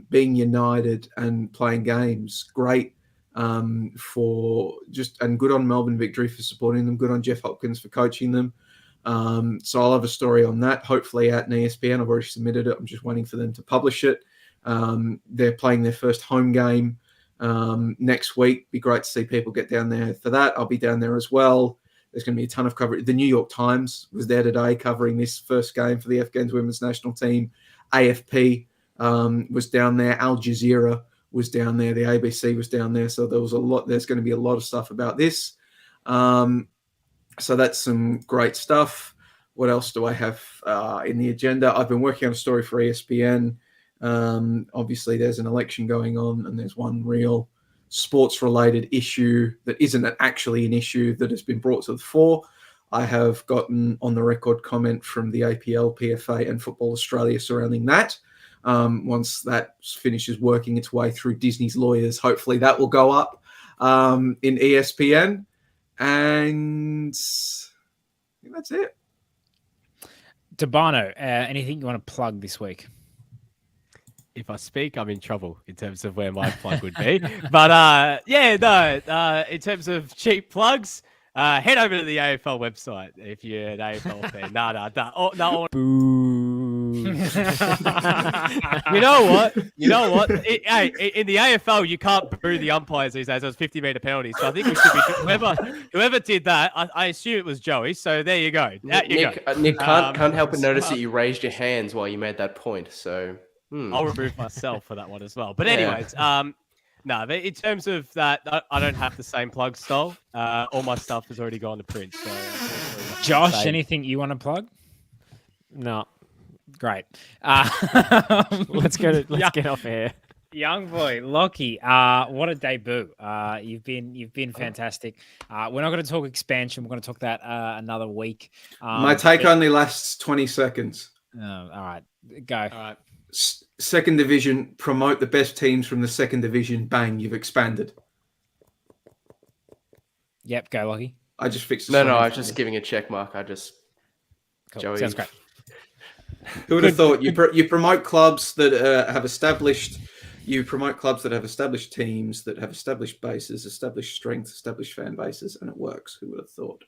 Speaker 9: being united and playing games. Great. And good on Melbourne Victory for supporting them. Good on Jeff Hopkins for coaching them. So I'll have a story on that, hopefully out in ESPN. I've already submitted it. I'm just waiting for them to publish it. They're playing their first home game next week. Be great to see people get down there for that. I'll be down there as well. There's going to be a ton of coverage. The New York Times was there today covering this first game for the Afghans women's national team. AFP was down there. Al Jazeera was down there. The ABC was down there. So there's going to be a lot of stuff about this. So that's some great stuff. What else do I have in the agenda? I've been working on a story for ESPN. Obviously, there's an election going on, and there's one real sports-related issue that isn't actually an issue that has been brought to the fore. I have gotten on the record comment from the APL, PFA, and Football Australia surrounding that. Once that finishes working its way through Disney's lawyers, hopefully that will go up in ESPN. And I think that's it.
Speaker 6: Debano, anything you want to plug this week?
Speaker 8: If I speak, I'm in trouble in terms of where my plug would be. But in terms of cheap plugs, head over to the AFL website if you're an AFL fan. No. Boo. You know what? In the AFL, you can't boo the umpires these days. It was 50-meter penalties. So I think we should be whoever did that. I assume it was Joey. So there you go.
Speaker 7: Nick can't help but notice that you raised your hands while you made that point. So.
Speaker 8: I'll remove myself for that one as well. But anyways, in terms of that, I don't have the same plug, Stoll. All my stuff has already gone to print. So
Speaker 6: Josh, anything you want to plug?
Speaker 10: No.
Speaker 6: Great.
Speaker 10: Let's get off air.
Speaker 6: Young boy, Lachie, what a debut. You've been fantastic. We're not going to talk expansion. We're going to talk that another week.
Speaker 9: My take only lasts 20 seconds.
Speaker 6: All right. Go.
Speaker 9: All right. Second division, promote the best teams from the second division. Bang, you've expanded.
Speaker 6: Yep, go, Lachie.
Speaker 7: I just fixed it. No, I was just giving a check mark. Cool.
Speaker 6: Joey. Sounds great.
Speaker 9: Who would have thought? You promote clubs that have established. You promote clubs that have established teams, that have established bases, established strengths, established fan bases, and it works. Who would have thought?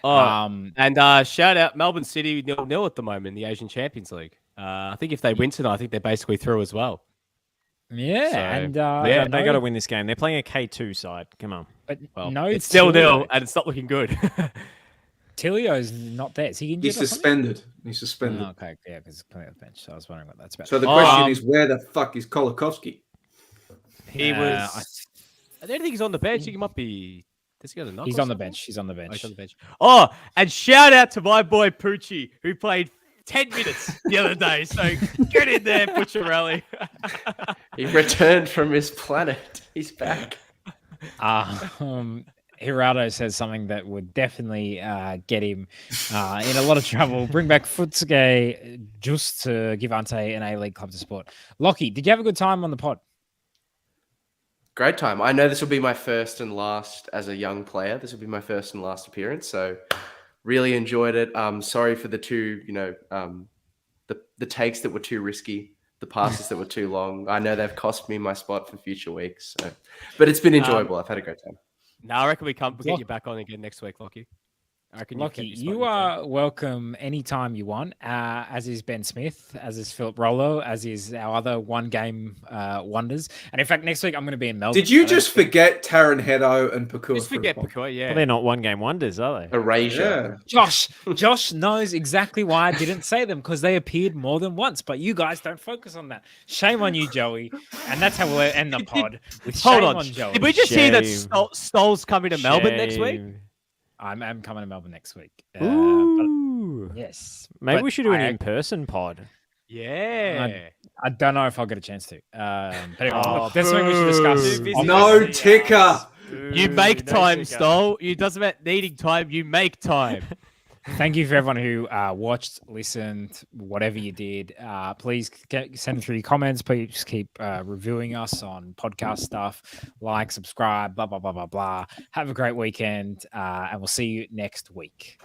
Speaker 8: And shout out Melbourne City 0-0 at the moment in the Asian Champions League. I think if they win tonight, I think they're basically through as well.
Speaker 6: Yeah,
Speaker 10: so, they got to win this game. They're playing a K2 side. Come on.
Speaker 6: But
Speaker 8: it's 0-0 and it's not looking good.
Speaker 6: Tilio's not there. Is he injured?
Speaker 9: He's suspended.
Speaker 6: Oh, okay, yeah, because he's playing on the bench. So I was wondering what that's about.
Speaker 9: So the question is, where the fuck is Kolakovsky?
Speaker 8: He was. I don't think he's on the bench. I think he might be. Does he got a knock?
Speaker 6: He's
Speaker 8: or
Speaker 6: on the
Speaker 8: something?
Speaker 6: bench. He's on the bench.
Speaker 8: Oh, he's on the bench. Oh, and shout out to my boy Poochie, who played 10 minutes the other day. So get in there, Pucciarelli.
Speaker 7: He returned from his planet. He's back.
Speaker 6: Hirado says something that would definitely get him in a lot of trouble. Bring back Futsuge just to give Ante an A-League club to support. Lachie, did you have a good time on the pod?
Speaker 7: Great time. I know this will be my first and last as a young player. This will be my first and last appearance. So really enjoyed it. Sorry for the two, the takes that were too risky, the passes that were too long. I know they've cost me my spot for future weeks. So. But it's been enjoyable. I've had a great time.
Speaker 8: Now I reckon we'll get you back on again next week, Lachie. I reckon
Speaker 6: Lachie, you are welcome anytime you want, as is Ben Smith, as is Philip Rollo, as is our other one-game wonders. And in fact, next week I'm going to be in Melbourne.
Speaker 9: Did you just forget Taron Hedo and Pakua?
Speaker 8: Just forget Pakua, yeah.
Speaker 10: Well, they're not one-game wonders, are they?
Speaker 7: Erasure.
Speaker 9: Yeah.
Speaker 6: Josh knows exactly why I didn't say them, because they appeared more than once, but you guys don't focus on that. Shame on you, Joey. And that's how we'll end the pod with
Speaker 8: Hold
Speaker 6: shame
Speaker 8: on,
Speaker 6: Joey.
Speaker 8: Did we just hear that Stoll's coming to Melbourne next week?
Speaker 6: I'm coming to Melbourne next week.
Speaker 10: Ooh.
Speaker 6: Yes.
Speaker 10: Maybe
Speaker 6: But
Speaker 10: we should do an in-person pod.
Speaker 8: Yeah.
Speaker 6: I don't know if I'll get a chance to. But anyway, that's something we should discuss.
Speaker 9: No ticker.
Speaker 8: You make time, Stoll. It doesn't matter needing time. You make time.
Speaker 6: Thank you for everyone who watched, listened, whatever you did. Please send through your comments. Please keep reviewing us on podcast stuff. Like, subscribe, blah, blah, blah, blah, blah. Have a great weekend, and we'll see you next week.